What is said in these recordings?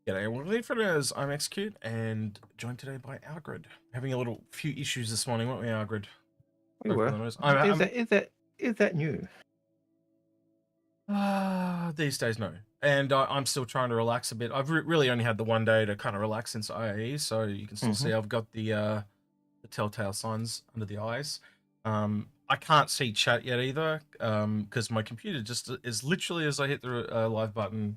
G'day, welcome to Inforunners. I'm Execute and joined today by Algared. Having a little few issues this morning, weren't we, Algared? We were. Is that new? These days, no. And I'm still trying to relax a bit. I've really only had the one day to kind of relax since IAE, so you can still see I've got the telltale signs under the eyes. I can't see chat yet either, because my computer just is literally as I hit the live button,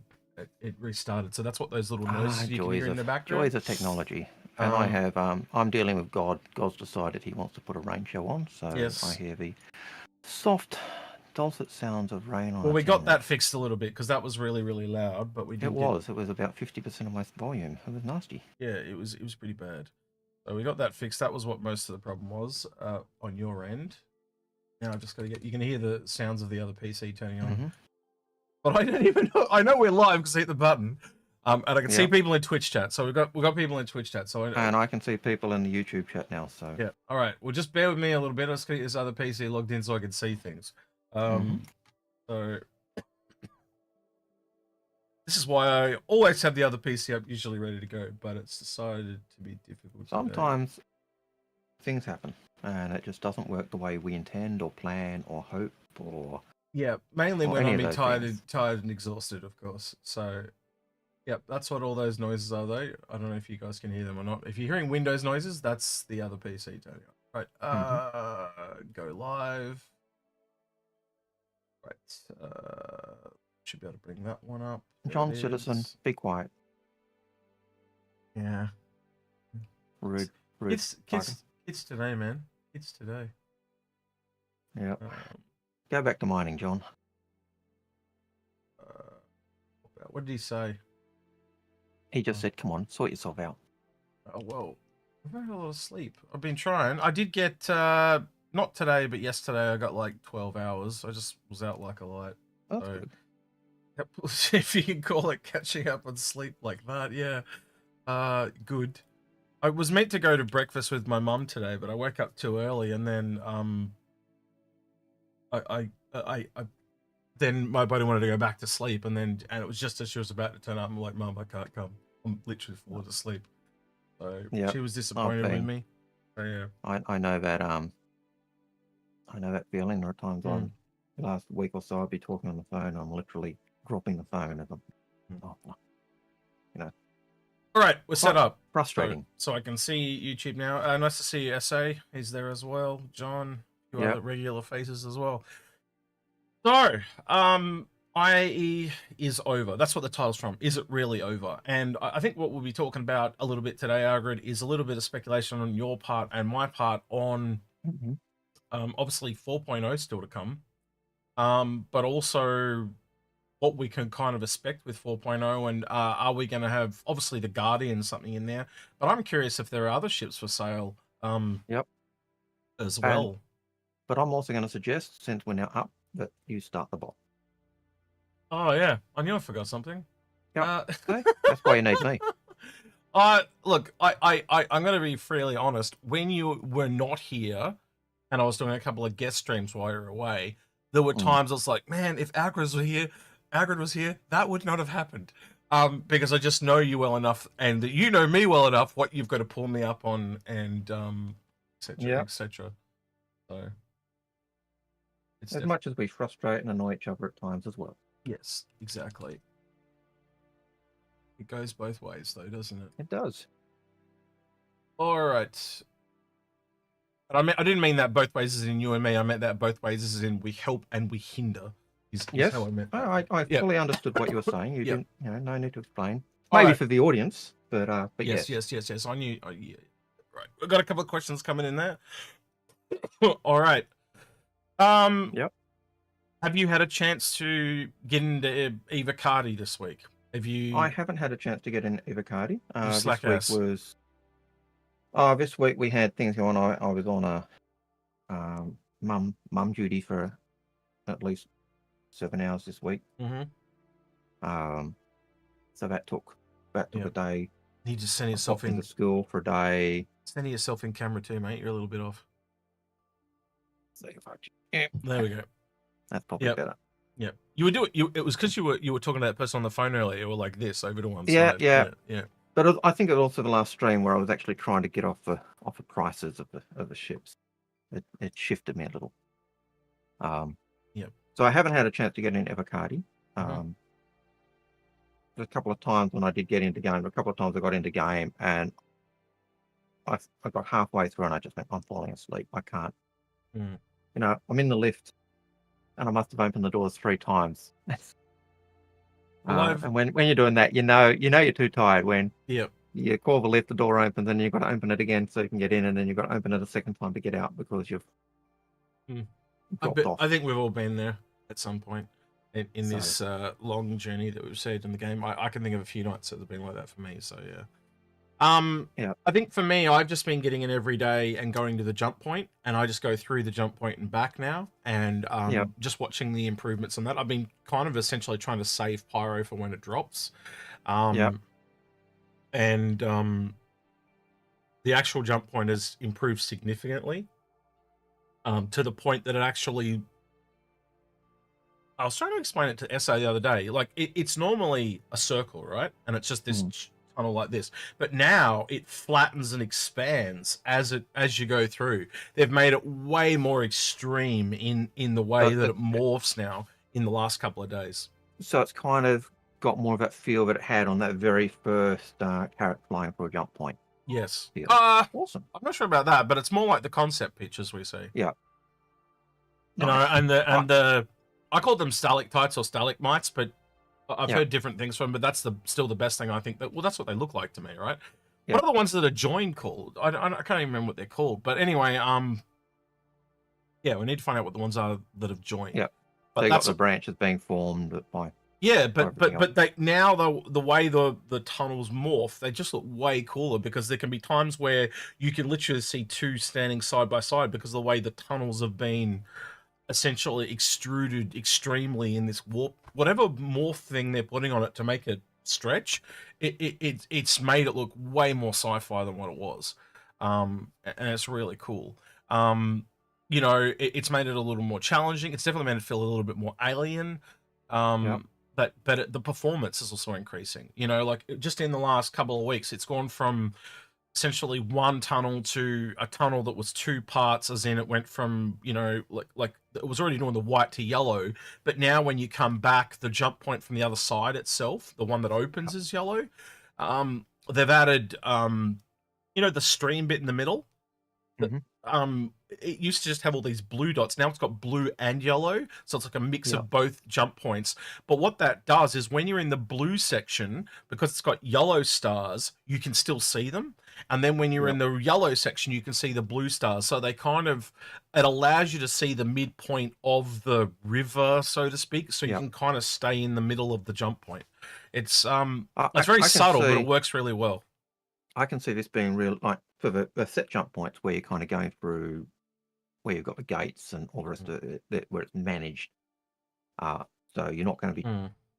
it restarted. So that's what those little noises you can hear in the background. Joys of technology. And I'm dealing with God. God's decided he wants to put a rain show on, so yes. I hear the soft, dulcet sounds of rain on. Well, we got that fixed a little bit because that was really, really loud, but we did. It was about 50% of my volume. It was nasty. Yeah, it was pretty bad. So we got that fixed. That was what most of the problem was on your end. Now I've just got to get. You can hear the sounds of the other PC turning on. But I don't even know. I know we're live because I hit the button, and I can see people in Twitch chat. So we've got people in Twitch chat. So and I can see people in the YouTube chat now. So yeah, all right. Well, just bear with me a little bit. Let's get this other PC logged in so I can see things. So this is why I always have the other PC up, usually ready to go, but it's decided to be difficult. Sometimes things happen, and it just doesn't work the way we intend, or plan, or hope, or. Yeah, mainly when I'm tired and exhausted, of course. So, yep, that's what all those noises are, though. I don't know if you guys can hear them or not. If you're hearing Windows noises, that's the other PC turning on. Right, go live. Right, should be able to bring that one up. John Citizen, be quiet. Yeah. Rude. It's today, man. It's today. Yeah. Go back to mining, John. What did he say? He just said, come on, sort yourself out. Oh, well, I've had a lot of sleep. I've been trying. I did get, not today, but yesterday I got like 12 hours. I just was out like a light. That's good. If you can call it catching up on sleep like that, yeah. Good. I was meant to go to breakfast with my mum today, but I woke up too early and then, then my body wanted to go back to sleep, and it was just as she was about to turn up, I'm like, Mum, I can't come. I'm literally falling asleep. So she was disappointed with me. So yeah. I know that feeling. There are times on the last week or so I'd be talking on the phone, I'm literally dropping the phone as I'm All right, we're set up. Frustrating. So I can see YouTube now. Nice to see SA. He's there as well. John. You are the regular faces as well. So, IAE is over. That's what the title's from. Is it really over? And I think what we'll be talking about a little bit today, Algared, is a little bit of speculation on your part and my part on obviously 4.0 still to come, but also what we can kind of expect with 4.0, and are we going to have, obviously, the Guardian something in there, but I'm curious if there are other ships for sale as well. But I'm also going to suggest, since we're now up, that you start the bot. Oh, yeah. I knew I forgot something. Yep. That's why you need me. Look, I'm going to be freely honest. When you were not here, and I was doing a couple of guest streams while you were away, there were times I was like, man, if Algared was here, that would not have happened. Because I just know you well enough, and you know me well enough, what you've got to pull me up on, and etc. etc. So as much as we frustrate and annoy each other at times as well. Yes, exactly. It goes both ways, though, doesn't it? It does. All right. But I didn't mean that both ways as in you and me. I meant that both ways as in we help and we hinder. Is how I meant that. I fully understood what you were saying. You didn't, no need to explain. Maybe for the audience, but yes. I knew. Right, we've got a couple of questions coming in there. All right. Have you had a chance to get into Eva Cardi this week? I haven't had a chance to get in Eva Cardi. This week we had things going on. I was on a mum duty for at least 7 hours this week. So that took a day. You just send yourself into school for a day. Sending yourself in camera too, mate. You're a little bit off. There we go. That's probably better. Yeah, you were doing. It was because you were talking to that person on the phone earlier. You were like this over to one Yeah, side. yeah. Yeah. But I think it was also the last stream where I was actually trying to get off the prices of the ships. It shifted me a little. Yeah. So I haven't had a chance to get in Evercardi. Mhm. A couple of times when I did get into game, a couple of times I got into game and I got halfway through and I just went, I'm falling asleep. I can't. Mm. You know, I'm in the lift and I must have opened the doors 3 times. Well, And when you're doing that, you know you're too tired when Yep. you call the lift, the door opens, and you've got to open it again so you can get in, and then you've got to open it a second time to get out because you've dropped off. I think we've all been there at some point in So- this long journey that we've saved in the game. I can think of a few nights that have been like that for me. So yeah. Yeah. I think for me, I've just been getting in every day and going to the jump point, and I just go through the jump point and back now, and just watching the improvements on that. I've been kind of essentially trying to save Pyro for when it drops. And the actual jump point has improved significantly, to the point that it actually, I was trying to explain it to SA the other day. Like it's normally a circle, right? And it's just this tunnel like this. But now it flattens and expands as you go through. They've made it way more extreme in the way that it morphs now in the last couple of days. So it's kind of got more of that feel that it had on that very first carrot flying for a jump point. Yes. Feel. Awesome. I'm not sure about that, but it's more like the concept pitches we see. Yeah. You know, and the I call them stalactites or stalagmites, but I've heard different things from them, but that's still the best thing I think. Well, that's what they look like to me, right? Yeah. What are the ones that are joined called? I can't even remember what they're called. But anyway, yeah, we need to find out what the ones are that have joined. Yeah. But they got the branches being formed by. Yeah, but they now the way the tunnels morph, they just look way cooler because there can be times where you can literally see 2 standing side by side because of the way the tunnels have been essentially extruded extremely in this warp, whatever morph thing they're putting on it to make it stretch. It's made it look way more sci-fi than what it was, and it's really cool. You know, it's made it a little more challenging. It's definitely made it feel a little bit more alien. But the performance is also increasing. You know, like just in the last couple of weeks, it's gone from essentially one tunnel to a tunnel that was 2 parts, as in it went from, you know, like it was already doing the white to yellow, but now when you come back, the jump point from the other side itself, the one that opens, is yellow. They've added, you know, the stream bit in the middle. It used to just have all these blue dots. Now it's got blue and yellow, so it's like a mix of both jump points. But what that does is when you're in the blue section, because it's got yellow stars, you can still see them. And then when you're in the yellow section, you can see the blue stars. So they kind of, it allows you to see the midpoint of the river, so to speak. So you can kind of stay in the middle of the jump point. It's very subtle, but it works really well. I can see this being real, like for the set jump points where you're kind of going through, where you've got the gates and all the rest of it, where it's managed. So you're not going to be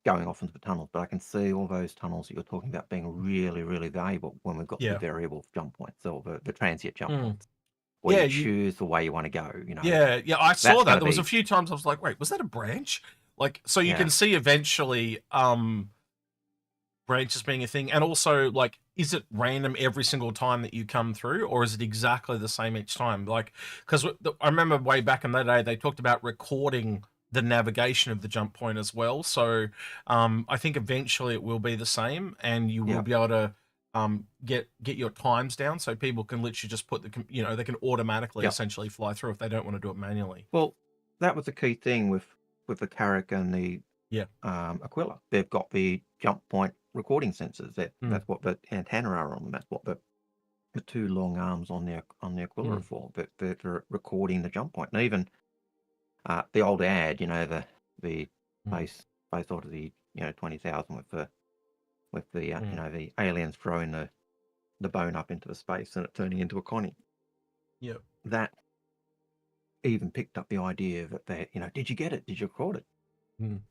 going off into the tunnels, but I can see all those tunnels that you're talking about being really, really valuable when we've got the variable jump points or the transient jump points. Where you choose the way you want to go, you know. Yeah, I saw that. There was a few times I was like, wait, was that a branch? Like, so you can see eventually branches being a thing, and also, like, is it random every single time that you come through, or is it exactly the same each time? Like, because I remember way back in the day, they talked about recording the navigation of the jump point as well. So I think eventually it will be the same, and you will be able to get your times down, so people can literally just put the, you know, they can automatically essentially fly through if they don't want to do it manually. Well, that was the key thing with the Carrack and the Aquila. They've got the jump point recording sensors. That's what the antenna are on. That's what the 2 long arms on the Aquila are for. But they're recording the jump point. And even the old ad, you know, the space Odyssey, you know, 20,000 with the you know, the aliens throwing the bone up into the space and it turning into a Connie. Yep. That even picked up the idea that they, you know, did you get it? Did you record it?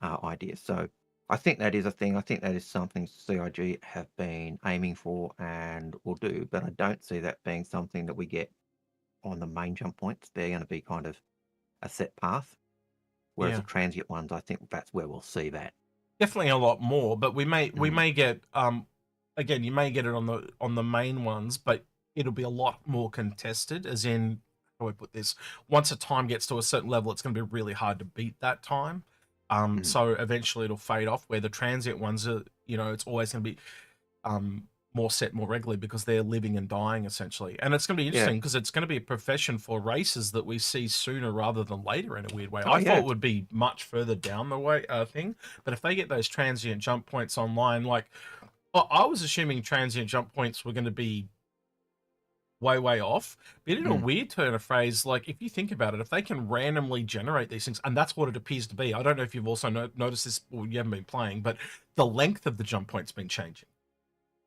Idea. So I think that is a thing. I think that is something CIG have been aiming for and will do, but I don't see that being something that we get on the main jump points. They're going to be kind of a set path Whereas the transient ones, I think that's where we'll see that. Definitely a lot more, but we may get again, you may get it on the main ones, but it'll be a lot more contested, as in, how do I put this? Once a time gets to a certain level, it's going to be really hard to beat that time. So eventually it'll fade off, where the transient ones are, it's always going to be more set more regularly, because they're living and dying essentially. And it's going to be interesting because it's going to be a profession for races that we see sooner rather than later in a weird way. I thought it would be much further down the way thing, but if they get those transient jump points online, like I was assuming transient jump points were going to be way off, but in a weird turn of phrase, like if you think about it, if they can randomly generate these things, and that's what it appears to be. I don't know if you've also noticed this, or you haven't been playing, but the length of the jump point's been changing.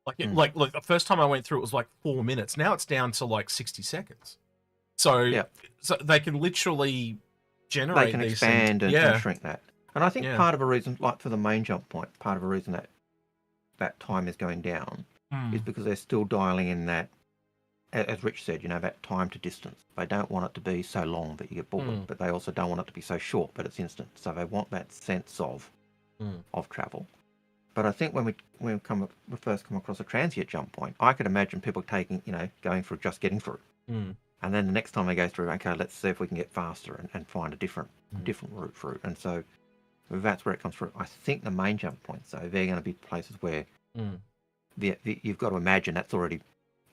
Like the first time I went through, it was like 4 minutes. Now it's down to like 60 seconds. So they can literally generate. They can these expand things. and shrink that. And I think part of a reason, like for the main jump point, part of a reason that time is going down is because they're still dialing in that, as Rich said, that time to distance. They don't want it to be so long that you get bored, but they also don't want it to be so short, but it's instant. So they want that sense of travel. But I think when we first come across a transient jump point, I could imagine people taking, going for just getting through. And then the next time they go through, okay, let's see if we can get faster and find a different route through. And so that's where it comes through. I think the main jump points, though, they're going to be places where you've got to imagine that's already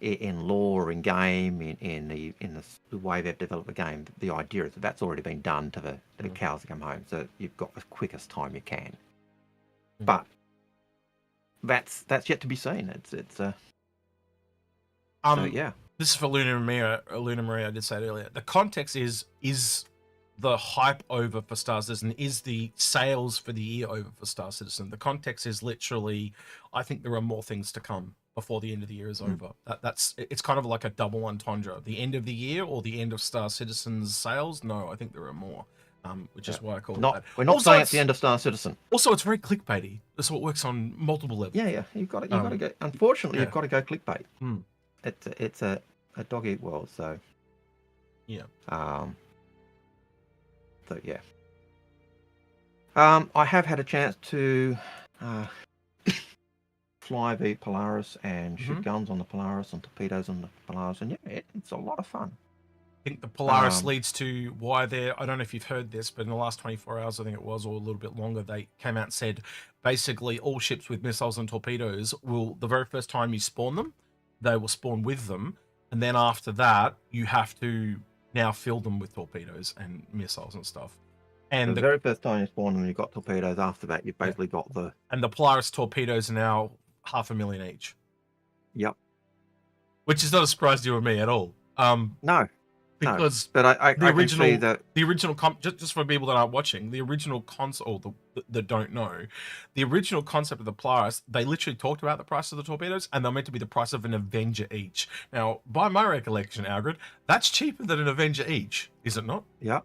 in lore, in game, in the way they've developed the game. The idea is that's already been done to the cows that come home. So you've got the quickest time you can. But that's yet to be seen. It's so yeah. This is for Luna Maria. I did say it earlier. The context is the hype over for Star Citizen, is the sales for the year over for Star Citizen. The context is literally, I think there are more things to come before the end of the year is over. It's kind of like a double entendre. The end of the year or the end of Star Citizen's sales? No, I think there are more. Which is why I call it that. We're not saying it's the end of Star Citizen. Also, it's very clickbaity. That's what works on multiple levels. Yeah. You've got to go. Unfortunately, you've got to go clickbait. It's a dog eat world. So yeah. So yeah. I have had a chance to fly the Polaris and shoot guns on the Polaris and torpedoes on the Polaris, and it's a lot of fun. I think the Polaris leads to why I don't know if you've heard this, but in the last 24 hours, I think it was, or a little bit longer, they came out and said, basically all ships with missiles and torpedoes the very first time you spawn them, they will spawn with them. And then after that, you have to now fill them with torpedoes and missiles and stuff. And the very first time you spawn them, you've got torpedoes. After that, you've basically got And the Polaris torpedoes are now $500,000 each. Yep. Which is not a surprise to you or me at all. No. Because but I can see that the original just for people that aren't watching, the original concept, that don't know, the original concept of the Polaris, they literally talked about the price of the torpedoes, and they're meant to be the price of an Avenger each. Now, by my recollection, Algared, that's cheaper than an Avenger each, is it not? Yeah.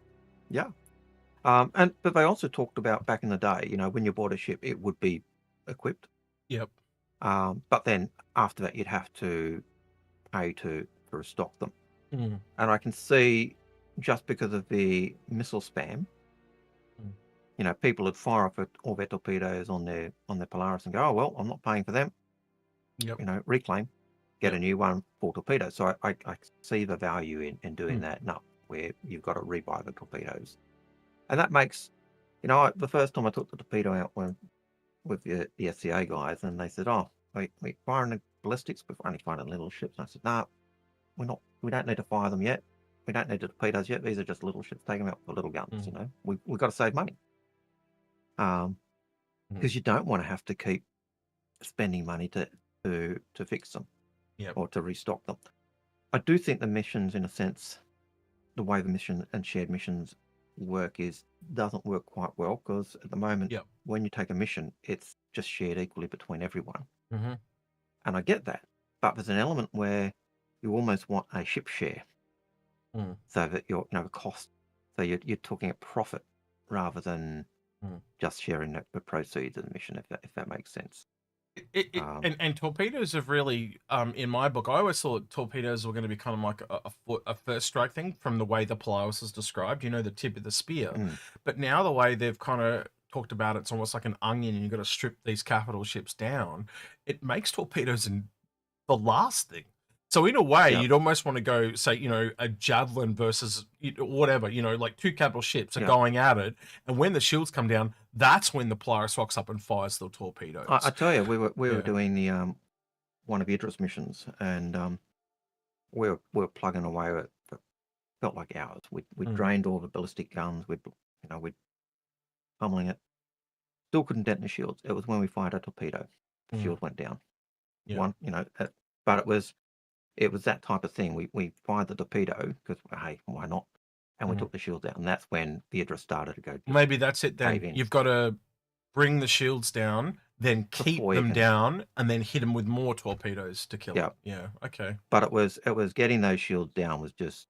But they also talked about back in the day, when you bought a ship, it would be equipped. Yep. But then after that, you'd have to pay to restock them. And I can see, just because of the missile spam, people would fire off all their torpedoes on their Polaris and go, oh well, I'm not paying for them. Yep. Reclaim, get a new one for torpedoes. So I see the value in doing that. No, where you've got to rebuy the torpedoes, and that makes, the first time I took the torpedo out with the SCA guys, and they said, oh, we're firing the ballistics, we're only firing little ships. And I said, no, we don't need to fire them yet. We don't need the torpedoes yet. These are just little ships. Take them out for little guns. We've got to save money. Because you don't want to have to keep spending money to fix them, or to restock them. I do think the missions, in a sense, the way the mission and shared missions work doesn't work quite well, because at the moment, when you take a mission, it's just shared equally between everyone. And I get that, but there's an element where you almost want a ship share, so that you're, the cost. So you're talking a profit rather than just sharing the proceeds of the mission, if that makes sense. And torpedoes have really, in my book, I always thought torpedoes were going to be kind of like a first strike thing from the way the Polaris is described, the tip of the spear. But now the way they've kind of talked about it's almost like an onion and you've got to strip these capital ships down. It makes torpedoes in the last thing. So in a way, you'd almost want to go, say, a javelin versus whatever, like two capital ships are going at it. And when the shields come down, that's when the Polaris rocks up and fires the torpedoes. I tell you, we were doing the one of Idris missions, and we were plugging away at it felt like hours. We drained all the ballistic guns. We'd pummeling it. Still couldn't dent the shields. It was when we fired a torpedo, the shield went down. But it was that type of thing. We fired the torpedo because, hey, why not? And we took the shields out, and that's when the Idris started to go. Maybe that's it then. You've got to bring the shields down, then keep them down, and then hit them with more torpedoes to kill them. Yeah, okay. But it was getting those shields down was just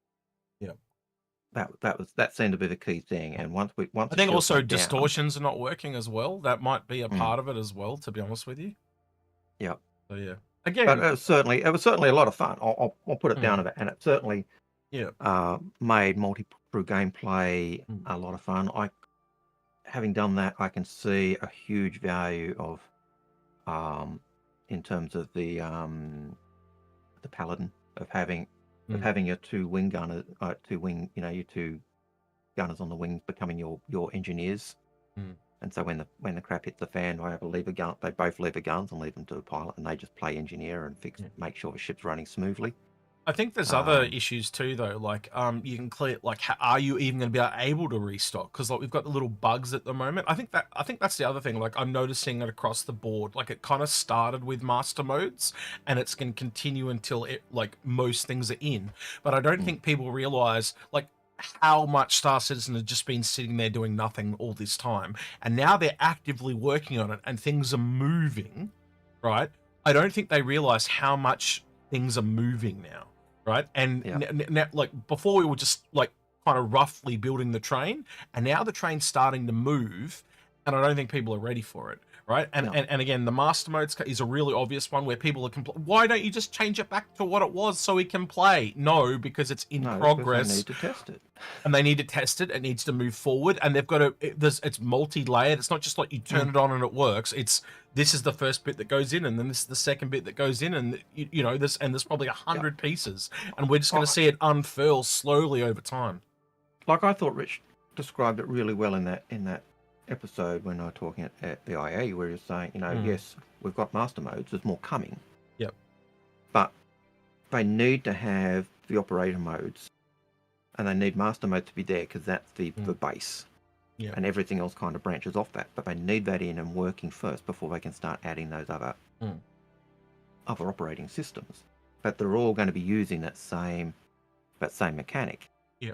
that seemed to be the key thing. And once I think also distortions are not working as well. That might be a part of it as well, to be honest with you. Yeah. So yeah. Again, but it was certainly a lot of fun. I'll put it down to that, and it certainly made multi-crew gameplay a lot of fun. Having done that, I can see a huge value of in terms of the Paladin of having your two wing gunners, your two gunners on the wings becoming your engineers. And so when the crap hits the fan, they both leave the guns and leave them to the pilot, and they just play engineer and make sure the ship's running smoothly. I think there's other issues too, though. Like, you can clear. Like, are you even going to be able to restock? Because like we've got the little bugs at the moment. I think that's the other thing. Like, I'm noticing it across the board. Like, it kind of started with master modes, and it's going to continue until most things are in. But I don't think people realize how much Star Citizen has just been sitting there doing nothing all this time, and now they're actively working on it, and things are moving. Right? I don't think they realize how much things are moving now. Right, and now, before we were just kind of roughly building the train, and now the train's starting to move, and I don't think people are ready for it. Right, and again, the master mode is a really obvious one where people are why don't you just change it back to what it was so we can play? No, because it's in progress. They need to test it, and they need to test it. It needs to move forward, and they've got to. It's multi-layered. It's not just like you turn it on and it works. This is the first bit that goes in, and then this is the second bit that goes in, and there's probably 100 pieces, and we're just going to see it unfurl slowly over time. Like I thought, Rich described it really well in that episode when I was talking at the IA, where you're saying, yes, we've got master modes. There's more coming. Yep. But they need to have the operator modes, and they need master mode to be there because that's the base. Yeah. And everything else kind of branches off that. But they need that in and working first before they can start adding those other operating systems. But they're all going to be using that same mechanic. Yeah.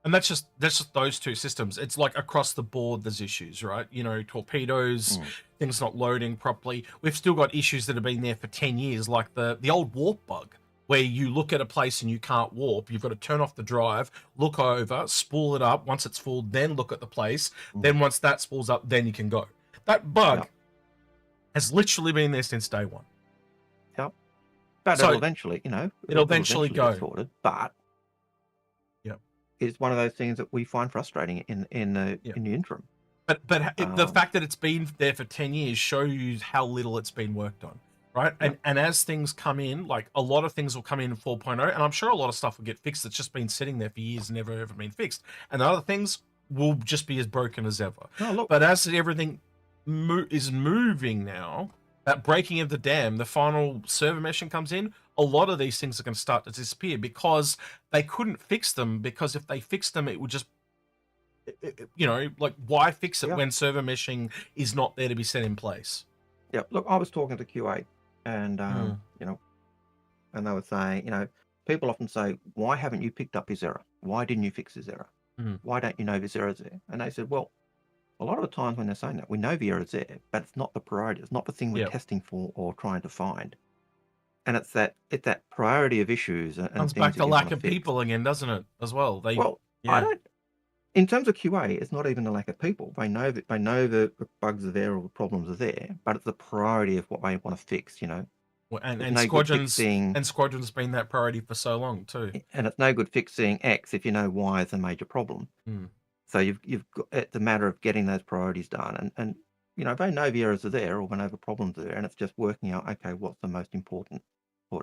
And that's just those two systems. It's like across the board there's issues, right? Torpedoes, things not loading properly. We've still got issues that have been there for 10 years, like the old warp bug, where you look at a place and you can't warp. You've got to turn off the drive, look over, spool it up. Once it's full, then look at the place. Then once that spools up, then you can go. That bug has literally been there since day one. Yep. But it'll eventually, it'll eventually go. Sorted, but it's one of those things that we find frustrating in the interim. But the fact that it's been there for 10 years shows you how little it's been worked on, right? And as things come in, like a lot of things will come in 4.0, and I'm sure a lot of stuff will get fixed that's just been sitting there for years and never ever been fixed. And other things will just be as broken as ever. But as everything is moving now, that breaking of the dam, the final server meshing comes in, a lot of these things are going to start to disappear because they couldn't fix them, because if they fixed them, it would just, why fix it when server meshing is not there to be set in place? Yeah, look, I was talking to QA and, and they were saying, people often say, why haven't you picked up his error? Why didn't you fix his error? Why don't you know this error's there? And they said, well, a lot of the times when they're saying that, we know the error's there, but it's not the priority. It's not the thing we're testing for or trying to find. And it's that priority of issues. And comes back to lack of people again, doesn't it? As well. in terms of QA, it's not even a lack of people. They know that the bugs are there or the problems are there, but it's the priority of what they want to fix. Well, and no Squadron's been that priority for so long too. And it's no good fixing X if you know Y is a major problem. So you've got, it's a matter of getting those priorities done, and they know the errors are there or they know the problems are there, and it's just working out, okay, what's the most important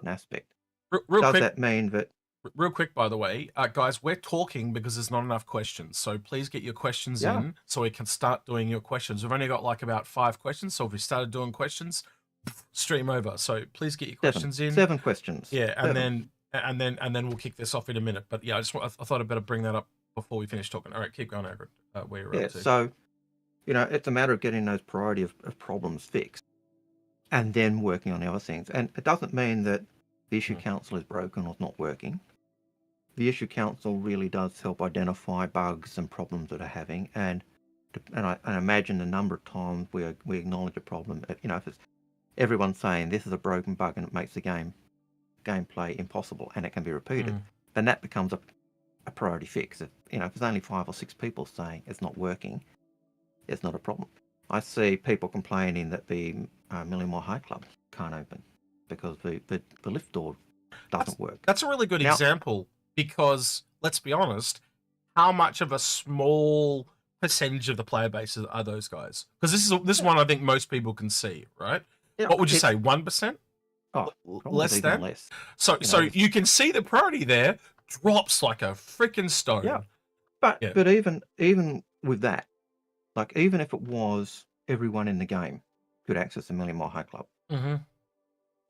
aspect. Does that mean that? Real quick, by the way, guys, we're talking because there's not enough questions. So please get your questions in so we can start doing your questions. We've only got like about 5 questions. So if we started doing questions, stream over. So please get your questions in. 7 questions. Yeah, and then we'll kick this off in a minute. But yeah, I thought I'd better bring that up before we finish talking. All right, keep going, Algared. Where you're up to. So, it's a matter of getting those priority of problems fixed and then working on the other things. And it doesn't mean that the issue council is broken or not working. The issue council really does help identify bugs and problems that are having, and I imagine the number of times we acknowledge a problem. If it's everyone's saying this is a broken bug and it makes the gameplay impossible and it can be repeated, then that becomes a priority fix. If there's only 5 or 6 people saying it's not working, it's not a problem. I see people complaining that the Million Mile High Club can't open because the lift door doesn't work. That's a really good example, because let's be honest, how much of a small percentage of the player base are those guys? Because this is one I think most people can see, right? Yeah, what would you say, 1%? Oh, less than? Less. So you can see the priority there drops like a freaking stone. Yeah, but even with that, like even if it was everyone in the game could access the Million Mile High Club,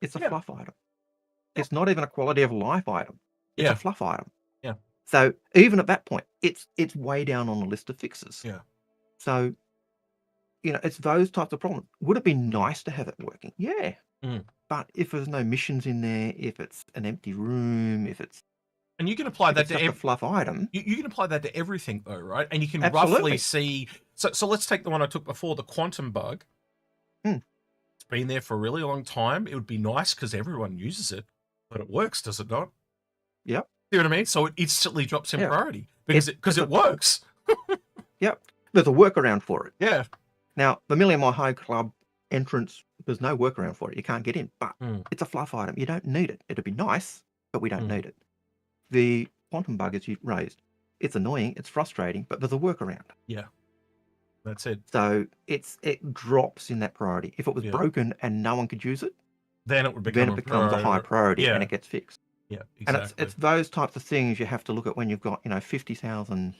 it's a fluff item. It's not even a quality of life item. It's a fluff item. Yeah. So even at that point, it's way down on the list of fixes. Yeah. So, it's those types of problems. Would it be nice to have it working? Yeah. But if there's no missions in there, if it's an empty room, and you can apply that to a fluff item. You can apply that to everything though, right? And you can roughly see. So let's take the one I took before, the quantum bug. It's been there for a really long time. It would be nice because everyone uses it, but it works, does it not? Yep. See what I mean? So it instantly drops in priority because it works. Yep. There's a workaround for it. Yeah. Now, the Million Mile High Club entrance, there's no workaround for it. You can't get in, but it's a fluff item. You don't need it. It'd be nice, but we don't need it. The quantum bug, as you raised, it's annoying, it's frustrating, but there's a workaround. Yeah. That's it. So it drops in that priority. If it was broken and no one could use it, then it becomes a high priority and it gets fixed. Yeah, exactly. And it's those types of things you have to look at when you've got 50,000.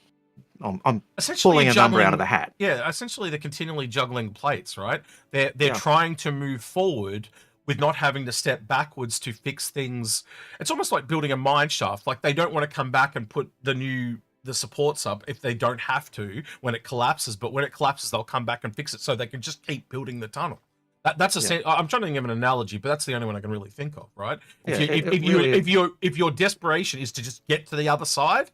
I'm pulling a number out of the hat. Yeah, essentially they're continually juggling plates, right? They're trying to move forward with not having to step backwards to fix things. It's almost like building a mine shaft. Like they don't want to come back and put the supports up if they don't have to when it collapses. But when it collapses, they'll come back and fix it so they can just keep building the tunnel. I'm trying to think of an analogy, but that's the only one I can really think of, right? If your desperation is to just get to the other side,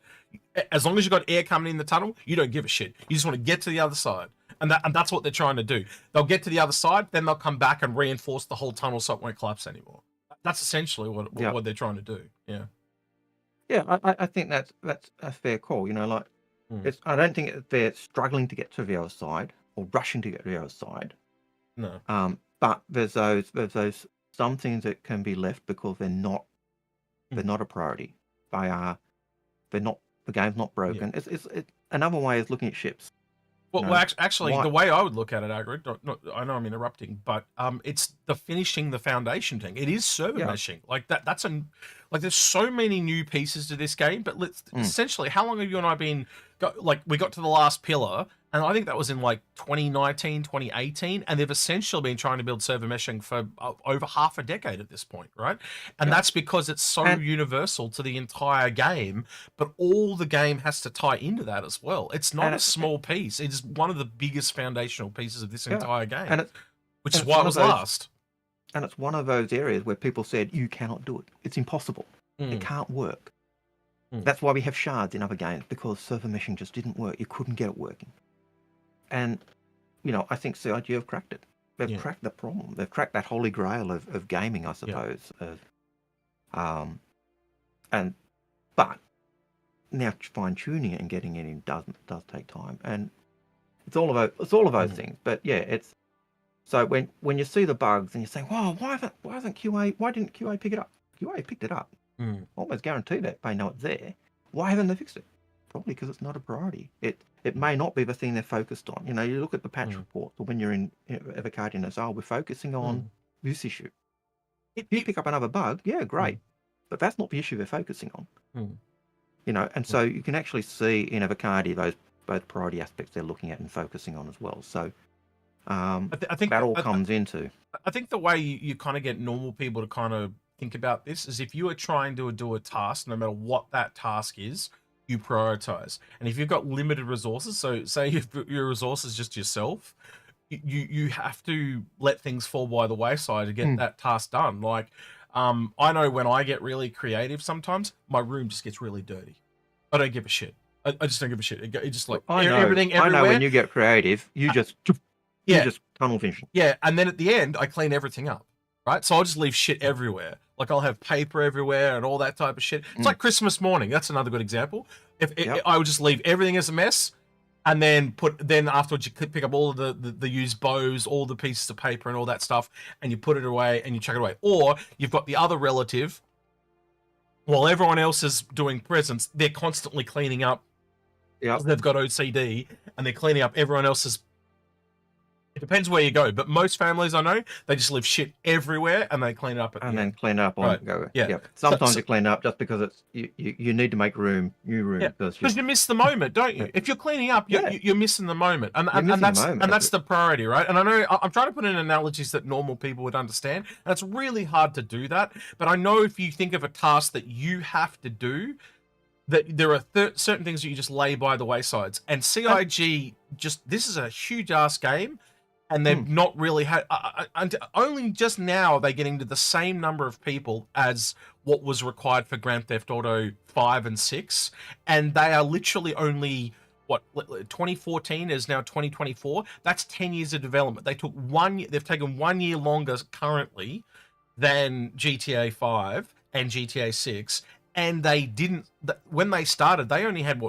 as long as you've got air coming in the tunnel, you don't give a shit. You just want to get to the other side. And that's what they're trying to do. They'll get to the other side, then they'll come back and reinforce the whole tunnel so it won't collapse anymore. That's essentially what they're trying to do. Yeah. Yeah, I think that's a fair call. I don't think they're struggling to get to the other side or rushing to get to the other side. No. But there's those some things that can be left because they're not a priority. They're not. The game's not broken. Yeah. It's another way is looking at ships. Well, actually, the way I would look at it, Algared, I know I'm interrupting, but it's the finishing the foundation thing. It is server meshing. Like that. There's so many new pieces to this game, but essentially, how long have you and I been? We got to the last pillar, and I think that was in like 2019, 2018, and they've essentially been trying to build server meshing for over half a decade at this point, right? And that's because it's so universal to the entire game, but all the game has to tie into that as well. It's not a small piece. It is one of the biggest foundational pieces of this entire game, which is why it was last. And it's one of those areas where people said, you cannot do it. It's impossible. It can't work. That's why we have shards in other games, because server meshing just didn't work. You couldn't get it working. And, I think CIG have cracked it. They've cracked the problem. They've cracked that holy grail of gaming, I suppose. But now fine tuning it and getting it in does take time, and it's all of those things. But yeah, it's so when you see the bugs and you say, "Wow, why didn't QA pick it up?" QA picked it up. Almost guarantee that they know it's there. Why haven't they fixed it? Probably because it's not a priority. It may not be the thing they're focused on. You know, you look at the patch reports, or when you're in Avocado and we're focusing on this issue. If you pick up another bug, yeah, great, but that's not the issue they're focusing on. You know, and so you can actually see in Avocado both priority aspects they're looking at and focusing on as well. So I think that all comes into. I think the way you kind of get normal people to kind of think about this is if you are trying to do a task, no matter what that task is, you prioritize. And if you've got limited resources, so say if your resource is just yourself, you have to let things fall by the wayside to get that task done. Like, I know when I get really creative, sometimes my room just gets really dirty. I don't give a shit. I just don't give a shit. It just like everything everywhere. I know when you get creative, you just tunnel vision. Yeah, and then at the end, I clean everything up, right? So I'll just leave shit everywhere. Like I'll have paper everywhere and all that type of shit. It's like Christmas morning. That's another good example. I would just leave everything as a mess, and then afterwards you pick up all of the used bows, all the pieces of paper and all that stuff, and you put it away and you chuck it away. Or you've got the other relative. While everyone else is doing presents, they're constantly cleaning up. Yeah, they've got OCD and they're cleaning up everyone else's. It depends where you go, but most families I know, they just leave shit everywhere and they clean it up. Then clean up on go. Yeah. Yep. Sometimes you clean up just because it's you need to make new room. Yeah. Because you miss the moment, don't you? If you're cleaning up, you're missing the moment, and that's the priority, right? And I know I'm trying to put in analogies that normal people would understand, and it's really hard to do that. But I know if you think of a task that you have to do, that there are certain things that you just lay by the waysides. And CIG this is a huge ass game. And they've not really had, only just now are they getting to the same number of people as what was required for Grand Theft Auto 5 and 6. And they are literally only, 2014 is now 2024. That's 10 years of development. They've taken 1 year longer currently than GTA 5 and GTA 6. And they didn't. When they started, they only had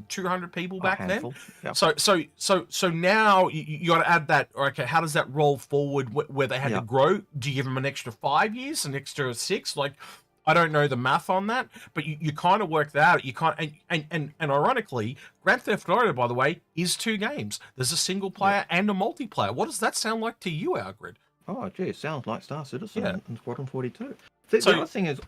200 people back then. Yep. So now you got to add that. Okay, how does that roll forward where they had to grow? Do you give them an extra 5 years, an extra 6? Like, I don't know the math on that, but you kind of work that out. You can't. And ironically, Grand Theft Auto, by the way, is 2 games. There's a single player and a multiplayer. What does that sound like to you, Algared? Oh, gee, it sounds like Star Citizen and Squadron 42. The other thing is,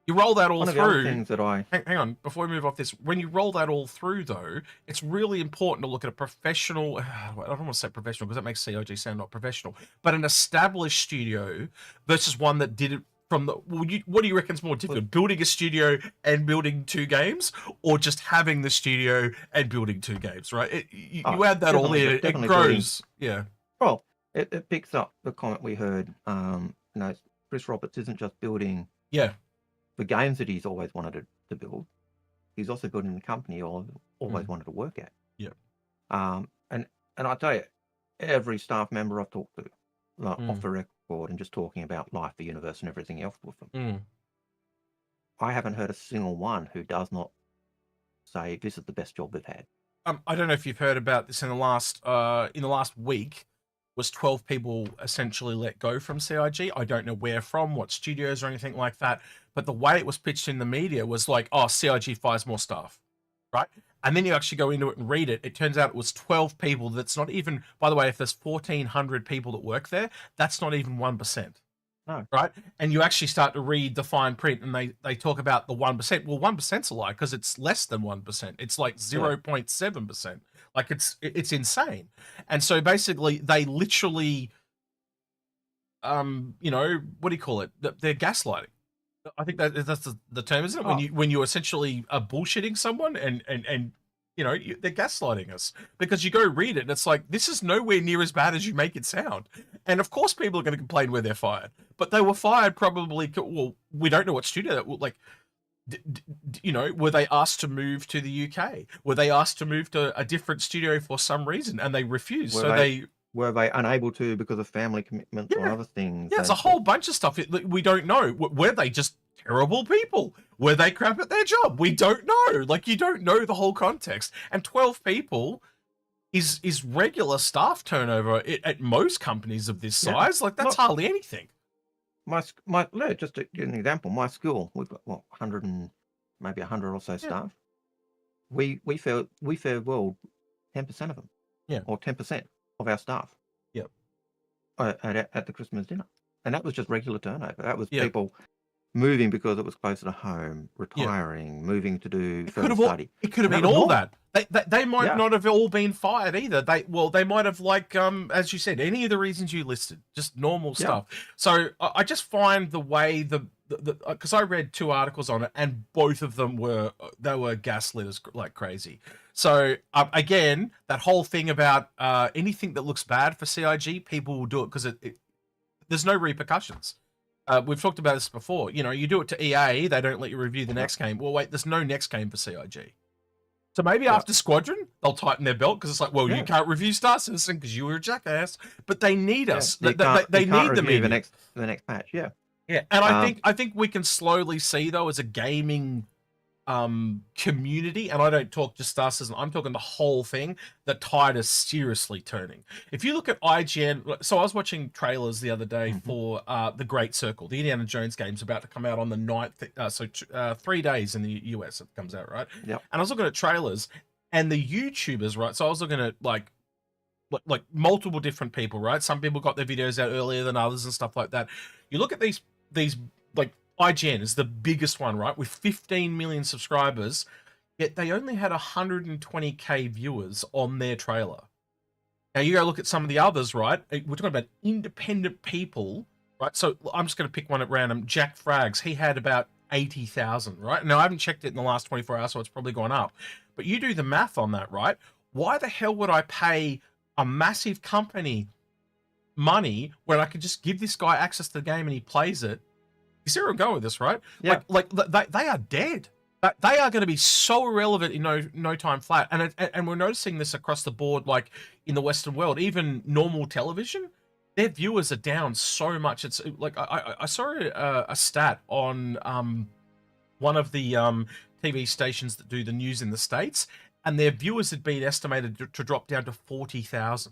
you roll that all one of through. The other things that hang on, before we move off this, when you roll that all through, though, it's really important to look at a professional. I don't want to say professional because that makes CIG sound not professional, but an established studio versus one that did it from the. What do you reckon is more difficult? Building a studio and building 2 games, or just having the studio and building 2 games? Right? You add that all in, it grows. Building, well, it picks up the comment we heard. Chris Roberts isn't just building. The games that he's always wanted to build, he's also building the company he always wanted to work at. And I tell you, every staff member I've talked to, off the record, and just talking about life, the universe, and everything else with them, I haven't heard a single one who does not say this is the best job they've had. I don't know if you've heard about this in the last week. Was 12 people essentially let go from CIG. I don't know where from, what studios or anything like that. But the way it was pitched in the media was like, oh, CIG fires more staff, right? And then you actually go into it and read it. It turns out it was 12 people. That's not even, by the way, if there's 1,400 people that work there, that's not even 1%. No. Right? And you actually start to read the fine print and they talk about the 1%. Well, 1%'s a lie because it's less than 1%. It's like 0.7%. Like it's insane. And so basically they literally, what do you call it? They're gaslighting. I think that's the term, isn't it? When you essentially are bullshitting someone and they're gaslighting us, because you go read it and it's like, this is nowhere near as bad as you make it sound. And of course people are going to complain where they're fired, but they were fired probably, well, we don't know what studio that, like, were they asked to move to the UK? Were they asked to move to a different studio for some reason and they refused? Were they unable to because of family commitments or other things? Yeah, it's a whole bunch of stuff we don't know. Were they just terrible people? Were they crap at their job? We don't know. Like, you don't know the whole context. And 12 people is regular staff turnover at most companies of this size. Like, that's hardly anything. Just to give an example, my school, we've got 100 and maybe 100 or so staff. We farewelled 10% of them, or 10% of our staff, at the Christmas dinner, and that was just regular turnover. That was people moving because it was closer to home, retiring, moving to do further study. It could have been all that. They might not have all been fired either. They might have, like, as you said, any of the reasons you listed, just normal stuff. So I just find the way because I read 2 articles on it, and both of them were gaslit as like crazy. So again, that whole thing about anything that looks bad for CIG, people will do it because there's no repercussions. We've talked about this before. You know, you do it to EA, they don't let you review the next game. Well, wait, there's no next game for CIG. So maybe after Squadron, they'll tighten their belt because it's like, well, you can't review Star Citizen because you were a jackass. But they need us. They need the next patch. Yeah. Yeah, and I think we can slowly see, though, as a gaming community, and I don't talk just Star Citizen, I'm talking the whole thing, the tide is seriously turning. If you look at IGN, so I was watching trailers the other day for The Great Circle, the Indiana Jones game's about to come out on the 9th, 3 days in the US it comes out, right? Yep. And I was looking at trailers, and the YouTubers, right, so I was looking at like multiple different people, right? Some people got their videos out earlier than others and stuff like that. You look at these like IGN is the biggest one, right? With 15 million subscribers, yet they only had 120k viewers on their trailer. Now you go look at some of the others, right? We're talking about independent people, right? So I'm just going to pick one at random. Jack Frags, he had about 80,000, right? Now I haven't checked it in the last 24 hours, so it's probably gone up. But you do the math on that, right? Why the hell would I pay a massive company money when I could just give this guy access to the game and he plays it? You see where I'm going with this, right? Yeah. Like they are dead. They are going to be so irrelevant in no time flat. And we're noticing this across the board, like in the Western world, even normal television, their viewers are down so much. It's like I saw a stat on one of the TV stations that do the news in the States, and their viewers had been estimated to drop down to 40,000.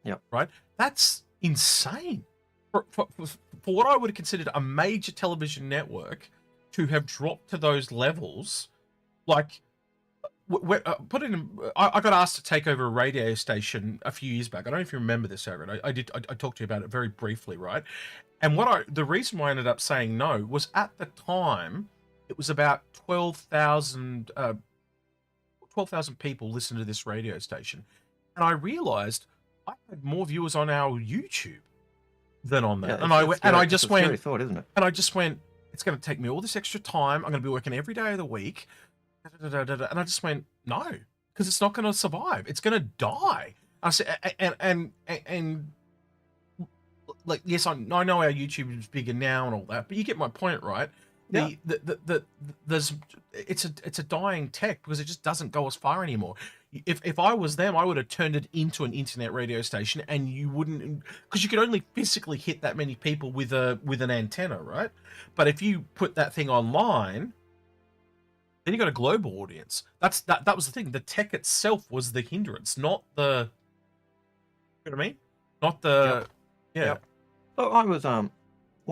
Yep. Right? That's insane. For what I would have considered a major television network to have dropped to those levels, like, I got asked to take over a radio station a few years back. I don't know if you remember this, Aaron. I talked to you about it very briefly, right? And the reason why I ended up saying no was at the time, it was about 12,000 people listened to this radio station. And I realized I had more viewers on our YouTube than on that. I just went, scary thought, isn't it? And I just went, it's going to take me all this extra time. I'm going to be working every day of the week. And I just went, no, because it's not going to survive. It's going to die. I said, and like, yes, I know our YouTube is bigger now and all that, but you get my point, right? Yeah. It's a dying tech because it just doesn't go as far anymore. If I was them, I would have turned it into an internet radio station, and you wouldn't, because you could only physically hit that many people with an antenna, right? But if you put that thing online, then you got a global audience. That was the thing. The tech itself was the hindrance, not the. You know what I mean? Not the. Yeah. Yep. Look, I was one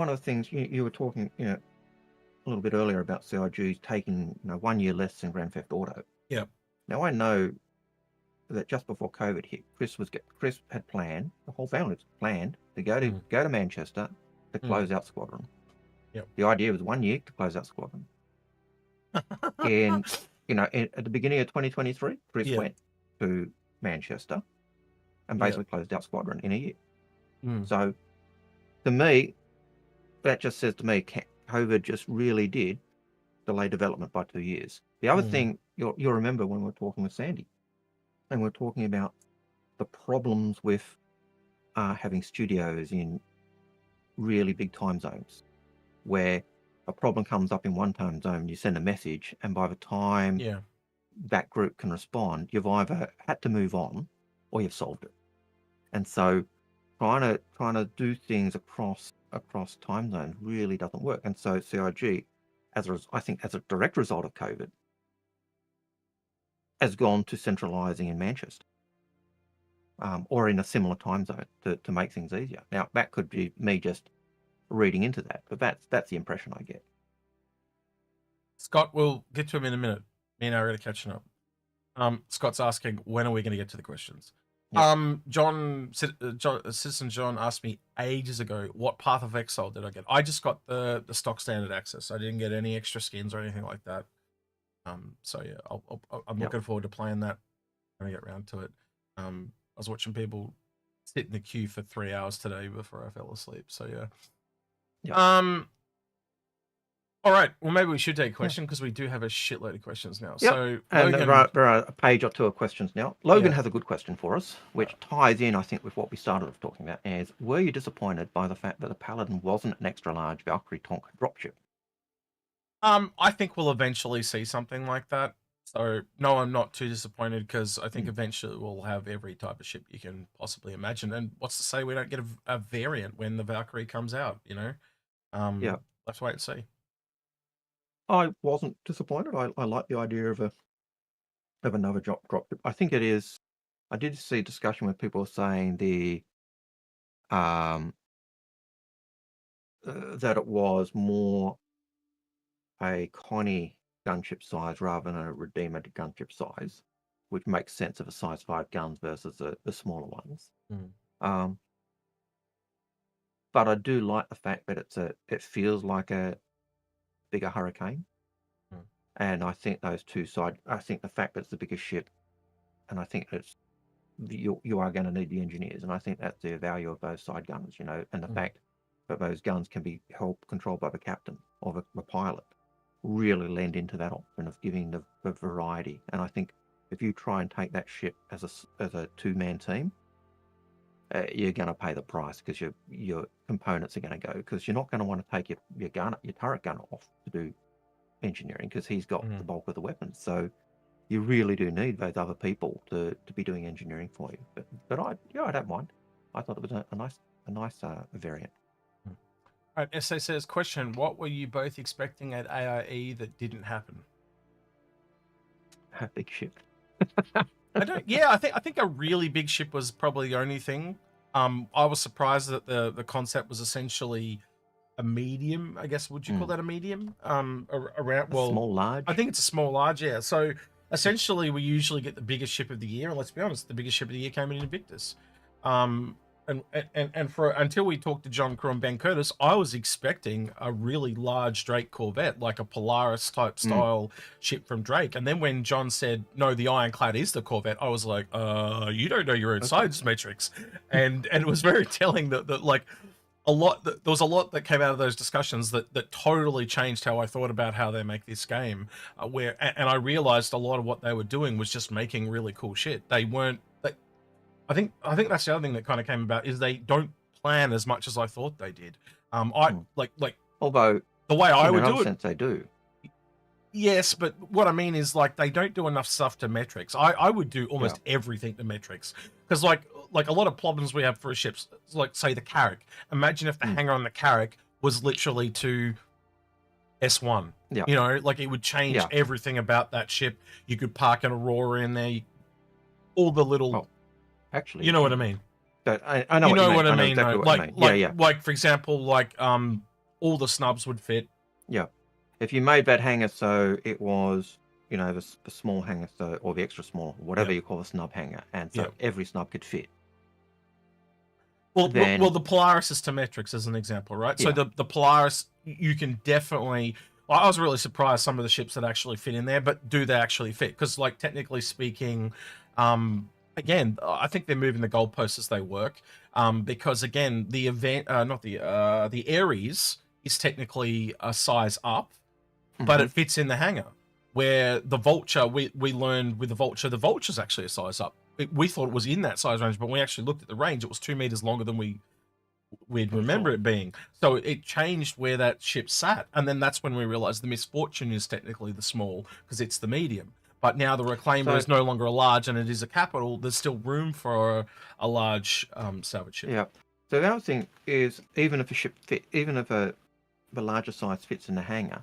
of the things you were talking, a little bit earlier about CIGs taking 1 year less than Grand Theft Auto. Yeah. Now I know that just before COVID hit, Chris had planned, the whole family planned to go to Manchester to close out Squadron. Yep. The idea was 1 year to close out Squadron. And at the beginning of 2023, Chris went to Manchester and basically closed out Squadron in a year. So to me, that just says to me, COVID just really did delay development by 2 years. The other thing you'll remember when we were talking with Sandy, and we're talking about the problems with having studios in really big time zones, where a problem comes up in one time zone, you send a message, and by the time that group can respond, you've either had to move on or you've solved it. And so trying to do things across across time zones really doesn't work. And so CIG, I think as a direct result of COVID, has gone to centralising in Manchester. Or in a similar time zone to make things easier. Now, that could be me just reading into that, but that's the impression I get. Scott, we'll get to him in a minute. Me and I are really catching up. Scott's asking, when are we going to get to the questions? Yep. Citizen John asked me ages ago, what Path of Exile did I get? I just got the stock standard access. I didn't get any extra skins or anything like that. So yeah, I'm looking forward to playing that when I get around to it. I was watching people sit in the queue for 3 hours today before I fell asleep. So yeah. Yep. All right. Well, maybe we should take a question because we do have a shitload of questions now. Yep. So and Logan, there are a page or two of questions now. Logan has a good question for us, which ties in, I think, with what we started off talking about. Is were you disappointed by the fact that the Paladin wasn't an extra large Valkyrie Tonk dropship? I think we'll eventually see something like that. So no, I'm not too disappointed because I think eventually we'll have every type of ship you can possibly imagine. And what's to say we don't get a variant when the Valkyrie comes out? You know, let's wait and see. I wasn't disappointed. I like the idea of another drop. I think it is. I did see a discussion where people were saying that it was more a Connie gunship size rather than a Redeemer gunship size, which makes sense of a size 5 guns versus the smaller ones. But I do like the fact that it feels like a bigger Hurricane. And I think those two sides, I think the fact that it's the biggest ship, and I think it's you are going to need the engineers, and I think that's the value of those side guns, you know, and the fact that those guns can be controlled by the captain or the pilot really lend into that option of giving the variety. And I think if you try and take that ship as a two-man team, you're going to pay the price because your components are going to go, because you're not going to want to take your turret gunner off to do engineering because he's got the bulk of the weapons. So you really do need those other people to be doing engineering for you. But I don't mind. I thought it was a nice variant. All right, SA says, question, what were you both expecting at AIE that didn't happen? A big ship. I think a really big ship was probably the only thing. I was surprised that the concept was essentially a medium, I guess. Would you call that a medium? Around small large. I think it's a small large, yeah. So essentially we usually get the biggest ship of the year, and let's be honest, the biggest ship of the year came in Invictus. And for until we talked to John Crew and Ben Curtis, I was expecting a really large Drake Corvette, like a Polaris type style ship from Drake. And then when John said, no, the Ironclad is the Corvette, I was like, you don't know your own size metrics. And it was very telling that like there was a lot that came out of those discussions that totally changed how I thought about how they make this game. And I realized a lot of what they were doing was just making really cool shit. They weren't. I think that's the other thing that kind of came about is they don't plan as much as I thought they did. Although the way I would do it, sense they do. Yes, but what I mean is like they don't do enough stuff to metrics. I would do almost everything to metrics because like a lot of problems we have for ships, like say the Carrack. Imagine if the hangar on the Carrack was literally to S1. Yeah, you know, like it would change everything about that ship. You could park an Aurora in there, all the little. Oh. Actually, you know what I mean. But I know what I mean. Exactly what I mean. Like for example, like all the snubs would fit. Yeah, if you made that hangar so it was, you know, the small hangar, so or the extra small, whatever you call a snub hangar, and so every snub could fit. Well, the Polaris is to metrics as an example, right? So the Polaris, you can definitely. I was really surprised some of the ships that actually fit in there, but do they actually fit? Because like technically speaking, again, I think they're moving the goalposts as they work, because again, the event, the Ares is technically a size up, but it fits in the hangar. Where the Vulture, we learned with the Vulture's actually a size up. We thought it was in that size range, but when we actually looked at the range, it was 2 meters longer than we'd remember it being. So it changed where that ship sat, and then that's when we realized the Misfortune is technically the small because it's the medium. But now the Reclaimer is no longer a large and it is a capital. There's still room for a large salvage ship. Yeah. So the other thing is, even if the larger size fits in the hangar,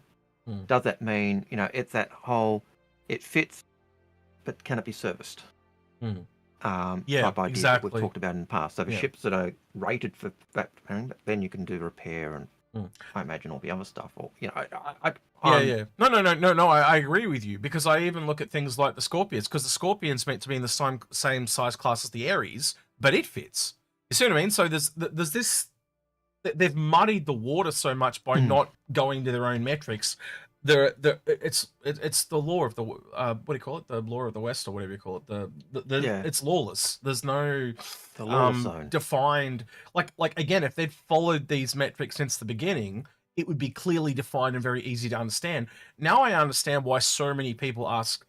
does that mean, it's that whole, it fits, but can it be serviced? Type idea exactly. that we've talked about in the past. So the ships that are rated for that, then you can do repair and I imagine all the other stuff. Or No, I agree with you, because I even look at things like the Scorpions, because the Scorpion's meant to be in the same size class as the Ares, but it fits. You see what I mean? So there's this. They've muddied the water so much by not going to their own metrics. It's the law of the what do you call it? The law of the West, or whatever you call it. It's lawless. There's no defined like again, if they'd followed these metrics since the beginning, it would be clearly defined and very easy to understand. Now I understand why so many people ask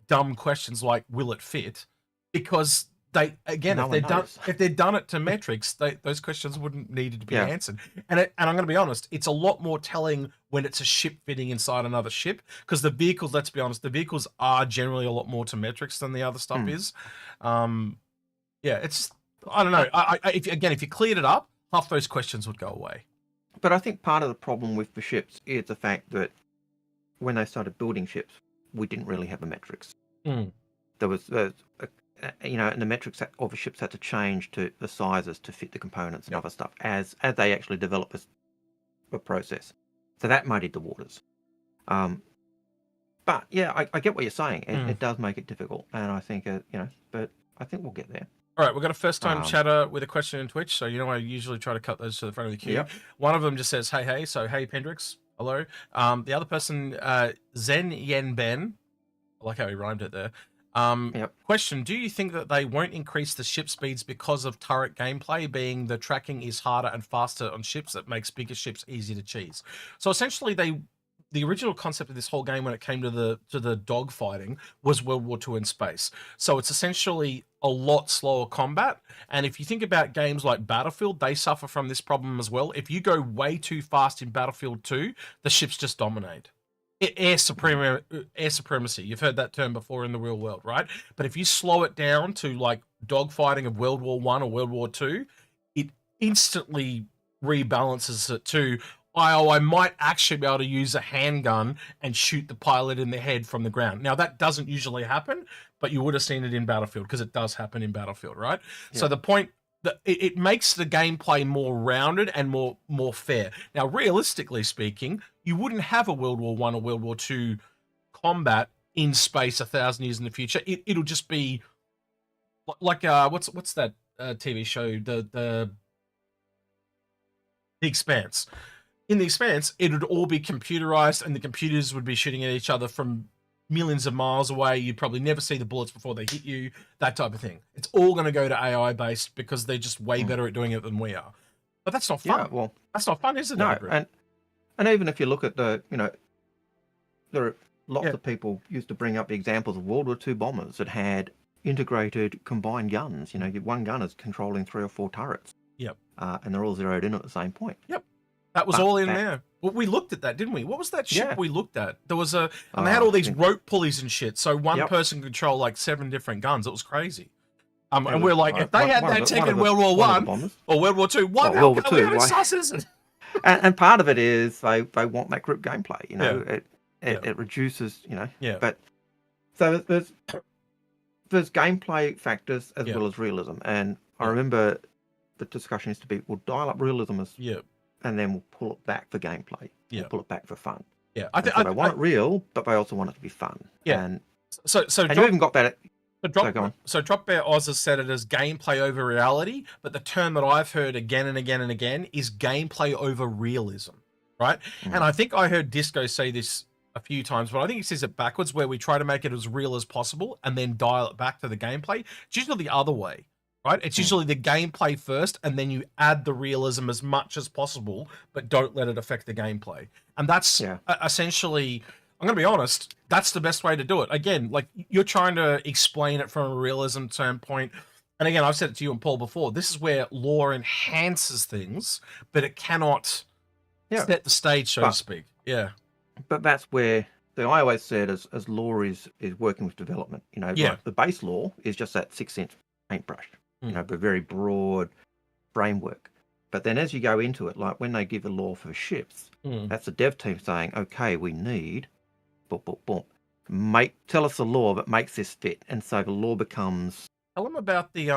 dumb questions like, "Will it fit?" Because if they'd done it to metrics, those questions wouldn't need to be answered. And I'm going to be honest, it's a lot more telling when it's a ship fitting inside another ship, because the vehicles, let's be honest, the vehicles are generally a lot more to metrics than the other stuff is. It's, I don't know. If you cleared it up, half those questions would go away. But I think part of the problem with the ships is the fact that when they started building ships, we didn't really have the metrics. There was and the metrics of the ships had to change to the sizes to fit the components and other stuff as they actually develop a process. So that muddied the waters. But yeah, I get what you're saying. It does make it difficult, and I think but I think we'll get there. All right, we've got a first-time chatter with a question in Twitch. So I usually try to cut those to the front of the queue. One of them just says, "Hey." So hey, Pendrix, hello. The other person, Zen Yen Ben, I like how he rhymed it there. Question: do you think that they won't increase the ship speeds because of turret gameplay, being the tracking is harder and faster on ships that makes bigger ships easy to cheese? So essentially, the original concept of this whole game when it came to the dogfighting was World War II in space. So it's essentially a lot slower combat. And if you think about games like Battlefield, they suffer from this problem as well. If you go way too fast in Battlefield 2, the ships just dominate. Air supremacy. You've heard that term before in the real world, right? But if you slow it down to like dogfighting of World War I or World War II, it instantly rebalances it to, I might actually be able to use a handgun and shoot the pilot in the head from the ground. Now, that doesn't usually happen, but you would have seen it in Battlefield, because it does happen in Battlefield, right? So the point that it makes the gameplay more rounded and more fair. Now, realistically speaking, you wouldn't have a World War I or World War II combat in space 1,000 years in the future. It'll just be like what's that TV show? The Expanse. In The Expanse, it would all be computerized, and the computers would be shooting at each other from millions of miles away. You'd probably never see the bullets before they hit you, that type of thing. It's all going to go to AI based because they're just way better at doing it than we are. But that's not fun. Well, that's not fun, is it? No, and even if you look at there are lots of people used to bring up the examples of World War II bombers that had integrated combined guns. One gun is controlling 3 or 4 turrets. And they're all zeroed in at the same point. That was all in there. Well, we looked at that, didn't we? What was that ship we looked at? There was and they had all these rope pulleys and shit. So one person controlled like 7 different guns. It was crazy. And we're like, if they had that tech in World War I or World War II, what the hell can we have in sus? And part of it is they want that group gameplay. It reduces. But so there's gameplay factors as well as realism. And I remember the discussion used to be, we'll dial up realism as and then we'll pull it back for gameplay. We'll pull it back for fun. I want it real, but I also want it to be fun. And so and you even got that. So Drop Bear Oz has said it as gameplay over reality, but the term that I've heard again and again and again is gameplay over realism, right? And I think I heard Disco say this a few times, but I think he says it backwards, where we try to make it as real as possible and then dial it back to the gameplay. It's usually the other way. Right? It's usually the gameplay first, and then you add the realism as much as possible, but don't let it affect the gameplay. And that's essentially, I'm going to be honest, that's the best way to do it. Again, like, you're trying to explain it from a realism standpoint. And again, I've said it to you and Paul before, this is where lore enhances things, but it cannot set the stage, so to speak. But that's where I always said as lore is working with development. Like the base lore is just that 6-inch paintbrush. But very broad framework. But then as you go into it, like when they give a law for ships, that's the dev team saying, okay, we need, boom, boom, boom, tell us a law that makes this fit. And so the law becomes... Tell them about the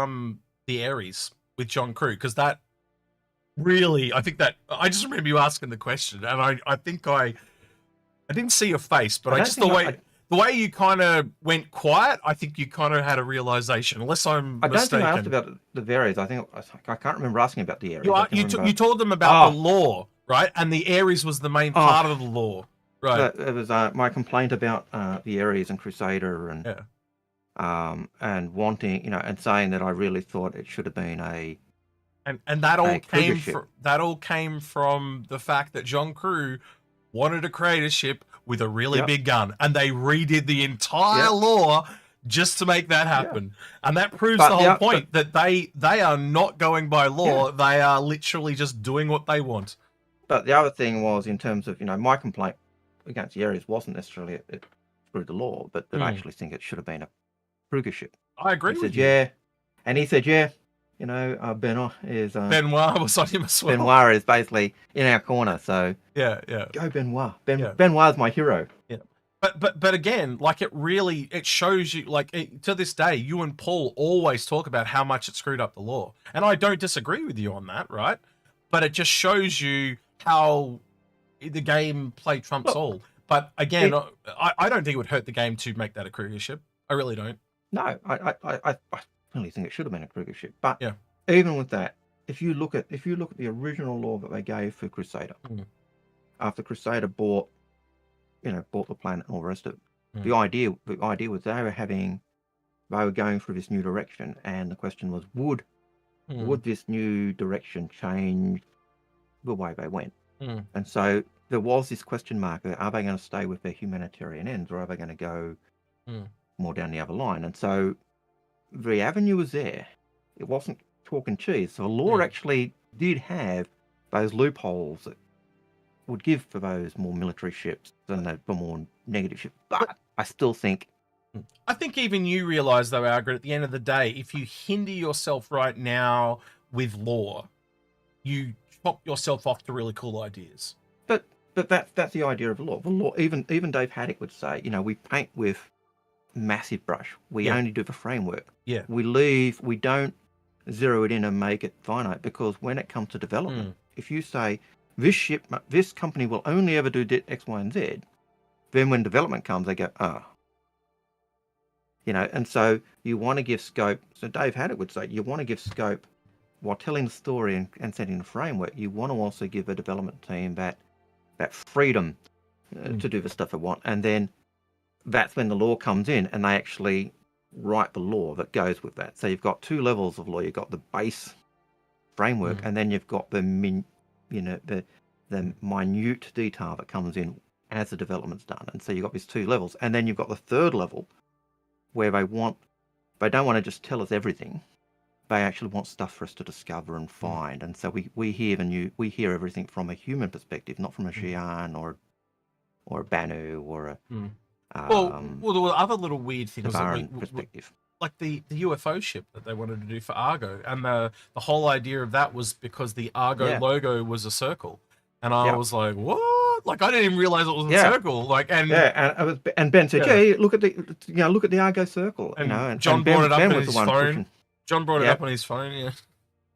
Ares with John Crew, because that really, I think that, I just remember you asking the question, and I think I didn't see your face, but I just, the way you kind of went quiet, I think you kind of had a realization, unless I'm mistaken. I don't think I asked about the Ares. I can't remember asking about the Ares. You told them about the law, right? And the Ares was the main part of the law, right? It was my complaint about the Ares and Crusader, and wanting, and saying that I really thought it should have been and that all came from the fact that John Crew wanted to create a ship with a really big gun, and they redid the entire law just to make that happen. And that proves the whole point, that they are not going by law. They are literally just doing what they want. But the other thing was, in terms of, my complaint against the Ares wasn't necessarily it through the law, but that I actually think it should have been a Kruger ship. I agree with you. Yeah. And he said, Benoit is... Benoit was on him as well. Benoit is basically in our corner, so... Yeah. Go Benoit. Benoit's my hero. Yeah. But again, like, it shows you, like, to this day, you and Paul always talk about how much it screwed up the law. And I don't disagree with you on that, right? But it just shows you how the game play trumps all. But again, I don't think it would hurt the game to make that a Kruger ship. I really don't. No, I really think it should have been a Kruger ship. But even with that, if you look at the original law that they gave for Crusader, after Crusader bought the planet and all the rest of it, the idea was they were going through this new direction, and the question was, would this new direction change the way they went? And so there was this question mark: are they going to stay with their humanitarian ends, or are they going to go more down the other line? And so the avenue was there. It wasn't chalk and cheese. So the law actually did have those loopholes that would give for those more military ships and the more negative ships. But I still think... I think even you realise, though, Algared, at the end of the day, if you hinder yourself right now with law, you chop yourself off to really cool ideas. But that's the idea of the law. The law, even Dave Haddock would say, we paint with massive brush. We only do the framework. Yeah. We don't zero it in and make it finite, because when it comes to development, if you say this company will only ever do X, Y, and Z, then when development comes, they go, and so you want to give scope. So Dave Haddock would say, you want to give scope while telling the story and setting the framework. You want to also give a development team that freedom to do the stuff they want. And then that's when the law comes in, and they actually write the law that goes with that. So you've got two levels of law. You've got the base framework, and then you've got the minute detail that comes in as the development's done. And so you've got these two levels, and then you've got the third level where they don't want to just tell us everything. They actually want stuff for us to discover and find. And so we hear everything from a human perspective, not from a Xi'an or a Banu or a well, there were other little weird things perspective, like the UFO ship that they wanted to do for Argo, and the whole idea of that was because the Argo logo was a circle, and I was like, what? Like, I didn't even realize it was a circle. Like, and Ben said, "Hey, look at the Argo circle." And John brought it up on his phone. John brought it up on his phone. Yeah.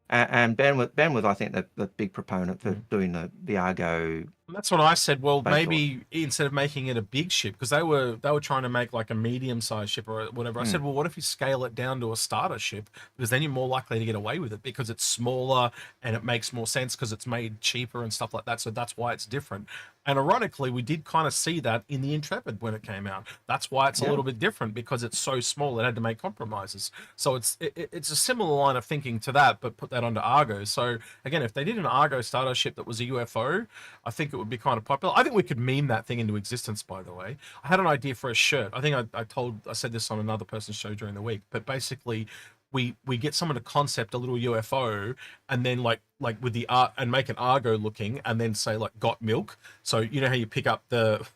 And Ben was, I think, the big proponent for doing the Argo. And that's what I said. Well, maybe instead of making it a big ship, because they were trying to make like a medium-sized ship or whatever. I said, well, what if you scale it down to a starter ship? Because then you're more likely to get away with it, because it's smaller and it makes more sense because it's made cheaper and stuff like that. So that's why it's different. And ironically, we did kind of see that in the Intrepid when it came out. That's why it's a little bit different, because it's so small. It had to make compromises. So it's a similar line of thinking to that, but put that onto Argo. So again, if they did an Argo starter ship that was a UFO, I think it would be kind of popular. I think we could meme that thing into existence, by the way. I had an idea for a shirt. I think I said this on another person's show during the week, but basically we get someone to concept a little UFO, and then like with the art, and make an Argo looking, and then say like got milk. So you know how you pick up the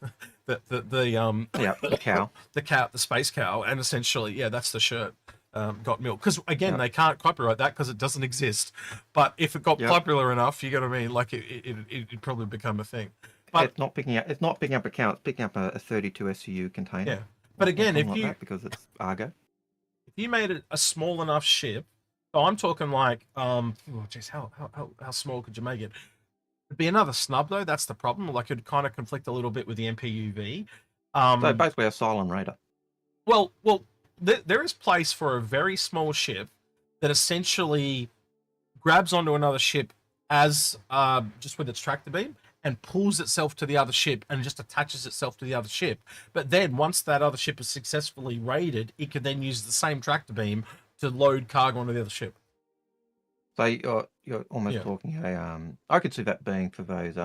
cow, the space cow, and essentially that's the shirt. got milk. Because again, they can't copyright that because it doesn't exist. But if it got popular enough, you get what I mean. Like it'd probably become a thing. But it's not picking up accounts. It's picking up a 32 SCU container. Yeah, but again, if you because it's Argo, if you made it a small enough ship, so I'm talking like oh jeez, how small could you make it? It'd be another snub though. That's the problem. Like it'd kind of conflict a little bit with the MPUV. So basically a Cylon Raider. Well, there is place for a very small ship that essentially grabs onto another ship as just with its tractor beam and pulls itself to the other ship and just attaches itself to the other ship. But then once that other ship is successfully raided, it can then use the same tractor beam to load cargo onto the other ship. So you're almost talking I could see that being for those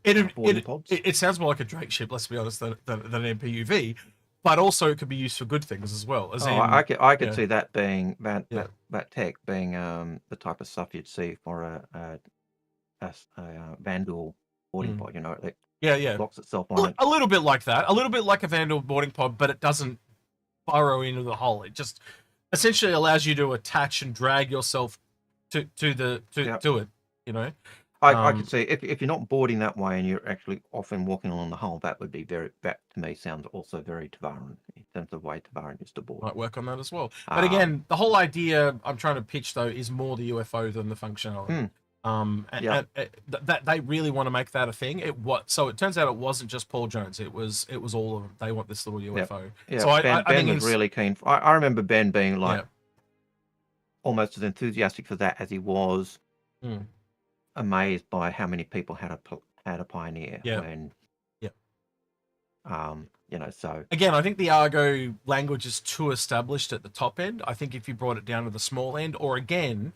it sounds more like a Drake ship, let's be honest, than an MPUV, but also it could be used for good things as well. I could see that being that tech being the type of stuff you'd see for a Vandal boarding pod, it locks itself on it. A little bit like that, a little bit like a Vandal boarding pod, but it doesn't burrow into the hull. It just essentially allows you to attach and drag yourself to it. I could see if you're not boarding that way and you're actually often walking along the hull, that would be that to me sounds also very Tavaran in terms of the way Tavaran used to board. Might work on that as well. But again, the whole idea I'm trying to pitch though is more the UFO than the functionality. That they really want to make that a thing. So it turns out it wasn't just Paul Jones. It was all of them. They want this little UFO. So Ben was really keen. I remember Ben being like almost as enthusiastic for that as he was amazed by how many people had a Pioneer. So again, I think the Argo language is too established at the top end. I think if you brought it down to the small end, or again,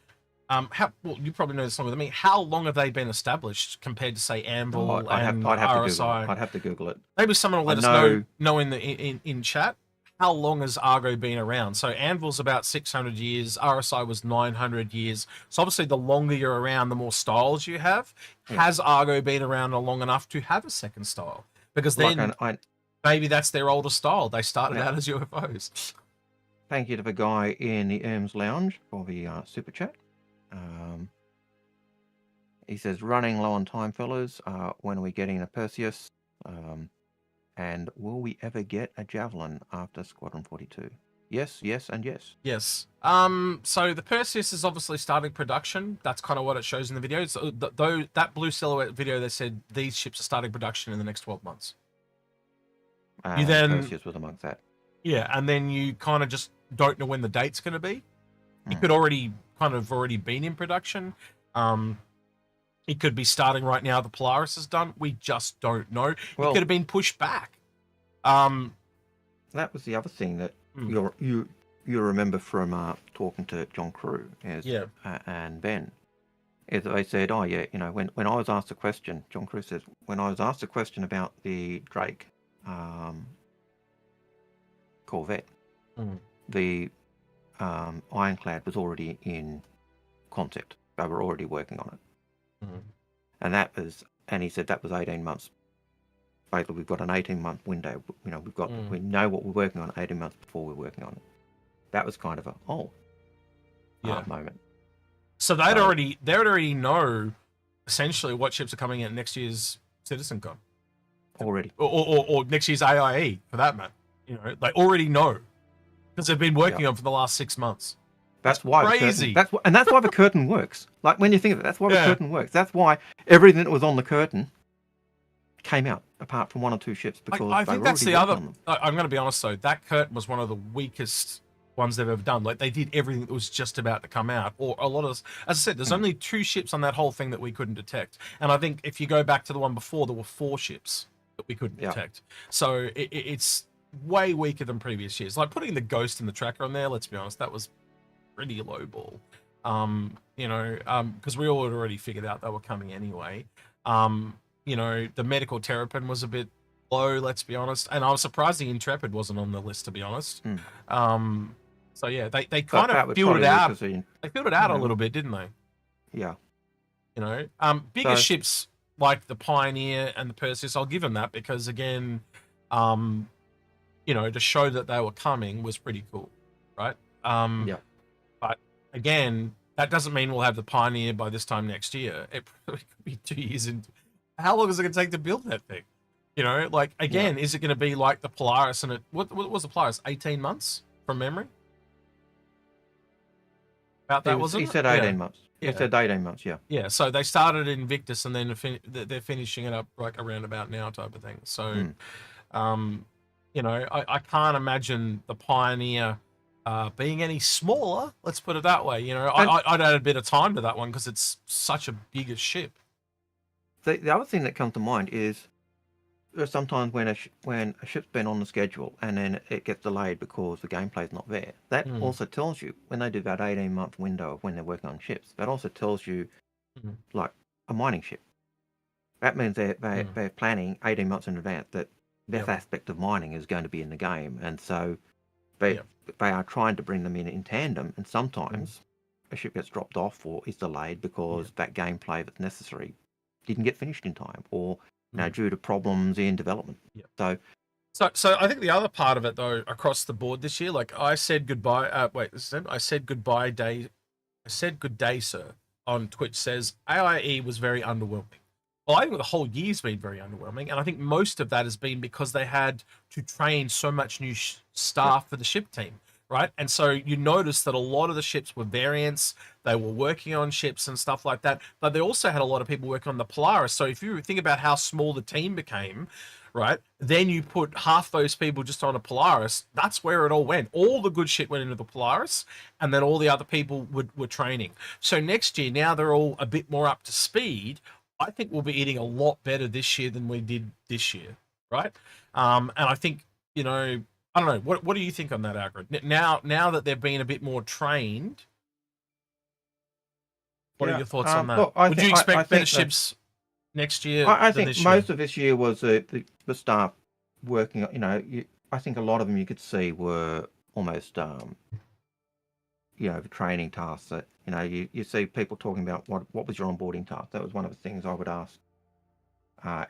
you probably know this longer than me. How long have they been established compared to say Anvil and RSI? I'd have to Google it. Maybe someone will let us know in chat. How long has Argo been around? So Anvil's about 600 years. RSI was 900 years. So obviously, the longer you're around, the more styles you have. Has Argo been around long enough to have a second style? Because then maybe that's their older style. They started out as UFOs. Thank you to the guy in the Erms Lounge for the super chat. He says, running low on time, fellas. When are we getting a Perseus? And will we ever get a Javelin after Squadron 42? Yes, and yes. Yes. So the Perseus is obviously starting production. That's kind of what it shows in the video. So that blue silhouette video, they said these ships are starting production in the next 12 months. Perseus was amongst that. Yeah, and then you kind of just don't know when the date's going to be. It could already been in production. It could be starting right now. The Polaris is done. We just don't know. It could have been pushed back. That was the other thing that you remember from talking to John Crew and Ben. Is that they said, when I was asked a question, John Crew says, when I was asked a question about the Drake Corvette, the Ironclad was already in concept. They were already working on it. And he said that was 18 months. Basically, we've got an 18-month window. We know what we're working on 18 months before we're working on it. That was kind of a moment. So they'd already know essentially what ships are coming in next year's CitizenCon. Already. Or next year's AIE for that matter. They already know because they've been working on for the last 6 months. That's why crazy. That's why the curtain works. Like when you think of it, that's why the curtain works. That's why everything that was on the curtain came out, apart from one or two ships. Because I think that's the other. I'm going to be honest though, that curtain was one of the weakest ones they've ever done. Like they did everything that was just about to come out, or a lot of. As I said, there's only 2 ships on that whole thing that we couldn't detect, and I think if you go back to the one before, there were 4 ships that we couldn't detect. So it's way weaker than previous years. Like putting the Ghost and the Tracker on there. Let's be honest, that was pretty low ball, because we all had already figured out they were coming anyway. The Medical Terrapin was a bit low, let's be honest, and I was surprised the Intrepid wasn't on the list, to be honest. So yeah, they kind of filled it out. They filled it out a little bit, didn't they? Yeah. Bigger ships like the Pioneer and the Perseus, I'll give them that because again, to show that they were coming was pretty cool. right? Yeah. But again, that doesn't mean we'll have the Pioneer by this time next year. It probably could be 2 years in. How long is it going to take to build that thing? You know, like, again, is it going to be like the Polaris? And what was the Polaris? 18 months from memory? About that, wasn't it? He said 18 months. He said 18 months, yeah. Yeah, so they started in Invictus and then they're finishing it up like around about now type of thing. So, you know, I can't imagine the Pioneer being any smaller. Let's put it that way. You know, I'd add a bit of time to that one because it's such a bigger ship. The other thing that comes to mind is sometimes when a ship's been on the schedule and then it gets delayed because the gameplay's not there, that also tells you, when they do that 18-month window of when they're working on ships, that also tells you, like a mining ship. That means they're planning 18 months in advance that this aspect of mining is going to be in the game, and so they are trying to bring them in tandem, and sometimes a ship gets dropped off or is delayed because that gameplay that's necessary didn't get finished in time, or due to problems in development. So I think the other part of it, though, across the board this year, like I said goodbye. I said goodbye day. I said good day, sir, on Twitch. Says AIE was very underwhelming. Well, I think the whole year's been very underwhelming, and I think most of that has been because they had to train so much new staff for the ship team, right? And so you notice that a lot of the ships were variants. They were working on ships and stuff like that, but they also had a lot of people working on the Polaris. So if you think about how small the team became, right, then you put half those people just on a Polaris, that's where it all went. All the good shit went into the Polaris, and then all the other people were training. So next year, now they're all a bit more up to speed. I think we'll be eating a lot better this year than we did this year, right? And I think, you know, I don't know. What do you think on that, Algared? Now that they've been a bit more trained, what are your thoughts on that? Look, Would you expect better ships next year? I think most of this year was the staff working. You know, I think a lot of them you could see were almost, you know, the training tasks. That, you know, you see people talking about what was your onboarding task. That was one of the things I would ask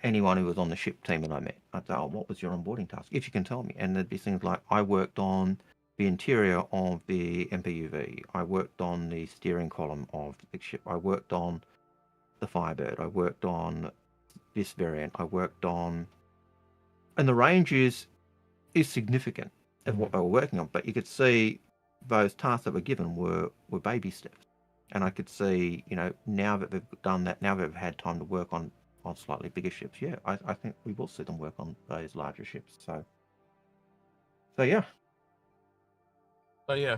anyone who was on the ship team that I met. I'd say, "Oh, what was your onboarding task? If you can tell me." And there'd be things like, "I worked on the interior of the MPUV. I worked on the steering column of the ship. I worked on the Firebird. I worked on this variant. I worked on," and the range is significant of what they were working on. But you could see those tasks that were given were baby steps, and I could see, you know, now that they've done that, now they've had time to work on slightly bigger ships. Yeah, I think we will see them work on those larger ships. So yeah. So yeah,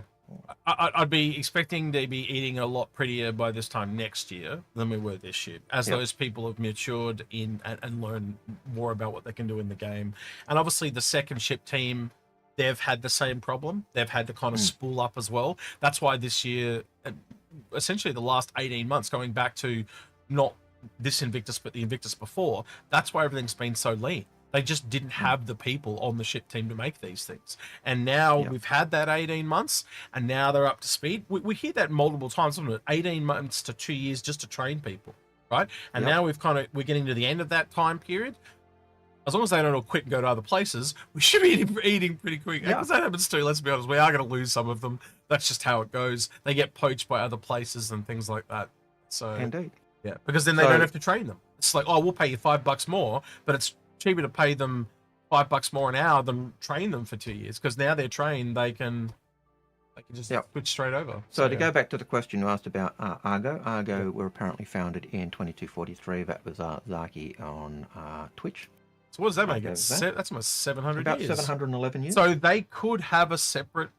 I'd be expecting to be eating a lot prettier by this time next year than we were this year, as those people have matured in and learned more about what they can do in the game. And obviously the second ship team, they've had the same problem. They've had to kind of spool up as well. That's why this year, essentially the last 18 months, going back to not this Invictus, but the Invictus before, that's why everything's been so lean. They just didn't have the people on the ship team to make these things. And now we've had that 18 months, and now they're up to speed. We hear that multiple times, isn't it? 18 months to 2 years just to train people, right? And now we're getting to the end of that time period. As long as they don't all quit and go to other places, we should be eating pretty quick. Because that happens too, let's be honest. We are going to lose some of them. That's just how it goes. They get poached by other places and things like that. So Indeed. Yeah, because then they don't have to train them. It's like, oh, we'll pay you $5 more, but it's cheaper to pay them $5 more an hour than train them for 2 years, because now they're trained, they can just switch straight over. So to go back to the question you asked about Argo were apparently founded in 2243. That was Zaki on Twitch. So what does that make it? That's almost 700 about years. About 711 years. So they could have a separate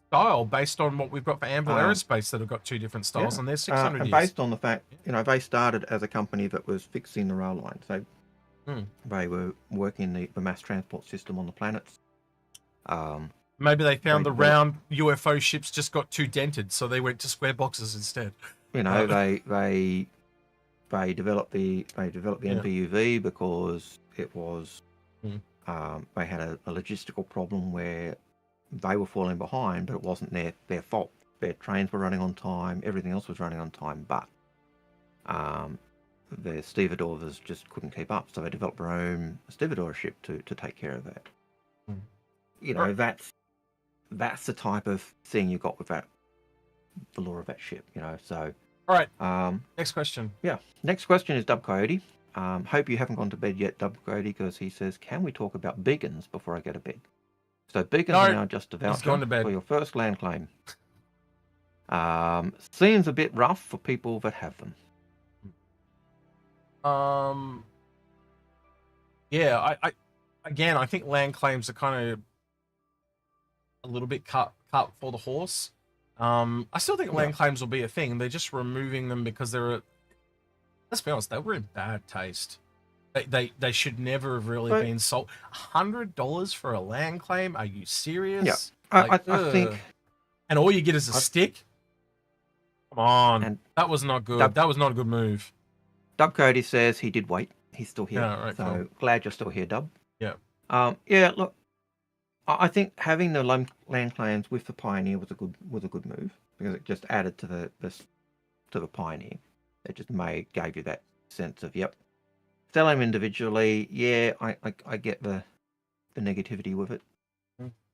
style based on what we've got for Anvil Aerospace that have got two different styles, and they're 600 and years. Based on the fact, you know, they started as a company that was fixing the rail line. So they were working the mass transport system on the planets. Maybe they found the round UFO ships just got too dented, so they went to square boxes instead. You know, they developed the MPUV because it was they had a logistical problem where they were falling behind, but it wasn't their fault. Their trains were running on time, everything else was running on time, but the stevedores just couldn't keep up, so they developed their own stevedore ship to take care of that. You know, that's the type of thing you got with that, the lore of that ship, you know. So, all right. Next question. Yeah, next question is Dub Coyote. Hope you haven't gone to bed yet, Dub Coyote, because he says, "Can we talk about beacons before I go to bed?" So beacons are now just a voucher for your first land claim. Seems a bit rough for people that have them. Yeah, I think land claims are kind of a little bit cut for the horse. I still think land claims will be a thing. They're just removing them because they're, let's be honest, they were in bad taste. They should never have really been sold. $100 for a land claim? Are you serious? Yeah, I think. And all you get is a stick. Come on, and that was not good. That was not a good move. Dub Cody says he did wait. He's still here. Yeah, right, so cool. Glad you're still here, Dub. Yeah. Yeah. Look, I think having the land claims with the Pioneer was a good move, because it just added to the Pioneer. It just gave you that sense of, yep, sell them individually. Yeah, I get the negativity with it.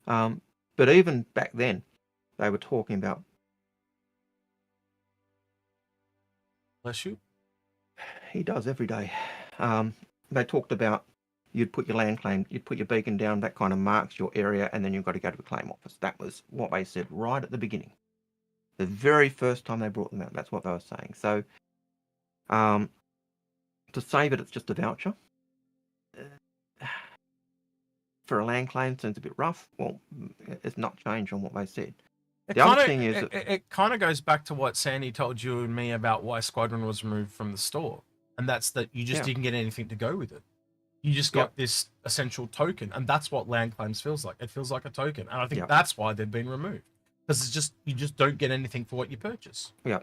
But even back then, they were talking about. Bless you. He does every day. They talked about you'd put your land claim, you'd put your beacon down, that kind of marks your area, and then you've got to go to the claim office. That was what they said right at the beginning. The very first time they brought them out, that's what they were saying. So, to say that it's just a voucher for a land claim seems a bit rough. Well, it's not changed on what they said. The other thing is, it kind of goes back to what Sandy told you and me about why Squadron was removed from the store, and that's that you just didn't get anything to go with it. You just got this essential token, and that's what land claims feels like. It feels like a token, and I think that's why they've been removed, because it's just you just don't get anything for what you purchase. Yeah,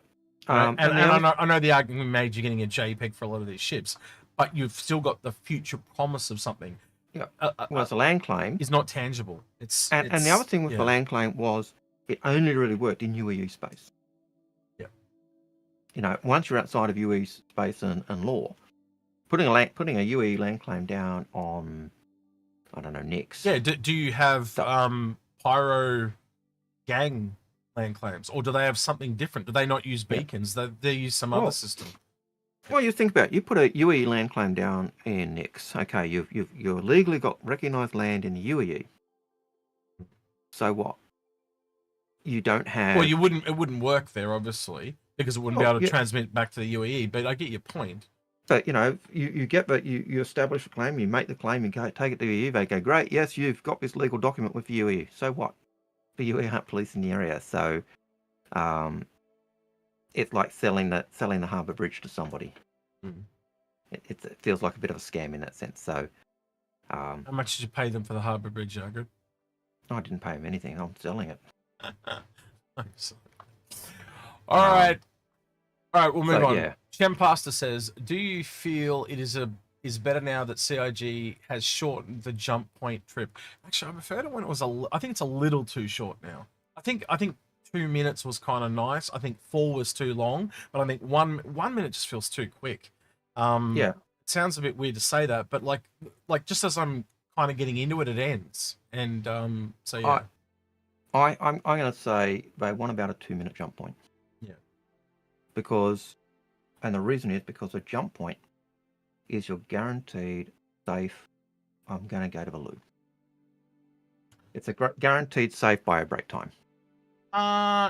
right? and I know the argument made you're getting a JPEG for a lot of these ships, but you've still got the future promise of something. Yeah, well, it's a land claim is not tangible. And the other thing with the land claim was it only really worked in UEE space. Yeah, you know, once you're outside of UEE space and lore. Putting a UE land claim down on, I don't know, Nix. Yeah, do you have Pyro gang land claims, or do they have something different? Do they not use beacons? They use some other system. Well, you think about it. You put a UE land claim down in Nix. Okay, you've legally got recognised land in the UEE. So what? You don't have. Well, it wouldn't work there, obviously, because it wouldn't be able to transmit back to the UEE. But I get your point. But, you know, you get that, you establish a claim, you make the claim, you go take it to the UE, they go, great, yes, you've got this legal document with the UE. So what? The UE aren't policing the area, so it's like selling the harbour bridge to somebody. It feels like a bit of a scam in that sense. So, how much did you pay them for the harbour bridge, Algared? I didn't pay them anything. I'm selling it. All right, we'll move on. Yeah. Shem Pastor says, "Do you feel it is better now that CIG has shortened the jump point trip?" Actually, I preferred it when it was I think it's a little too short now. I think 2 minutes was kind of nice. I think 4 was too long, but I think one minute just feels too quick. It sounds a bit weird to say that, but like just as I'm kind of getting into it, it ends. And so yeah, I'm going to say they want about a 2 minute jump point. Yeah, because. And the reason is because a jump point is you're guaranteed safe. I'm going to go to the loo. It's a guaranteed safe bio break time.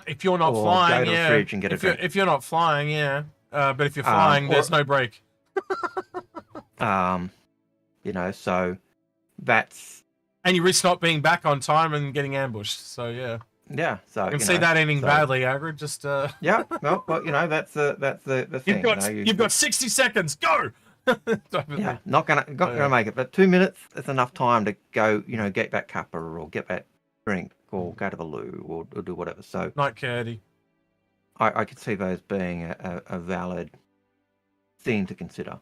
If you're not flying, go to the fridge and get a drink. If you're not flying, but if you're flying, there's no break. You know, so that's. And you risk not being back on time and getting ambushed. So yeah. Yeah, so I can see that ending badly, Algared. Just yeah, no, but you know that's the thing. You've got 60 seconds. Go. Yeah, not gonna make it, but 2 minutes is enough time to go. You know, get that cuppa or get that drink or go to the loo or do whatever. So night caddy. I could see those being a valid thing to consider.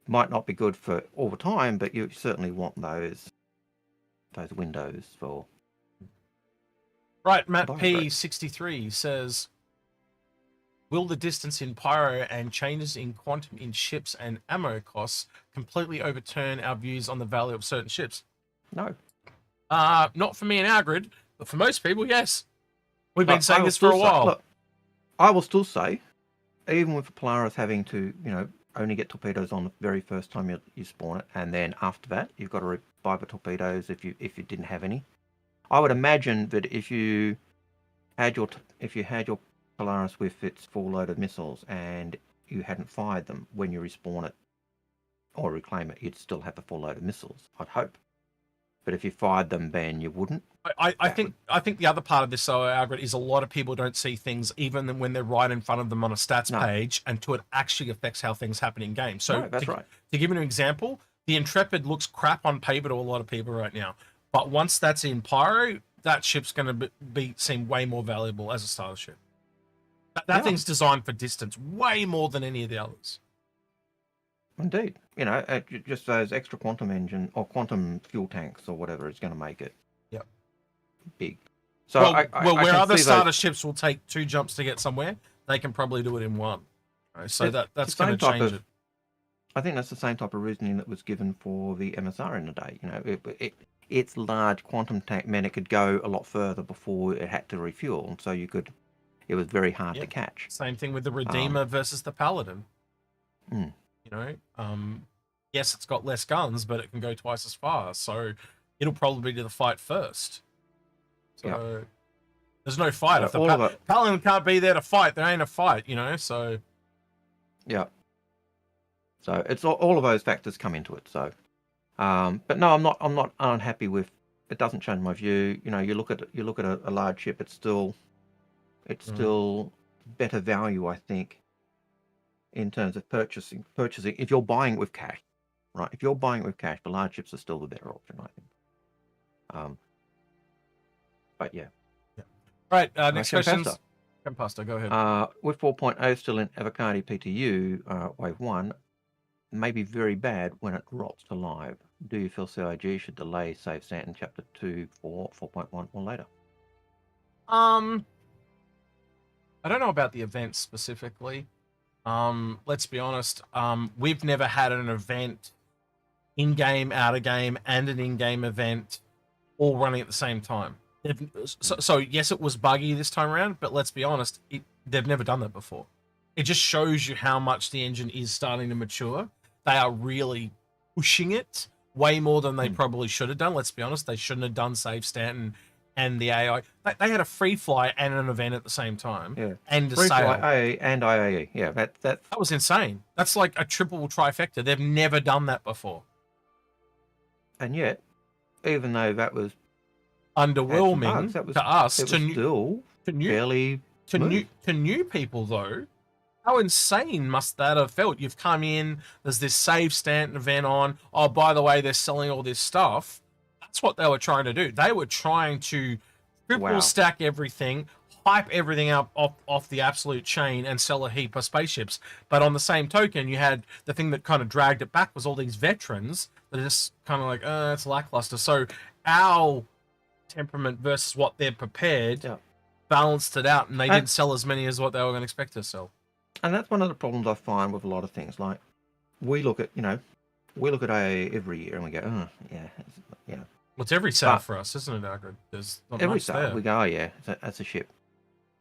Might not be good for all the time, but you certainly want those windows for. Right, Matt P63 says, will the distance in Pyro and changes in quantum in ships and ammo costs completely overturn our views on the value of certain ships? No. Not for me and Algared, But for most people, yes. We've been saying this for a while. Look, I will still say, even with Polaris having to, only get torpedoes on the very first time you spawn it, and then after that you've got to revive the torpedoes if you didn't have any. I would imagine that if you had your Polaris with its full load of missiles and you hadn't fired them when you respawn it or reclaim it, you'd still have the full load of missiles, I'd hope. But if you fired them, then you wouldn't. I think the other part of this, though, Algared, is a lot of people don't see things even when they're right in front of them on a stats page until it actually affects how things happen in game. So that's right. To give you an example, the Intrepid looks crap on paper to a lot of people right now. But once that's in Pyro, that ship's going to seem way more valuable as a starter ship. That thing's designed for distance way more than any of the others. Indeed. Just those extra quantum engine or quantum fuel tanks or whatever is going to make it big. So where other starter ships will take 2 jumps to get somewhere, they can probably do it in 1. So that's going to change it. I think that's the same type of reasoning that was given for the MSR in the day. Its large quantum tank meant it could go a lot further before it had to refuel, and so it was very hard to catch. Same thing with the Redeemer versus the Paladin. Yes, it's got less guns, but it can go twice as far, so it'll probably do the fight first. So there's no fight. If the Paladin can't be there to fight, there ain't a fight, so... Yeah. So it's all of those factors come into it, so... but no, I'm not unhappy with... It doesn't change my view. You look at a large ship, it's still better value, I think, in terms of purchasing. If you're buying it with cash, right? If you're buying it with cash, the large ships are still the better option, I think. But yeah. Right. Next questions. Pasta, go ahead. With 4.0 still in Avocado PTU, Wave 1, may be very bad when it drops to live. Do you feel CIG should delay Save Stanton Chapter 2 for 4.1 or later? I don't know about the event specifically. Let's be honest. We've never had an event in-game, out-of-game, and an in-game event all running at the same time. So yes, it was buggy this time around, but let's be honest, they've never done that before. It just shows you how much the engine is starting to mature. They are really pushing it way more than they probably should have done. Let's be honest, they shouldn't have done Save Stanton and the AI. They had a free fly and an event at the same time. Yeah. And a free sale. Fly and IAE. Yeah, that was insane. That's like a triple trifecta. They've never done that before. And yet, even though that was underwhelming to us, to new people though, how insane must that have felt? You've come in, there's this Save Stanton event on. Oh, by the way, they're selling all this stuff. That's what they were trying to do. They were trying to triple stack everything, hype everything up off the absolute chain, and sell a heap of spaceships. But on the same token, you had the thing that kind of dragged it back was all these veterans that are just kind of like, it's lackluster. So our temperament versus what they're prepared balanced it out, and they didn't sell as many as what they were going to expect to sell. And that's one of the problems I find with a lot of things. Like we look at AA every year and we go, well, it's every sale for us, isn't it, Algared? There's not every much sale there. we go, that's a ship,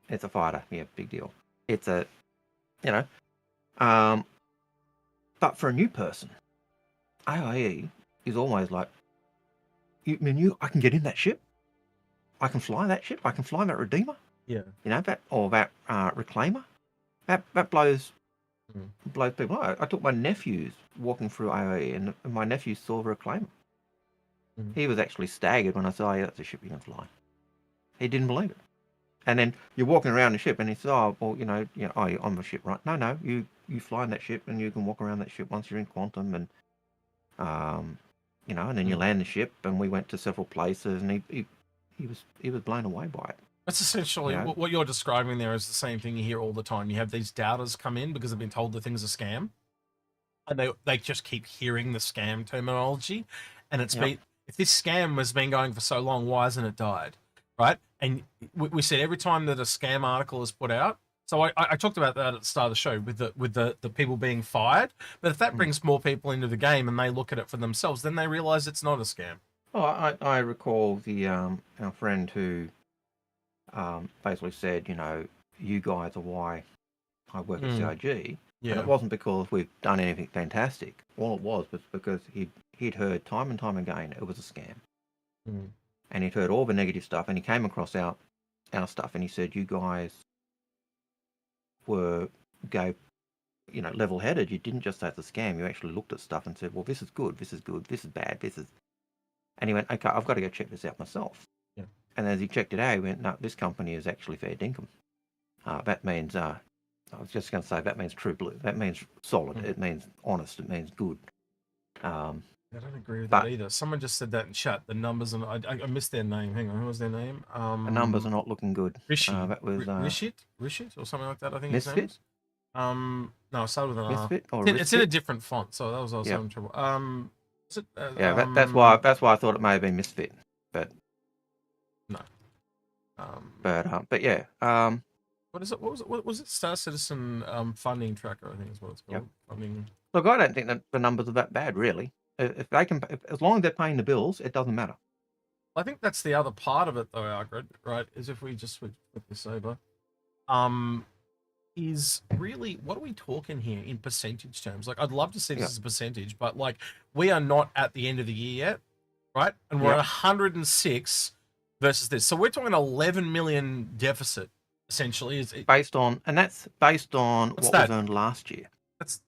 it's a fighter, big deal. It's a, but for a new person, AIE is always like, I can get in that ship. I can fly that ship. I can fly that Redeemer. Yeah. That Reclaimer. That blows people. I took my nephews walking through AIE, and my nephew saw the Reclaimer. He was actually staggered when I said, that's a ship you can fly. He didn't believe it. And then you're walking around the ship, and he said, I'm a ship, right? No, you fly in that ship, and you can walk around that ship once you're in quantum, and and then you land the ship, and we went to several places, and he was blown away by it. That's essentially what you're describing there is the same thing you hear all the time. You have these doubters come in because they've been told the thing's a scam, and they just keep hearing the scam terminology, and it's been, if this scam has been going for so long, why hasn't it died, right? And we said every time that a scam article is put out. So I talked about that at the start of the show with the people being fired. But if that brings more people into the game and they look at it for themselves, then they realize it's not a scam. Oh, I recall the our friend who basically said, you guys are why I work at CIG. Yeah. And it wasn't because we've done anything fantastic. All it was because he'd heard time and time again it was a scam. And he'd heard all the negative stuff, and he came across our stuff, and he said, you guys level-headed. You didn't just say it's a scam. You actually looked at stuff and said, well, this is good, this is good, this is bad, this is... And he went, okay, I've got to go check this out myself. Yeah. And as he checked it out, he went, no, this company is actually fair dinkum. That means, I was just going to say, that means true blue. That means solid. It means honest. It means good. I don't agree with that either. Someone just said that in chat. The numbers, and I missed their name. Hang on, who was their name? The numbers are not looking good. Rishi. That was Rishit or something like that. I think Misfit. his name. No, it started with an Misfit R. or It's in a different font, so that was also having trouble. Is it, that's why I thought it may have been Misfit, but no. But yeah. What is it? What was it? Star Citizen funding tracker, I think is what it's called. Yep. Funding. Look, I don't think that the numbers are that bad, really. If they can, as long as they're paying the bills, it doesn't matter. I think that's the other part of it, though, Algared, right? Is if we just flip this over, is really what are we talking here in percentage terms? Like, I'd love to see this as a percentage, but like, we are not at the end of the year yet, right? And we're at 106 versus this, so we're talking 11 million deficit. Essentially, is it, based on, and that's based on what was earned last year.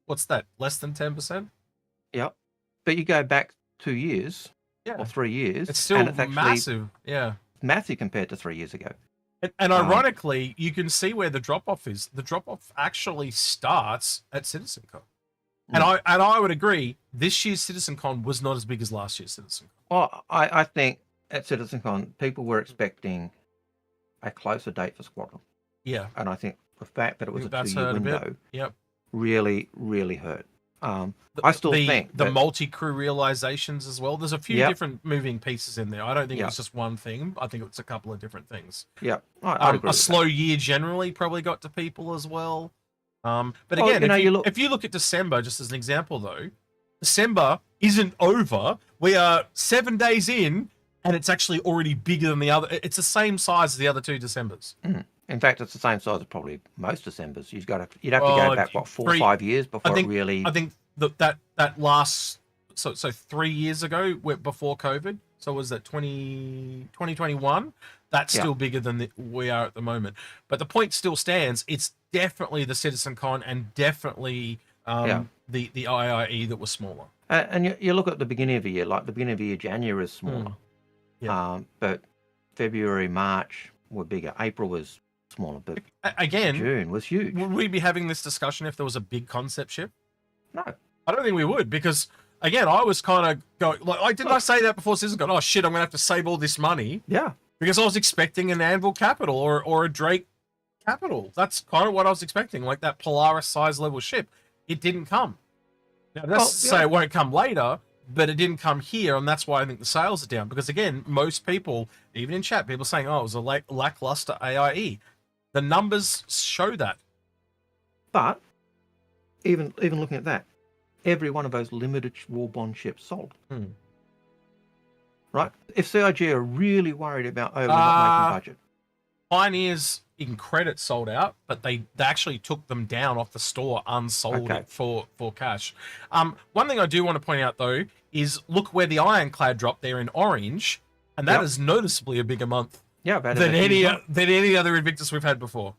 What's that? Less than 10%? Yep. But you go back 2 years or 3 years, it's still massive. Yeah, massive compared to 3 years ago. And ironically, you can see where the drop off is. The drop off actually starts at CitizenCon, and I would agree. This year's CitizenCon was not as big as last year's CitizenCon. Well, I think at CitizenCon people were expecting a closer date for Squadron. Yeah. And I think the fact that it was a 2-year window really, really hurt. I still think the multi-crew realizations as well. There's a few different moving pieces in there. I don't think it's just one thing. I think it's a couple of different things. Yeah. I'd agree a with slow that. year generally probably got to people as well. But again, if you look at December, just as an example though, December isn't over. We are 7 days in, and it's actually already bigger than the other. It's the same size as the other 2 Decembers. In fact, it's the same size as probably most Decembers. You'd have to go back 4 or 5 years before it really. I think that last so 3 years ago, before COVID. So was that 2021? That's still bigger than we are at the moment. But the point still stands. It's definitely the CitizenCon and definitely the IIE that was smaller. And you look at the beginning of the year, like the beginning of the year, January is smaller. But February, March were bigger. April was smaller, but again, June was huge. Would we be having this discussion if there was a big concept ship? No, I don't think we would, because again, I was kind of going like, I say that before CitizenCon? Oh shit, I'm gonna have to save all this money. Yeah, because I was expecting an Anvil Capital or a Drake Capital. That's kind of what I was expecting, like that Polaris size level ship. It didn't come. Now that's to say it won't come later, but it didn't come here, and that's why I think the sales are down. Because again, most people, even in chat, people are saying, "Oh, it was a lackluster AIE." The numbers show that. But even looking at that, every one of those limited war bond ships sold. Right? If CIG are really worried about not making budget, Pioneers in credit sold out, but they actually took them down off the store unsold it for cash. One thing I do want to point out though is look where the Ironclad dropped there in orange, and that is noticeably a bigger month than any other Invictus we've had before.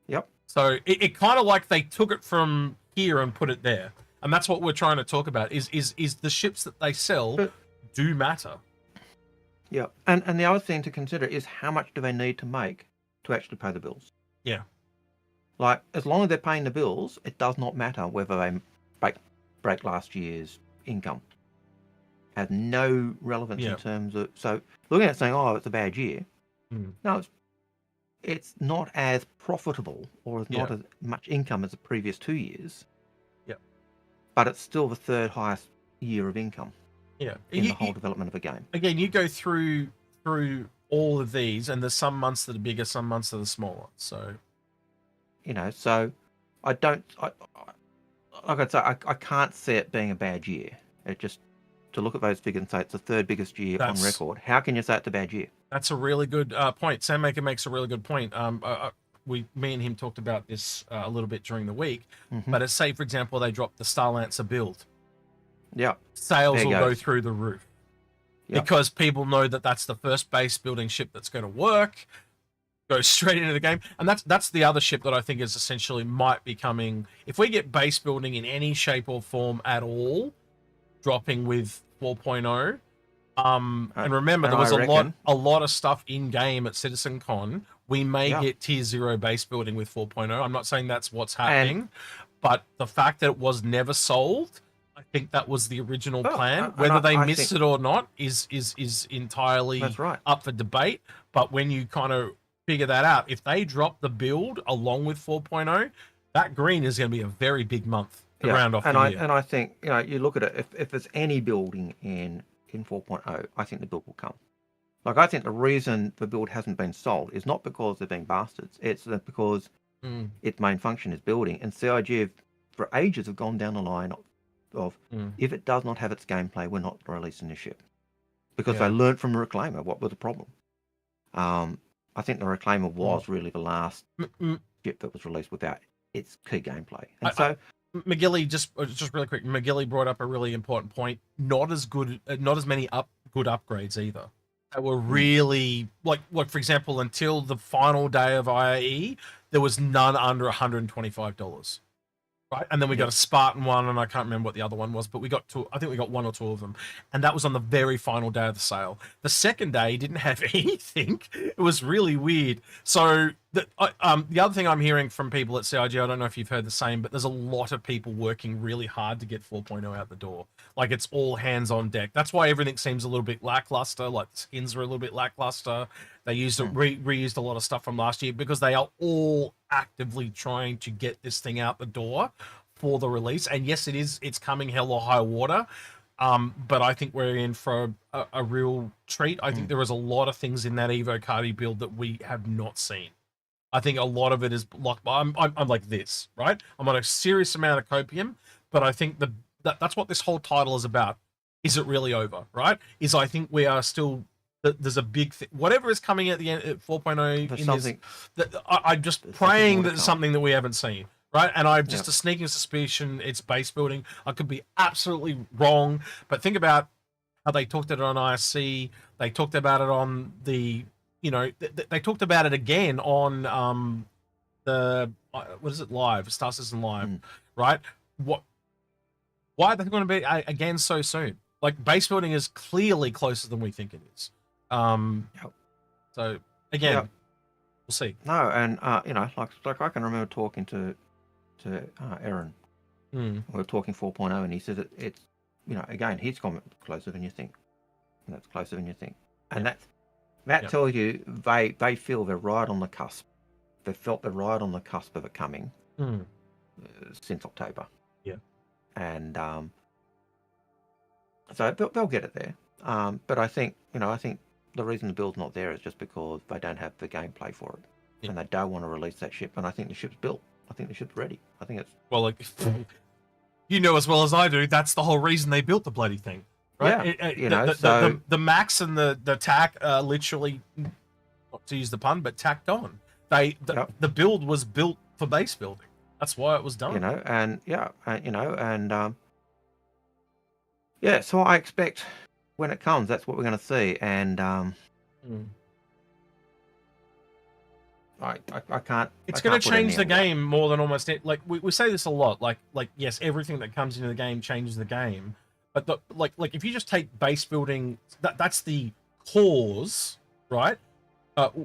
Yep. So it kind of like they took it from here and put it there, and that's what we're trying to talk about. Is the ships that they sell do matter? Yeah, and the other thing to consider is how much do they need to make to actually pay the bills? Yeah. Like, as long as they're paying the bills, it does not matter whether they break last year's income. Has no relevance in terms of... So, looking at saying, oh, it's a bad year. No, it's not as profitable or it's not as much income as the previous 2 years. Yeah. But it's still the third highest year of income. Yeah, in the whole development of a game. Again, you go through all of these, and there's some months that are bigger, some months that are smaller. So, so I can't say I can't see it being a bad year. It just to look at those figures and say it's the third biggest year on record, how can you say it's a bad year? That's a really good point. Sam Maker makes a really good point. Me and him talked about this a little bit during the week. But let's say, for example, they drop the Starlancer build. Yeah. Sales will go through the roof. Yep. Because people know that that's the first base building ship that's going to work, go straight into the game. And that's the other ship that I think is essentially might be coming. If we get base building in any shape or form at all, dropping with 4.0, and remember, there was a lot of stuff in game at CitizenCon. We may get tier 0 base building with 4.0. I'm not saying that's what's happening, but the fact that it was never sold, I think that was the original plan. Whether they missed it or not is entirely up for debate. But when you kind of figure that out, if they drop the build along with 4.0, that green is going to be a very big month to round off the year. And I think, you look at it, if there's any building in 4.0, I think the build will come. Like, I think the reason the build hasn't been sold is not because they're being bastards. It's because its main function is building. And CIG for ages have gone down the line of if it does not have its gameplay, we're not releasing the ship. Because they learned from the Reclaimer what was the problem. I think the Reclaimer was really the last ship that was released without its key gameplay. And McGilly, just really quick, McGilly brought up a really important point. Not as many good upgrades either. That were really like for example, until the final day of IAE, there was none under $125. Right, and then we got a Spartan one, and I can't remember what the other one was, but we got two. I think we got one or two of them, and that was on the very final day of the sale. The second day didn't have anything. It was really weird. So the other thing I'm hearing from people at CIG, I don't know if you've heard the same, but there's a lot of people working really hard to get 4.0 out the door. Like, it's all hands on deck. That's why everything seems a little bit lackluster. Like, the skins were a little bit lackluster. They reused a lot of stuff from last year because they are all actively trying to get this thing out the door for the release. And yes, it's coming hell or high water. But I think we're in for a real treat. I think there is a lot of things in that Evo Cardi build that we have not seen. I think a lot of it is like, I'm like this, right? I'm on a serious amount of copium, but I think that's what this whole title is about. Is it really over, right? I think we are still, there's a big thing. Whatever is coming at the end at 4.0, I'm just praying that it's something that we haven't seen, right? And I've just a sneaking suspicion it's base building. I could be absolutely wrong, but think about how they talked about it on ISC. They talked about it on the, they talked about it again on the, what is it, live, Star Citizen Live, right? Why are they going to be again so soon? Like, base building is clearly closer than we think it is. So again, we'll see. No, and like I can remember talking to Aaron. We were talking 4.0, and he said it's again, his comment, closer than you think. And that's closer than you think, and that tells you they feel they're right on the cusp. They felt they're right on the cusp of it coming since October. Yeah, and so they'll get it there. But I think the reason the build's not there is just because they don't have the gameplay for it, and they don't want to release that ship. And I think the ship's built. I think the ship's ready. I think it's as well as I do. That's the whole reason they built the bloody thing, right? Yeah, the max and the tack literally, not to use the pun, but tacked on. The build was built for base building. That's why it was done. So I expect when it comes, that's what we're going to see, and I can't. It's going to change the game more than almost like we say this a lot. Like yes, everything that comes into the game changes the game, but like if you just take base building, that's the cause, right?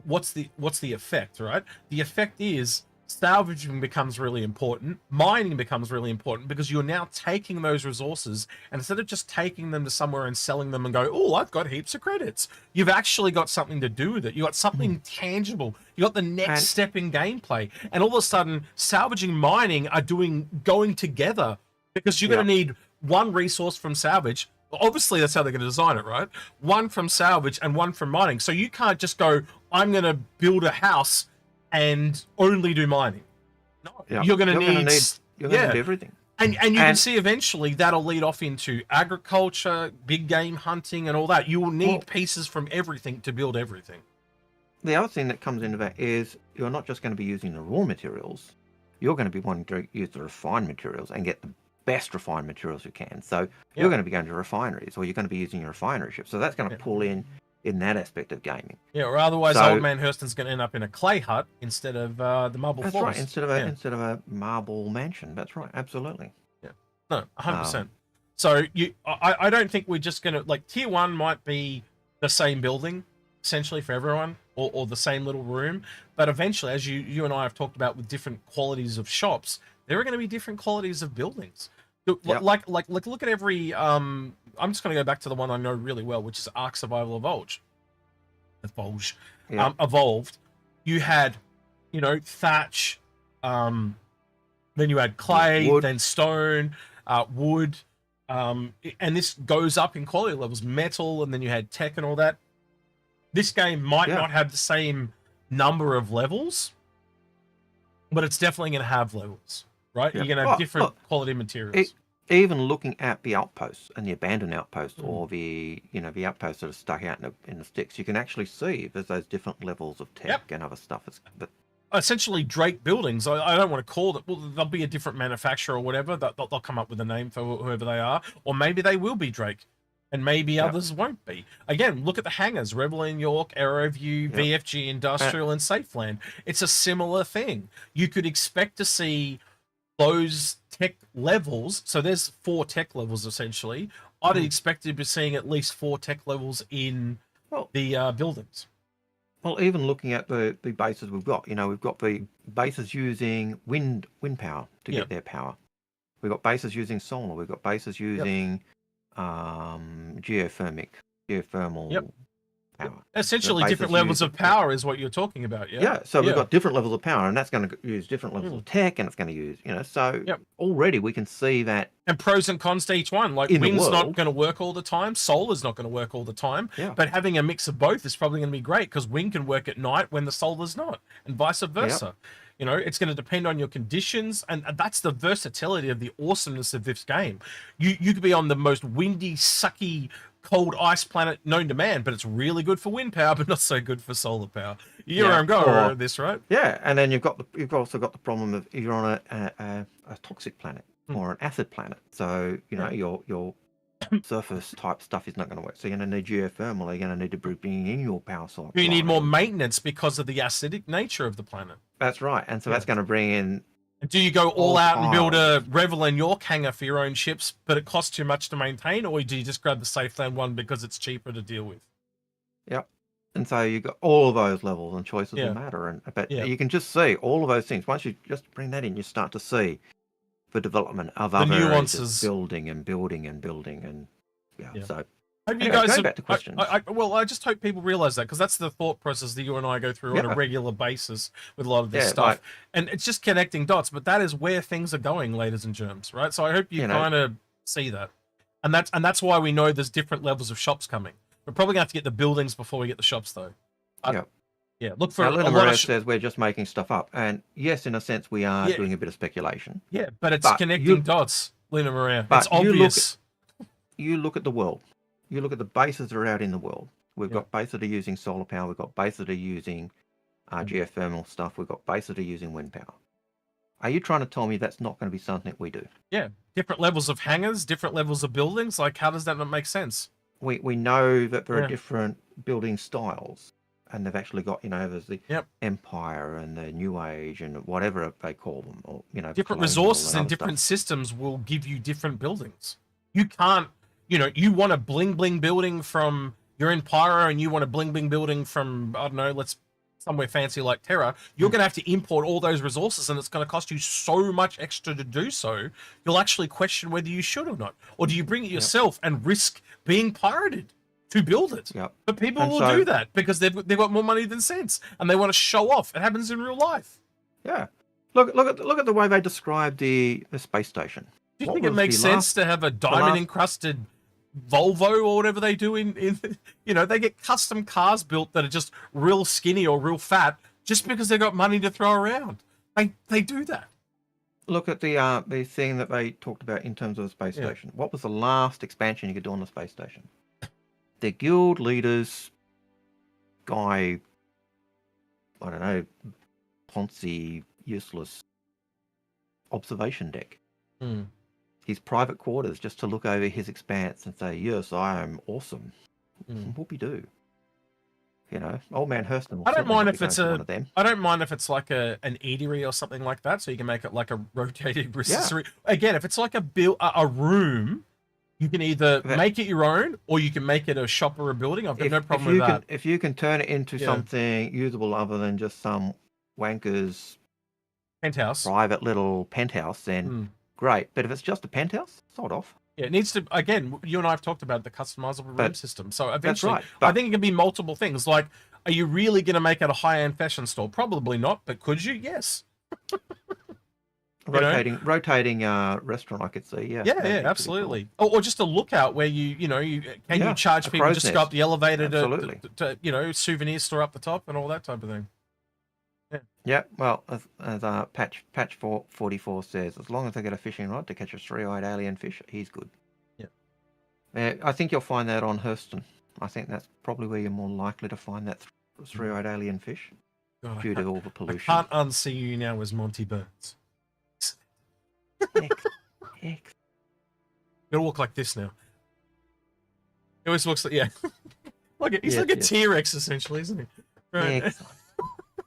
What's the effect, right? The effect is salvaging becomes really important. Mining becomes really important because you're now taking those resources, and instead of just taking them to somewhere and selling them and go, oh, I've got heaps of credits, you've actually got something to do with it. You got something tangible. You got the next step in gameplay, and all of a sudden, salvaging and mining are going together because you're going to need one resource from salvage. Obviously, that's how they're going to design it, right? One from salvage and one from mining. So you can't just go, I'm going to build a house and only do mining. No, you're going to need everything. And you can see eventually that'll lead off into agriculture, big game hunting, and all that. You will need pieces from everything to build everything. The other thing that comes into that is you're not just going to be using the raw materials. You're going to be wanting to use the refined materials and get the best refined materials you can. So you're going to be going to refineries, or you're going to be using your refinery ship. So that's going to pull in that aspect of gaming. Yeah, or otherwise Old Man Hurston's going to end up in a clay hut instead of the marble floors. That's right, instead of a marble mansion. That's right, absolutely. Yeah, no, 100%. So I don't think we're just going to, like, tier 1 might be the same building, essentially, for everyone, or the same little room. But eventually, as you and I have talked about with different qualities of shops, there are going to be different qualities of buildings. Like look at every I'm just going to go back to the one I know really well, which is Ark Survival Evolved. You had, thatch, then you had clay, then stone, wood, and this goes up in quality levels, metal, and then you had tech and all that. This game might not have the same number of levels, but it's definitely going to have levels, right? You're going to have different quality materials. Even looking at the outposts and the abandoned outposts, or the the outposts that are stuck out in the sticks, you can actually see there's those different levels of tech and other stuff. Essentially Drake buildings. I don't want to call it. Well, there'll be a different manufacturer or whatever. They'll come up with a name for whoever they are, or maybe they will be Drake, and maybe others won't be. Again, look at the hangars: Rebel in York, Aeroview, VFG Industrial, and Safeland. It's a similar thing. You could expect to see those tech levels. So there's 4 tech levels essentially. I'd expect to be seeing at least 4 tech levels in the buildings. Well, even looking at the bases we've got, we've got the bases using wind power to get their power. We've got bases using solar. We've got bases using geothermal power. Essentially different levels of power is what you're talking about. So we've got different levels of power, and that's going to use different levels of tech, and it's going to use so already we can see that, and pros and cons to each one. Like, wind's not going to work all the time, solar's not going to work all the time, but having a mix of both is probably going to be great, because wind can work at night when the solar's not, and vice versa. It's going to depend on your conditions, and that's the versatility of the awesomeness of this game. You could be on the most windy, sucky, cold ice planet known to man, but it's really good for wind power, but not so good for solar power. You know where I'm going with this, right? Yeah, and then you've also got the problem of you're on a toxic planet or an acid planet, so your surface type stuff is not going to work. So you're going to need geothermal. You're going to need to bring in your power source. You need more maintenance because of the acidic nature of the planet. That's right, and so that's going to bring in. Do you go all out and build a Revel and York hangar for your own ships, but it costs too much to maintain, or do you just grab the Safeland one because it's cheaper to deal with? Yep. And so you got all of those levels, and choices will matter. But you can just see all of those things. Once you just bring that in, you start to see the development of other nuances, building. And so. Hope you guys back to questions. I just hope people realize that, because that's the thought process that you and I go through on a regular basis with a lot of this stuff. And it's just connecting dots, but that is where things are going, ladies and germs, right? So I hope you kind of see that. And that's why we know there's different levels of shops coming. We're probably going to have to get the buildings before we get the shops, though. Look for a lot of says we're just making stuff up. And yes, in a sense, we are doing a bit of speculation. Yeah, but it's connecting dots, Luna Maria. It's obvious. You look at the world. You look at the bases that are out in the world. We've got bases that are using solar power. We've got bases that are using geothermal stuff. We've got bases that are using wind power. Are you trying to tell me that's not going to be something that we do? Yeah. Different levels of hangars, different levels of buildings. Like, how does that not make sense? We know that there are different building styles. And they've actually got, there's the Empire and the New Age and whatever they call them. Or, different resources and different systems will give you different buildings. You can't, you want a bling bling building from, you're in Pyro and you want a bling bling building from, I don't know, somewhere fancy like Terra. You're going to have to import all those resources, and it's going to cost you so much extra to do so. You'll actually question whether you should or not. Or do you bring it yourself and risk being pirated to build it? But people will do that because they've got more money than sense, and they want to show off. It happens in real life. Yeah. Look at the way they describe the space station. Do you think it makes sense to have a diamond encrusted Volvo or whatever they do in they get custom cars built that are just real skinny or real fat just because they've got money to throw around. They do that. look at the thing that they talked about in terms of the space station. What was the last expansion you could do on the space station? The guild leaders guy, I don't know, Ponzi, useless observation deck. His private quarters, just to look over his expanse and say, yes, I am awesome. Whoopie-doo. You know, old man Hurston will I don't mind if it's one of them. I don't mind if it's like an eatery or something like that, so you can make it like a rotating rotisserie. Again, if it's like a room, you can either make it your own or you can make it a shop or a building. I've got no problem with that. If you can turn it into something usable other than just some wanker's penthouse, private little penthouse, then great. But if it's just a penthouse, sod off. Yeah, it needs to, again, you and I have talked about the customizable room system. So eventually, that's right, I think it can be multiple things. Like, are you really going to make it a high-end fashion store? Probably not, but could you? Yes. Rotating restaurant, I could see. Yeah, absolutely. Cool. Or just a lookout where you charge people just to go up the elevator to souvenir store up the top and all that type of thing. Yeah, well, as patch 44 says, as long as they get a fishing rod to catch a three-eyed alien fish, he's good. Yeah. I think you'll find that on Hurston. I think that's probably where you're more likely to find that three-eyed alien fish due to all the pollution. I can't unsee you now as Monty Burns. Heck. It'll walk like this now. It always looks like, he's like a T-Rex essentially, isn't he? Right.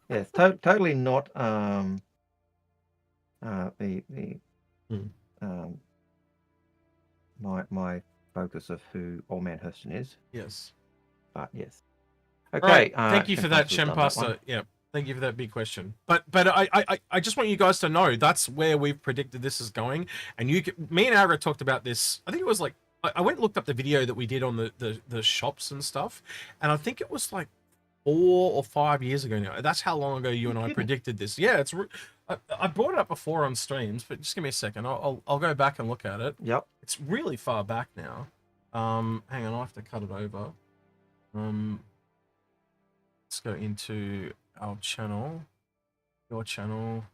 Yes, totally not my focus of who Old Man Hurston is. Yes. But yes. Okay. Right. Thank you for that, Shenpasta. Yeah. Thank you for that big question. But I just want you guys to know that's where we've predicted this is going. And me and Algared talked about this. I think it was like I went and looked up the video that we did on the shops and stuff, and I think it was like 4 or 5 years ago now. That's how long ago you and I predicted this. Yeah, I brought it up before on streams, but just give me a second. I'll go back and look at it. Yep. It's really far back now. Hang on, I have to cut it over. Let's go into our channel, your channel,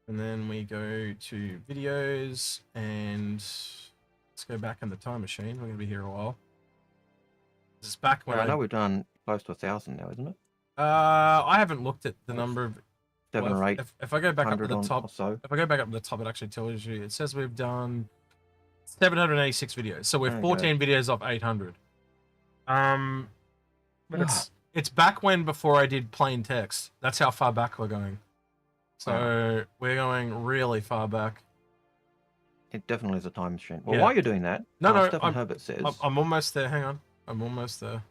and then we go to videos, and let's go back in the time machine. We're gonna be here a while. This is back when I know we've done close to 1,000 now, isn't it? I haven't looked at the number of 7 or 8. If I go back up to the top, so. If I go back up to the top, it actually tells you. It says we've done 786 videos, so we're 14 videos off 800. But it's back when before I did plain text. That's how far back we're going. So we're going really far back. It definitely is a time machine. Well, while you're doing that, Stephen Herbert says I'm almost there. Hang on, I'm almost there.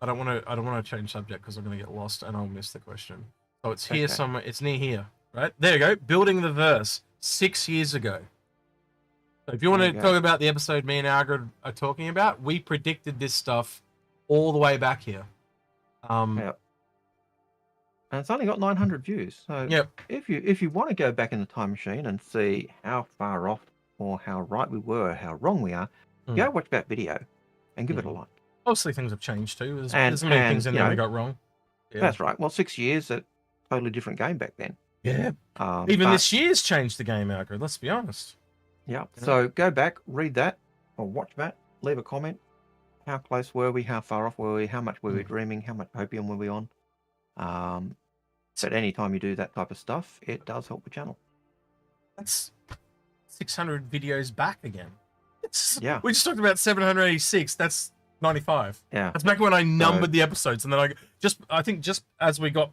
I don't want to change subject because I'm going to get lost and I'll miss the question. So it's here somewhere. It's near here, right? There you go. Building the verse 6 years ago. So if you want to talk about the episode me and Algared are talking about, we predicted this stuff all the way back here. And it's only got 900 views. So if you want to go back in the time machine and see how far off or how right we were, how wrong we are, go watch that video and give it a like. Obviously, things have changed too. There's many things in there we got wrong. Yeah. That's right. Well, 6 years, a totally different game back then. Yeah. Even this year's changed the game, Algared. Let's be honest. Yeah. So go back, read that, or watch that. Leave a comment. How close were we? How far off were we? How much were we dreaming? How much opium were we on? But anytime you do that type of stuff, it does help the channel. That's 600 videos back again. Yeah. We just talked about 786. That's 95. Yeah. That's back when I numbered the episodes, and then I think just as we got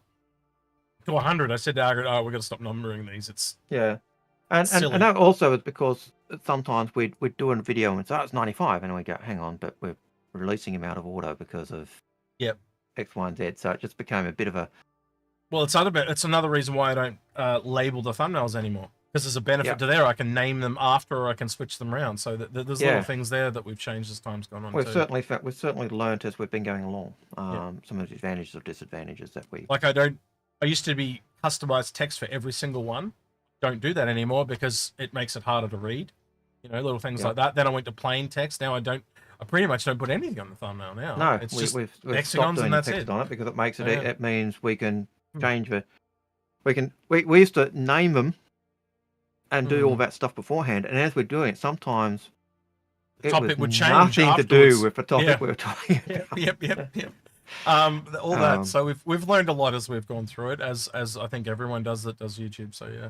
to 100, I said to Algared, we're going to stop numbering these. It's and that also is because sometimes we'd do a video and it's 95, and we go, hang on, but we're releasing him out of order because of X, Y, and Z. So it just became a bit of a it's another reason why I don't label the thumbnails anymore. Because there's a benefit to there. I can name them after, or I can switch them around. So there's little things there that we've changed as time's gone on. We've certainly learned as we've been going along some of the advantages or disadvantages that we. Like I used to be customized text for every single one. Don't do that anymore because it makes it harder to read. Little things like that. Then I went to plain text. Now I pretty much don't put anything on the thumbnail now. No, it's just we've hexagons and that's text on it because it makes it. It means we can change the. We used to name them. and do all that stuff beforehand. And as we're doing it, sometimes the it topic was would change nothing afterwards. to do with the topic we were talking about. Yep. All that. So we've learned a lot as we've gone through it, as I think everyone does that does YouTube. So yeah.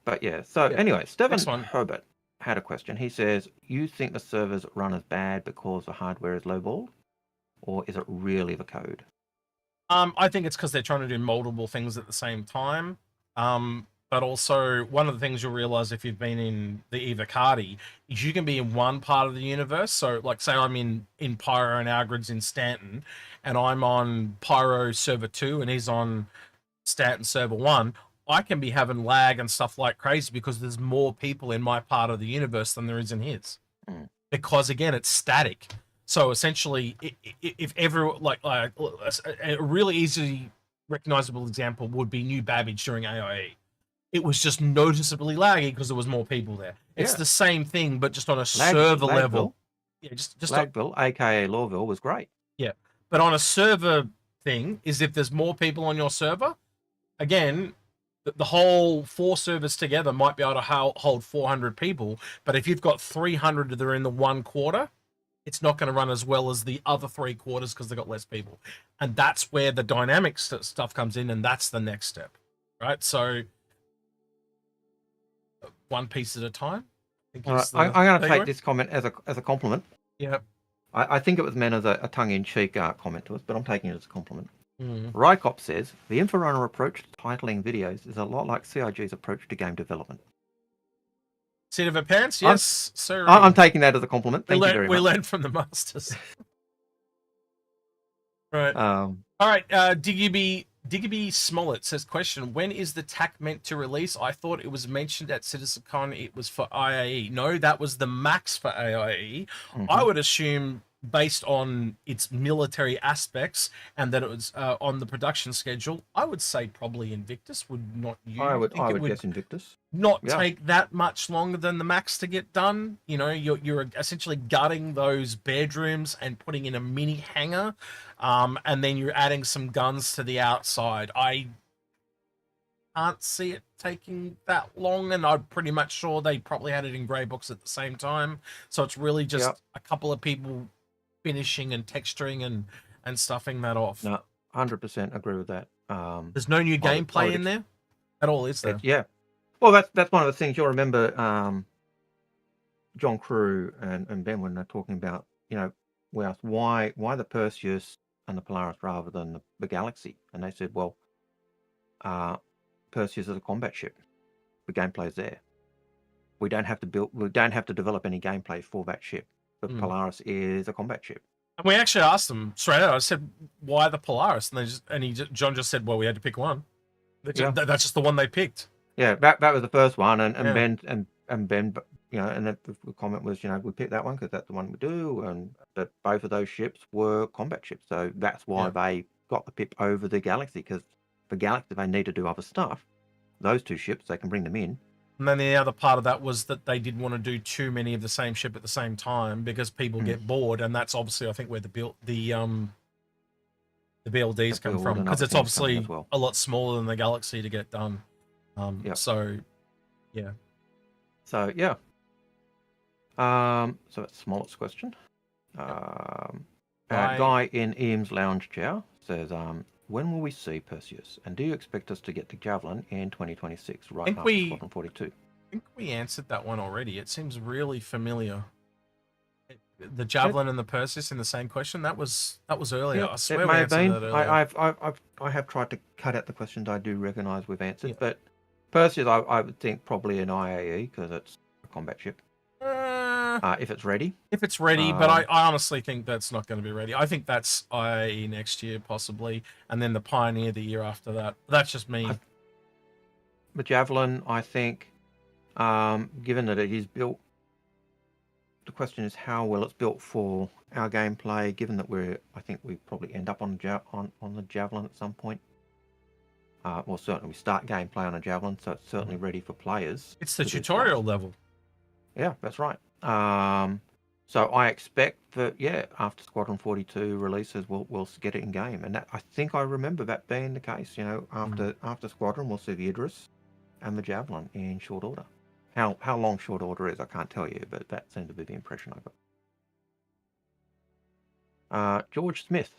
But yeah. So anyway, Stephen Next one. Herbert had a question. He says, "You think the servers run as bad because the hardware is lowballed, or is it really the code?" I think it's because they're trying to do multiple things at the same time. But also, one of the things you'll realize if you've been in the Evocati is you can be in one part of the universe. So, like, say I'm in Pyro and Algared's in Stanton, and I'm on Pyro server 2 and he's on Stanton server 1. I can be having lag and stuff like crazy because there's more people in my part of the universe than there is in his. Because, again, it's static. So, essentially, if ever, like a really easy recognizable example would be New Babbage during AIE. It was just noticeably laggy because there was more people there. It's the same thing, but just on a server level. Yeah, just Lagville, aka Lawville, was great. Yeah, but on a server thing is if there's more people on your server, again, the whole 4 servers together might be able to hold 400 people. But if you've got 300 that are in the one quarter, it's not going to run as well as the other 3 quarters because they've got less people. And that's where the dynamic stuff comes in, and that's the next step, right? So, one piece at a time. I'm going to take this comment as a compliment. Yeah. I think it was meant as a tongue-in-cheek comment to us, but I'm taking it as a compliment. Rykop says, the Inforunner approach to titling videos is a lot like CIG's approach to game development. Seat of our pants? Yes, sir. I'm taking that as a compliment. Thank you very much. We learned from the masters. Right. All right. Digby Smollett says, question, when is the TAC meant to release? I thought it was mentioned at CitizenCon it was for IAE. No, that was the max for IAE. I would assume, based on its military aspects and that it was on the production schedule, I would say probably Invictus. Would not you? I would guess Invictus. Not take that much longer than the max to get done. You know, you're essentially gutting those bedrooms and putting in a mini hangar, and then you're adding some guns to the outside. I can't see it taking that long, and I'm pretty much sure they probably had it in grey books at the same time. So it's really just a couple of people finishing and texturing and stuffing that off. No, 100% agree with that. There's no new gameplay in there at all, is there? Yeah. Well, that's one of the things you'll remember. John Crew and Ben, when they're talking about, you know, we asked why the Perseus and the Polaris rather than the Galaxy, and they said, well, Perseus is a combat ship. The gameplay is there. We don't have to develop any gameplay for that ship. The Polaris is a combat ship. And we actually asked them straight out. I said, "Why the Polaris?" And John just said, "Well, we had to pick one. That's just the one they picked." Yeah, that was the first one, and Ben and Ben, you know, and the comment was, you know, we picked that one because that's the one we do, and but both of those ships were combat ships, so that's why they got the pip over the Galaxy, because the Galaxy, they need to do other stuff. Those 2 ships, they can bring them in. And then the other part of that was that they didn't want to do too many of the same ship at the same time because people get bored, and that's obviously, I think, where the BLDs come from, because it's obviously a lot smaller than the Galaxy to get done. So So that's Smollett's question. Guy in Eames Lounge Chair says, when will we see Perseus? And do you expect us to get the Javelin in 2026, right after Squadron 42? I think we answered that one already. It seems really familiar. The Javelin and the Perseus in the same question. That was earlier. Yeah, I swear it may have been. That earlier. I have tried to cut out the questions I do recognise we've answered, but Perseus, I would think probably an IAE because it's a combat ship. If it's ready. But I honestly think that's not going to be ready. I think that's IAE next year, possibly, and then the Pioneer the year after that. That's just me. The Javelin, I think, given that it is built, the question is how well it's built for our gameplay, given that I think we probably end up on the Javelin at some point. Well, certainly we start gameplay on a Javelin, so it's certainly ready for players. It's the tutorial level. Yeah, that's right. So I expect that, after Squadron 42 releases, we'll get it in game, and I think I remember that being the case. You know, after Squadron, we'll see the Idris and the Javelin in short order. How long short order is, I can't tell you, but that seemed to be the impression I got. George Smith.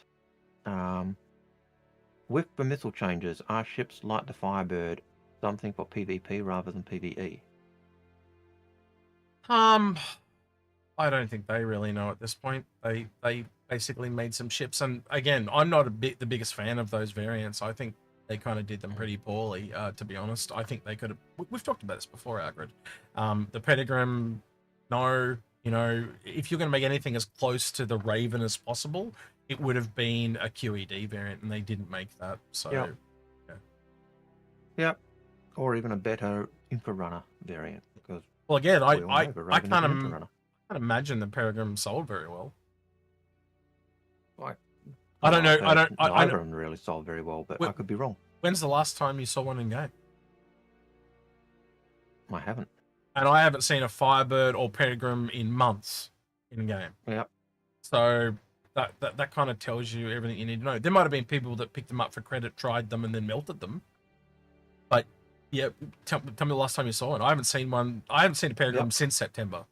With the missile changes, are ships like the Firebird something for PvP rather than PvE? I don't think they really know at this point. They basically made some ships, and again, I'm not the biggest fan of those variants. I think they kind of did them pretty poorly, to be honest. I think they could have. We've talked about this before, Algared. The Peregrine, no, you know, if you're going to make anything as close to the Raven as possible, it would have been a QED variant, and they didn't make that. So, Yep. Yep. Or even a better Inforunner variant, because well, again, I can't imagine the Peregrine sold very well. Like, I don't know. Neither of them really sold very well, but I could be wrong. When's the last time you saw one in game? I haven't. And I haven't seen a Firebird or Peregrine in months in game. Yep. So that kind of tells you everything you need to know. There might have been people that picked them up for credit, tried them, and then melted them. But yeah, tell me the last time you saw it. I haven't seen one. I haven't seen a Peregrine since September.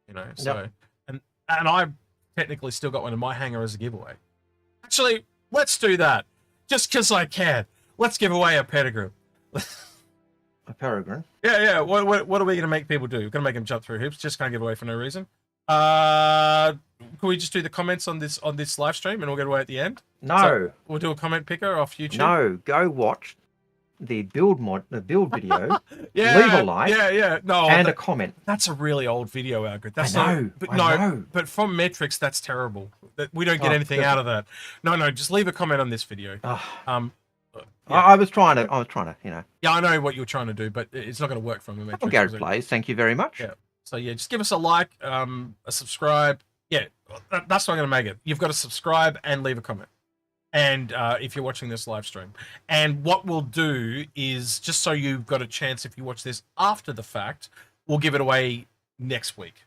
You know, so and I've technically still got one in my hangar as a giveaway. Actually, let's do that. Just because I can. Let's give away a Peregrine. A Peregrine? Yeah. What are we going to make people do? We're going to make them jump through hoops. Just can't give away for no reason. Can we just do the comments on this live stream and we'll get away at the end? No. So we'll do a comment picker off YouTube. No. Go watch the build video. Yeah. Leave a like. Yeah. No. And a comment. That's a really old video, Algared. That's I know. But from metrics, that's terrible. We don't get anything out of that. No. Just leave a comment on this video. Yeah. I was trying to, you know. Yeah, I know what you're trying to do, but it's not going to work from the metrics. Algared Plays, thank you very much. Yeah. So yeah, just give us a like, a subscribe. Yeah, that's not going to make it. You've got to subscribe and leave a comment. And if you're watching this live stream, and what we'll do is, just so you've got a chance, if you watch this after the fact, we'll give it away next week.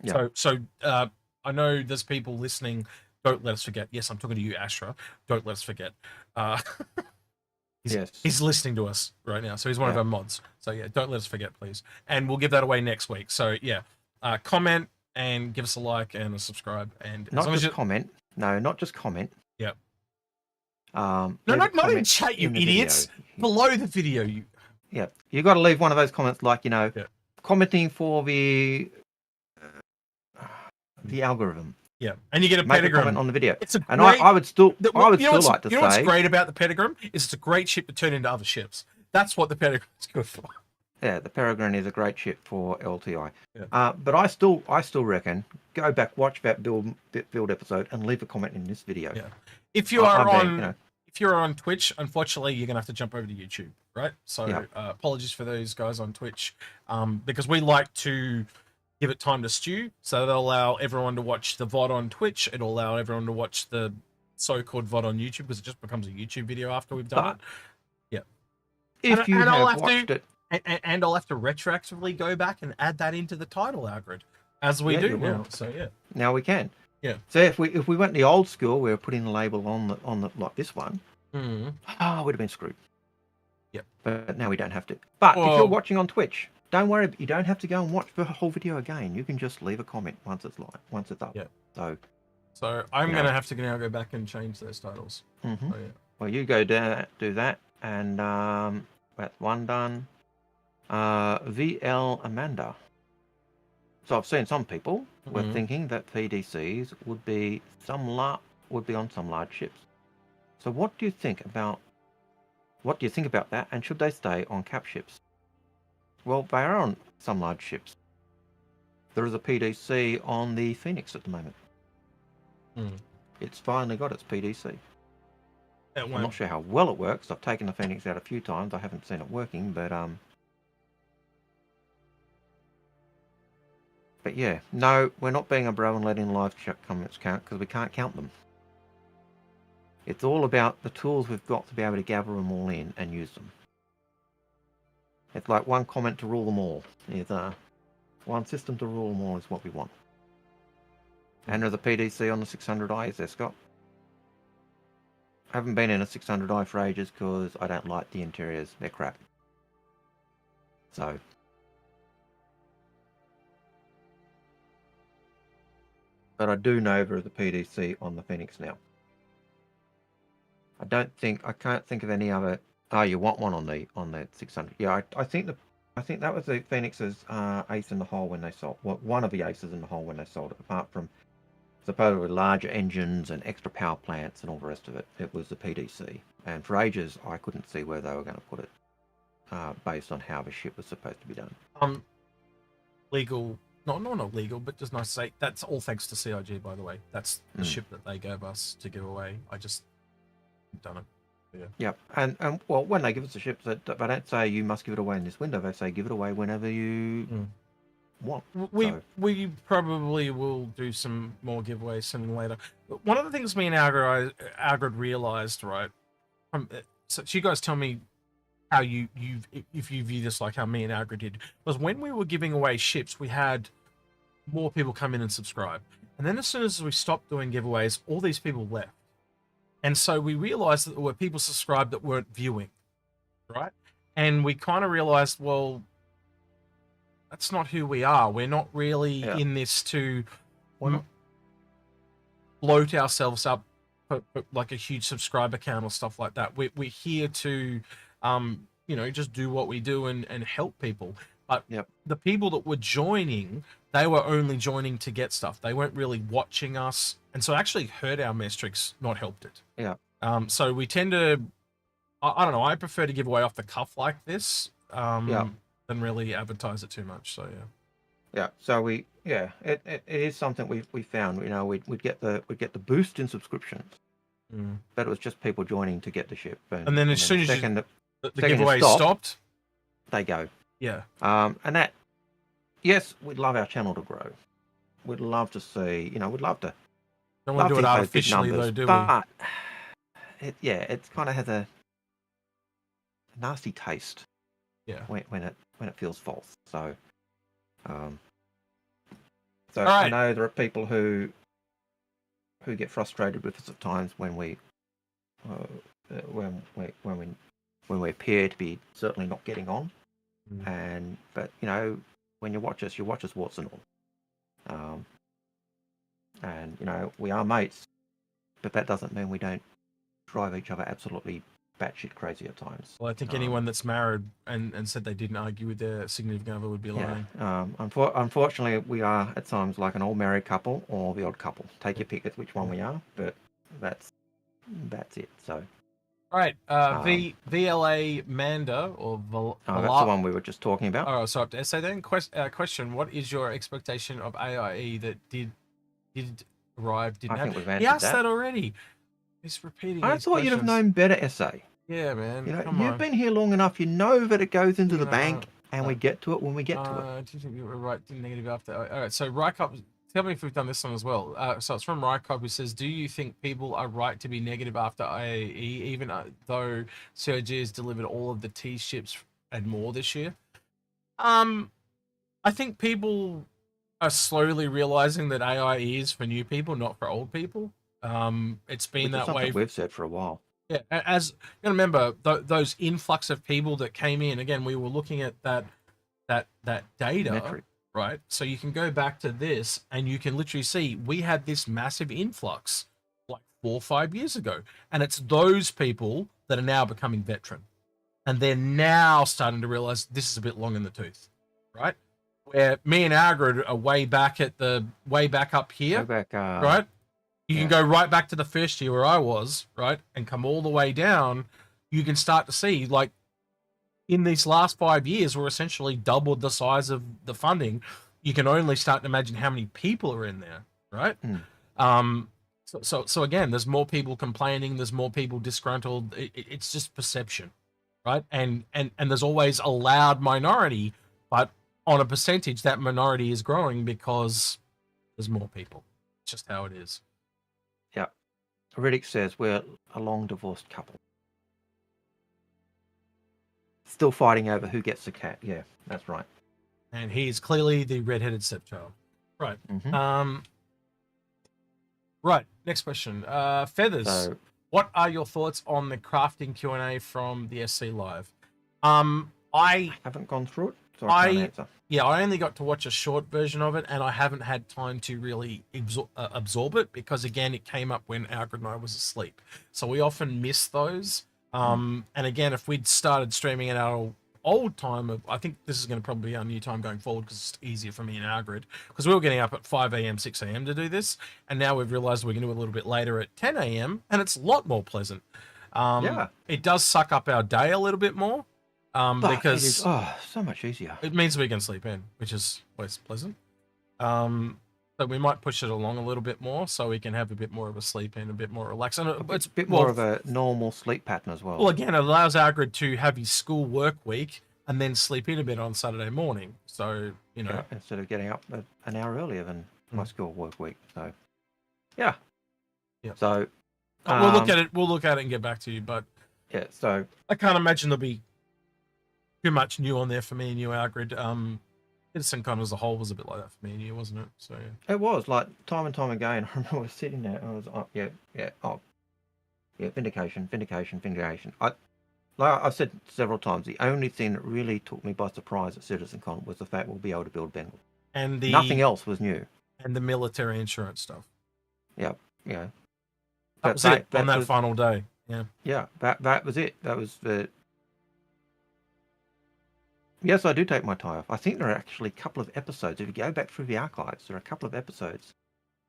Yeah. So I know there's people listening. Don't let us forget. Yes, I'm talking to you, Astra. Don't let us forget. He's listening to us right now, so he's one of our mods. So yeah, don't let us forget, please. And we'll give that away next week. So yeah, comment and give us a like and a subscribe. And not just comment. No, not just comment. Yeah. No, not in chat, you idiots. Below the video, you. Yeah, you got to leave one of those comments, like, you know, commenting for the algorithm. Yeah, and you get a Make Peregrine a comment on the video. It's a and great, I would still like to say. You know what's great about the Peregrine is it's a great ship to turn into other ships. That's what the Peregrine is good for. Yeah, the Peregrine is a great ship for LTI. Yeah. But I still reckon, go back, watch that build episode, and leave a comment in this video. Yeah. If you are if you're on Twitch, unfortunately, you're gonna have to jump over to YouTube, right? So apologies for those guys on Twitch, because we like to give it time to stew, so that'll allow everyone to watch the VOD on Twitch. It'll allow everyone to watch the so-called VOD on YouTube, because it just becomes a YouTube video after we've done it. Yeah. If you have watched it. And I'll have to retroactively go back and add that into the title, Algared, as we do now. So yeah. Now we can. Yeah. So if we went the old school, we were putting the label on the like this one. Mm-hmm. We'd have been screwed. Yep. But now we don't have to. But if you're watching on Twitch, don't worry. You don't have to go and watch the whole video again. You can just leave a comment once it's up. Yeah. So I'm gonna have to now go back and change those titles. Mm-hmm. So, yeah. Well, you go do that, and that's one done. VL Amanda. So I've seen some people were thinking that PDCs would be on some large ships. So what do you think about that? And should they stay on cap ships? Well, they are on some large ships. There is a PDC on the Phoenix at the moment. It's finally got its PDC. I'm not sure how well it works. I've taken the Phoenix out a few times. I haven't seen it working, But yeah, no, we're not being a bro and letting live comments count, because we can't count them. It's all about the tools we've got to be able to gather them all in and use them. It's like one comment to rule them all. One system to rule them all is what we want. And there's a PDC on the 600i, is there, Scott? I haven't been in a 600i for ages because I don't like the interiors. They're crap. So, but I do know there is a PDC on the Phoenix now. I can't think of any other. Oh, you want one on the 600? Yeah, I think that was the Phoenix's ace in the hole when they sold. Well, one of the aces in the hole when they sold it. Apart from supposedly larger engines and extra power plants and all the rest of it, it was the PDC. And for ages, I couldn't see where they were going to put it, based on how the ship was supposed to be done. Legal. Not legal, but just nice to say. That's all thanks to CIG, by the way. That's the ship that they gave us to give away. I just done it. Yeah. Yep. And well, when they give us the ships, they don't say you must give it away in this window. They say give it away whenever you want. We probably will do some more giveaways sooner than later. But one of the things me and Algared realized, right? So you guys tell me how if you view this like how me and Algared did, was when we were giving away ships, we had more people come in and subscribe, and then as soon as we stopped doing giveaways, all these people left. And so we realized that there were people subscribed that weren't viewing, right? And we kind of realized, well, that's not who we are. We're not really in this to bloat ourselves up for like a huge subscriber count or stuff like that. We're here to, just do what we do and help people. But the people that were joining, they were only joining to get stuff. They weren't really watching us. And so it actually hurt our metrics, not helped it. Yeah. So we tend to, I don't know, I prefer to give away off the cuff like this than really advertise it too much. So, yeah. Yeah. So it is something we found. We'd get the boost in subscriptions, but it was just people joining to get the ship. And then as soon as the giveaway stopped, they go. Yeah. And that, yes, we'd love our channel to grow. We'd love to see, we'd love to. Don't want to do it artificially, though, do we? But it kind of has a nasty taste. Yeah. When it feels false. So, right. I know there are people who get frustrated with us at times when we appear to be certainly not getting on. But when you watch us warts and all. And we are mates, but that doesn't mean we don't drive each other absolutely batshit crazy at times. Well, I think anyone that's married and said they didn't argue with their significant other would be lying. Unfortunately, we are at times like an old married couple or the odd couple. Take your pick at which one we are, but that's it. So. All right, VLA Manda or that's the one we were just talking about. Oh, so so then question: what is your expectation of AIE that did arrive? Didn't I think have? we've He answered asked that already. He's repeating. I thought you'd have known better, SA. Yeah, man. You've been here long enough. You know that it goes into the bank, and we get to it when we get to it. Do you think you were right? Negative after. All right. So Rykop, tell me if we've done this one as well. So it's from Rykop, who says, "Do you think people are right to be negative after IAE, even though CIG has delivered all of the T ships and more this year?" I think people are slowly realizing that AIE is for new people, not for old people. It's been that way. We've said for a while. Yeah, as you remember, those influx of people that came in. Again, we were looking at that data, metric. Right? So you can go back to this, and you can literally see we had this massive influx like 4 or 5 years ago, and it's those people that are now becoming veteran, and they're now starting to realize this is a bit long in the tooth, right? Where me and Algared are way back up here, right? You can go right back to the first year where I was, right, and come all the way down. You can start to see, like, in these last 5 years, we're essentially doubled the size of the funding. You can only start to imagine how many people are in there, right? So again, there's more people complaining. There's more people disgruntled. It's just perception, right? And there's always a loud minority, but on a percentage, that minority is growing because there's more people. It's just how it is. Yeah. Riddick says we're a long divorced couple. Still fighting over who gets the cat. Yeah, that's right. And he is clearly the redheaded stepchild. Right. Right. Next question. Feathers. So, what are your thoughts on the crafting Q&A from the SC Live? I haven't gone through it. so I can't answer. Yeah, I only got to watch a short version of it, and I haven't had time to really absorb it because, again, it came up when Algared and I was asleep. So we often miss those. And again, if we'd started streaming at our old time, I think this is going to probably be our new time going forward because it's easier for me and Algared, because we were getting up at 5 a.m., 6 a.m. to do this, and now we've realized we're going to do it a little bit later at 10 a.m., and it's a lot more pleasant. It does suck up our day a little bit more. Because it is, so much easier. It means we can sleep in, which is always pleasant. So we might push it along a little bit more so we can have a bit more of a sleep in, a bit more relaxed. And it's a bit more of a normal sleep pattern as well. Well, again, it allows Algared to have his school work week and then sleep in a bit on Saturday morning. So, you know. Instead of getting up an hour earlier than my school work week. So, yeah. So, we'll look at it. We'll look at it and get back to you. But yeah, so I can't imagine there'll be too much new on there for me and you, Algared. CitizenCon as a whole was a bit like that for me and you, wasn't it? So it was like time and time again. I remember sitting there. I was vindication. Like I've said several times, the only thing that really took me by surprise at CitizenCon was the fact we'll be able to build Bengal. And nothing else was new. And the military insurance stuff. Yeah. That was it on that final day. Yeah. That was it. That was the. Yes, I do take my tie off. I think there are actually a couple of episodes. If you go back through the archives, there are a couple of episodes.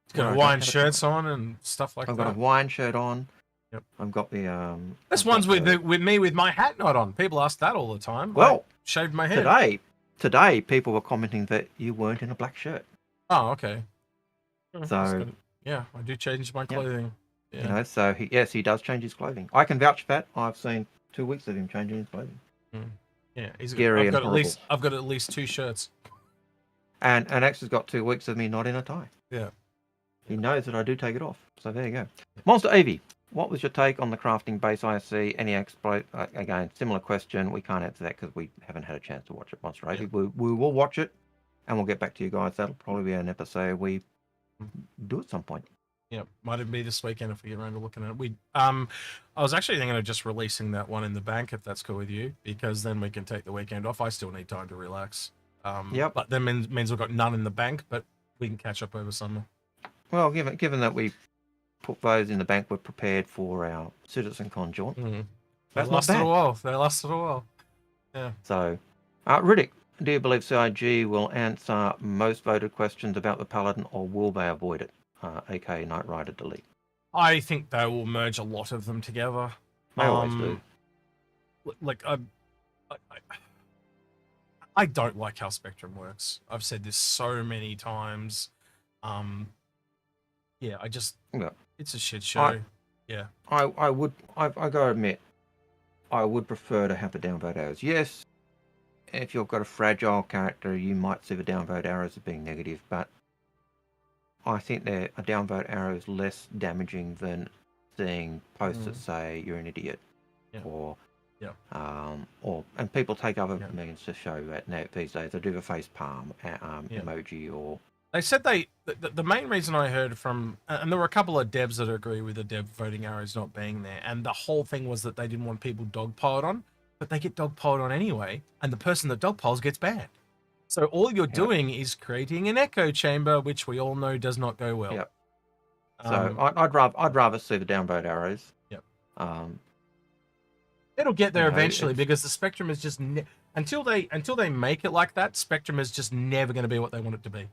It's got Hawaiian shirts on and stuff like that. I've got a Hawaiian shirt on. Yep. I've got the This one's with me with my hat not on. People ask that all the time. Well, I shaved my head. Today people were commenting that you weren't in a black shirt. Oh, okay. So yeah, I do change my clothing. Yeah. You know, so he does change his clothing. I can vouch for that. I've seen 2 weeks of him changing his clothing. Yeah, scary and horrible. I've got at least 2 shirts. And X has got 2 weeks of me not in a tie. Yeah. He knows that I do take it off. So there you go. Monster AV, what was your take on the crafting base ISC? Any exploit? Again, similar question. We can't answer that because we haven't had a chance to watch it. Monster AV. We will watch it and we'll get back to you guys. That'll probably be an episode we do at some point. Yeah, might even be this weekend if we get around to looking at it. I was actually thinking of just releasing that one in the bank if that's cool with you, because then we can take the weekend off. I still need time to relax. But then means we've got none in the bank, but we can catch up over summer. Well, given that we put those in the bank, we're prepared for our CitizenCon jaunt. They lasted a while. Yeah. So, Riddick, do you believe CIG will answer most voted questions about the Paladin, or will they avoid it? aka Knight Rider delete. I think they will merge a lot of them together. They always do. Like I don't like how Spectrum works. I've said this so many times. It's a shit show. I gotta admit, I would prefer to have the downvote arrows. Yes, if you've got a fragile character, you might see the downvote arrows as being negative, but I think a downvote arrow is less damaging than seeing posts that say you're an idiot, and people take other means to show that now these days. They do the face palm emoji, or they said the main reason I heard from, and there were a couple of devs that agree with the dev voting arrows not being there, and the whole thing was that they didn't want people dogpiled on, but they get dogpiled on anyway, and the person that dogpiles gets banned. So all you're doing is creating an echo chamber, which we all know does not go well. Yep. So I'd rather see the downvote arrows. Yep. It'll get there eventually, because the Spectrum is just until they make it like that, Spectrum is just never going to be what they want it to be.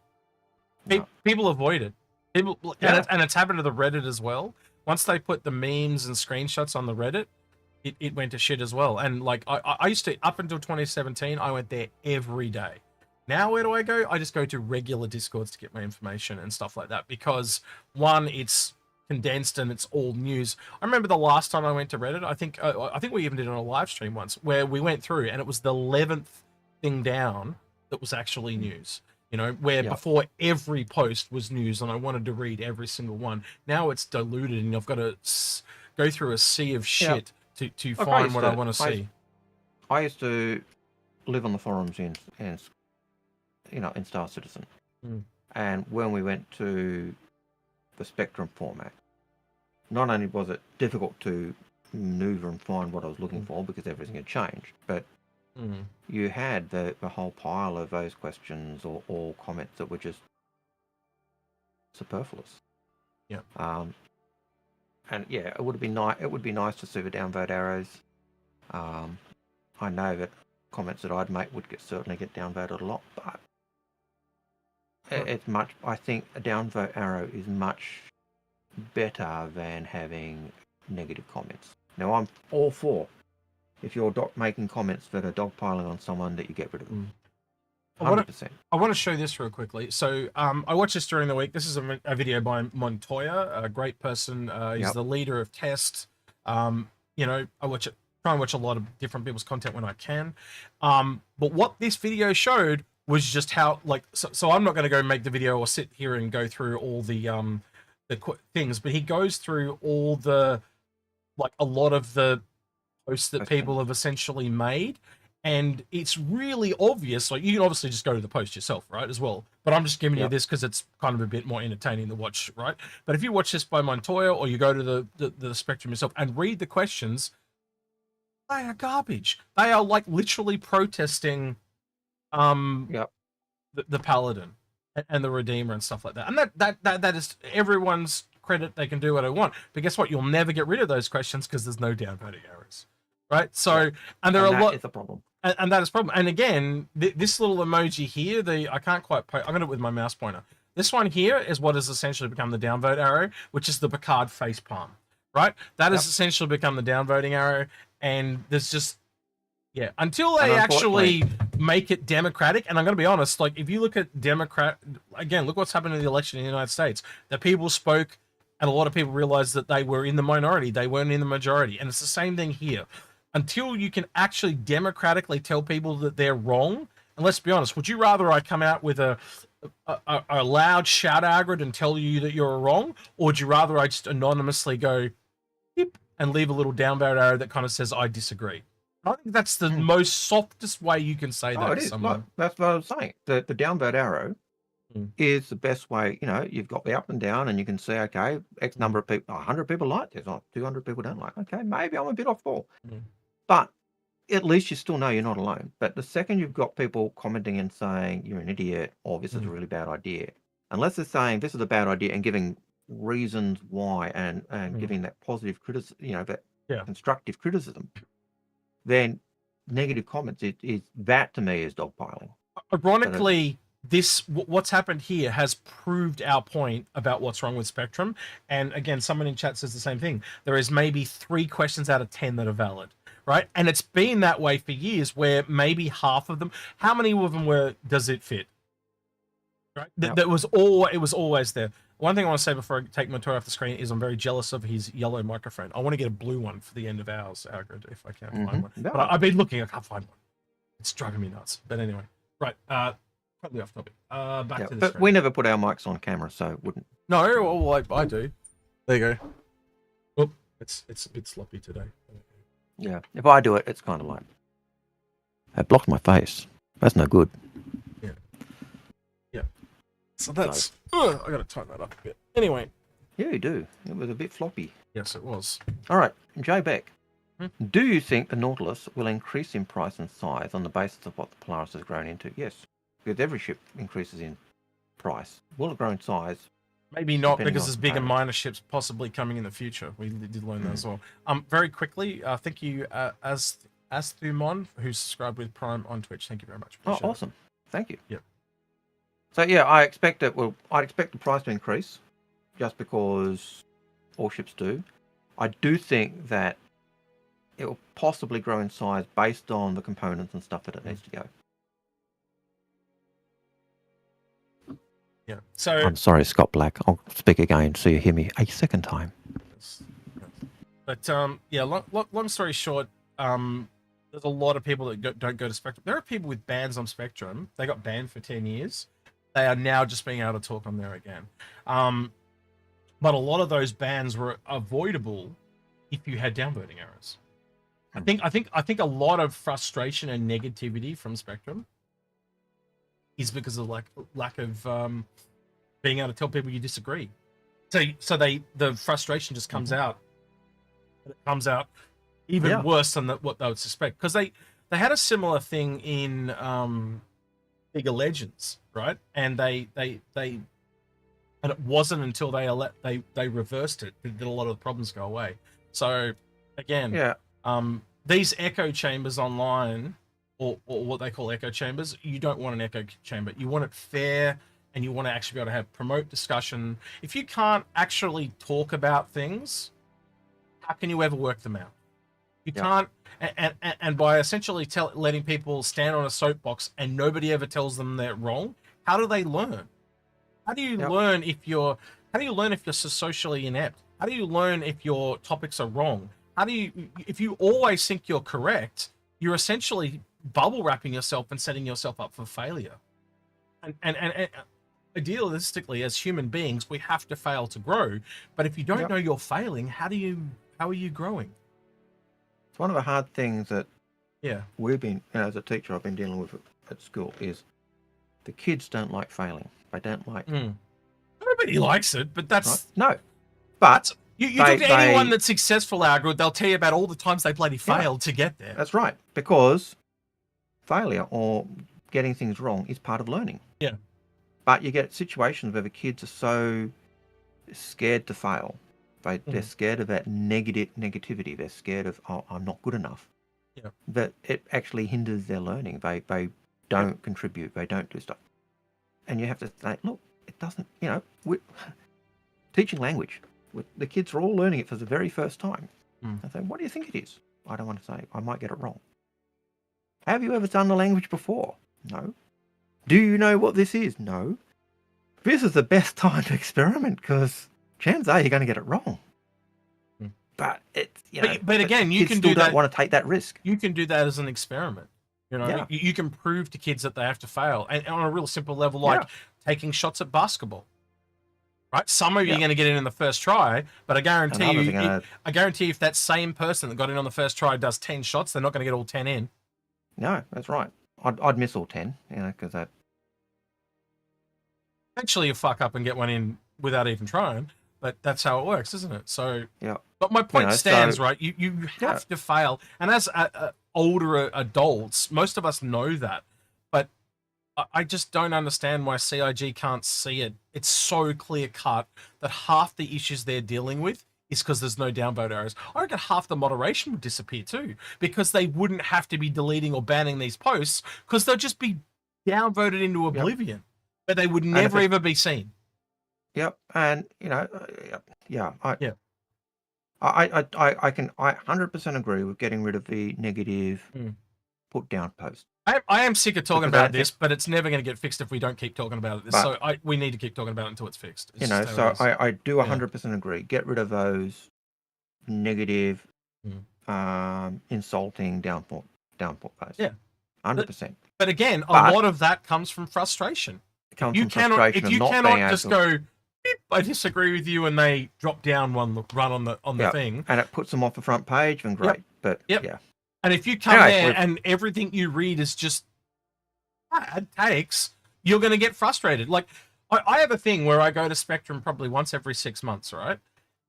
People avoid it. And it's happened to the Reddit as well. Once they put the memes and screenshots on the Reddit, it went to shit as well. And like I used to, up until 2017, I went there every day. Now, where do I go? I just go to regular Discords to get my information and stuff like that, because one, it's condensed and it's all news. I remember the last time I went to Reddit, I think we even did it on a live stream once, where we went through and it was the 11th thing down that was actually news. You know, where before every post was news and I wanted to read every single one. Now it's diluted and I've got to go through a sea of shit to find what I want to see. I used to live on the forums in Star Citizen. And when we went to the Spectrum format, not only was it difficult to maneuver and find what I was looking for because everything had changed, but you had the whole pile of those questions or comments that were just superfluous. Yeah. And yeah, it would be nice to see the downvote arrows. I know that comments that I'd make would certainly get downvoted a lot, but it's much. I think a downvote arrow is much better than having negative comments. Now, I'm all for if you're making comments that are dogpiling on someone, that you get rid of them. 100%. I want to show this real quickly. So I watched this during the week. This is a video by Montoya, a great person. He's the leader of Test. You know, try and watch a lot of different people's content when I can. But what this video showed was just how, like, so I'm not going to go make the video or sit here and go through all the things, but he goes through all the, like, a lot of the posts that people have essentially made. And it's really obvious. Like, you can obviously just go to the post yourself, right, as well. But I'm just giving you this because it's kind of a bit more entertaining to watch, right? But if you watch this by Montoya, or you go to the Spectrum yourself and read the questions, they are garbage. They are, like, literally protesting the Paladin and the Redeemer and stuff like that. And that is everyone's credit. They can do what they want. But guess what? You'll never get rid of those questions because there's no downvoting errors. Right, so and there are a lot. Is a problem, and that is a problem. And again, this little emoji here, I can't quite. I'm going to do it with my mouse pointer. This one here is what has essentially become the downvote arrow, which is the Picard face palm. Right, that has essentially become the downvoting arrow, and there's just until they actually make it democratic. And I'm going to be honest, like, if you look at look what's happened in the election in the United States. The people spoke, and a lot of people realized that they were in the minority. They weren't in the majority, and it's the same thing here. Until you can actually democratically tell people that they're wrong, and let's be honest, would you rather I come out with a loud shout Algared and tell you that you're wrong, or would you rather I just anonymously go yep and leave a little downvote arrow that kind of says I disagree? I think that's the most softest way you can say that to someone. That's what I'm saying. The downvote arrow is the best way. You know, you've got the up and down, and you can see, okay, X number of people, 100 people like this, 200 people don't like. Okay, maybe I'm a bit off ball. But at least you still know you're not alone. But the second you've got people commenting and saying you're an idiot, or this is a really bad idea, unless they're saying this is a bad idea and giving reasons why, and giving that positive criticism, you know, that constructive criticism, then negative comments is that to me is dogpiling. Ironically, what's happened here has proved our point about what's wrong with Spectrum. And again, someone in chat says the same thing. There is maybe 3 questions out of 10 that are valid. Right, and it's been that way for years, where maybe half of them. How many of them does it fit? Right, it was always there. One thing I want to say before I take Montoya off the screen is I'm very jealous of his yellow microphone. I want to get a blue one for the end of ours, Algared, if I can find one. No. But I've been looking, I can't find one. It's driving me nuts. But anyway, right, probably off topic. Back to this. But we never put our mics on camera, so it wouldn't. No, well, I do. There you go. Oh, it's a bit sloppy today. Yeah, if I do it, it's kind of like, it blocked my face. That's no good. Yeah. So that's, I got to tighten that up a bit. Anyway. Yeah, you do. It was a bit floppy. Yes, it was. All right, Jay Beck. Do you think the Nautilus will increase in price and size on the basis of what the Polaris has grown into? Yes, because every ship increases in price. Will it grow in size? Maybe not, because there's bigger minor ships possibly coming in the future. We did learn that as well. Very quickly, thank you, Asthumon, who's subscribed with Prime on Twitch. Thank you very much. Appreciate awesome. It. Thank you. Yep. So yeah, I'd expect the price to increase, just because all ships do. I do think that it will possibly grow in size based on the components and stuff that it needs to go. Yeah. So I'm sorry, Scott Black. I'll speak again so you hear me a second time. But yeah, long story short, there's a lot of people that don't go to Spectrum. There are people with bans on Spectrum. They got banned for 10 years. They are now just being able to talk on there again. But a lot of those bans were avoidable if you had downvoting errors. I think a lot of frustration and negativity from Spectrum is because of lack of being able to tell people you disagree. So the frustration just comes out. It comes out even worse than what they would suspect, because they had a similar thing in League of Legends, right? And they and it wasn't until they reversed it that a lot of the problems go away. So again, Yeah. These echo chambers online, or what they call echo chambers, you don't want an echo chamber. You want it fair, and you want to actually be able to promote discussion. If you can't actually talk about things, how can you ever work them out? You can't, and by essentially letting people stand on a soapbox and nobody ever tells them they're wrong, how do they learn? How do you learn if you're so socially inept? How do you learn if your topics are wrong? If you always think you're correct, you're essentially bubble wrapping yourself and setting yourself up for failure. And idealistically, as human beings, we have to fail to grow. But if you don't know you're failing, how are you growing? It's one of the hard things that we've been, as a teacher, I've been dealing with at school is the kids don't like failing. They don't like. Nobody likes it, but that's no. But you talk to anyone that's successful, Algared, they'll tell you about all the times they bloody failed to get there. That's right, because failure or getting things wrong is part of learning. Yeah. But you get situations where the kids are so scared to fail. They're scared of that negativity. They're scared of, oh, I'm not good enough. Yeah. That it actually hinders their learning. They don't contribute. They don't do stuff. And you have to say, look, it doesn't, teaching language. The kids are all learning it for the very first time. I say, what do you think it is? I don't want to say. I might get it wrong. Have you ever done the language before? No. Do you know what this is? No. This is the best time to experiment because chances are you're going to get it wrong. But it's, but again, you can do that. Don't want to take that risk. You can do that as an experiment. You can prove to kids that they have to fail, and on a real simple level, like taking shots at basketball. Right, some of you are going to get in the first try, but I guarantee you, if that same person that got in on the first try does 10 shots, they're not going to get all 10 in. No, that's right. I'd miss all 10, because that. Eventually, you fuck up and get one in without even trying, but that's how it works, isn't it? So, yeah. But my point stands, right? You have to fail, and as older adults, most of us know that, but I just don't understand why CIG can't see it. It's so clear cut that half the issues they're dealing with is because there's no downvote errors. I reckon half the moderation would disappear too, because they wouldn't have to be deleting or banning these posts because they'll just be downvoted into oblivion, but they would never ever be seen. Yep, and I can 100% agree with getting rid of the negative put down post. I am sick of talking about this, but it's never going to get fixed if we don't keep talking about it. So we need to keep talking about it until it's fixed. I do 100% agree. Get rid of those negative, insulting downput posts. Yeah, 100%. But again, a lot of that comes from frustration. If you cannot just go, I disagree with you, and they drop down one run on the thing, and it puts them off the front page, then great. But yeah. And if you come there and everything you read is just bad takes, you're going to get frustrated. Like, I have a thing where I go to Spectrum probably once every 6 months, right?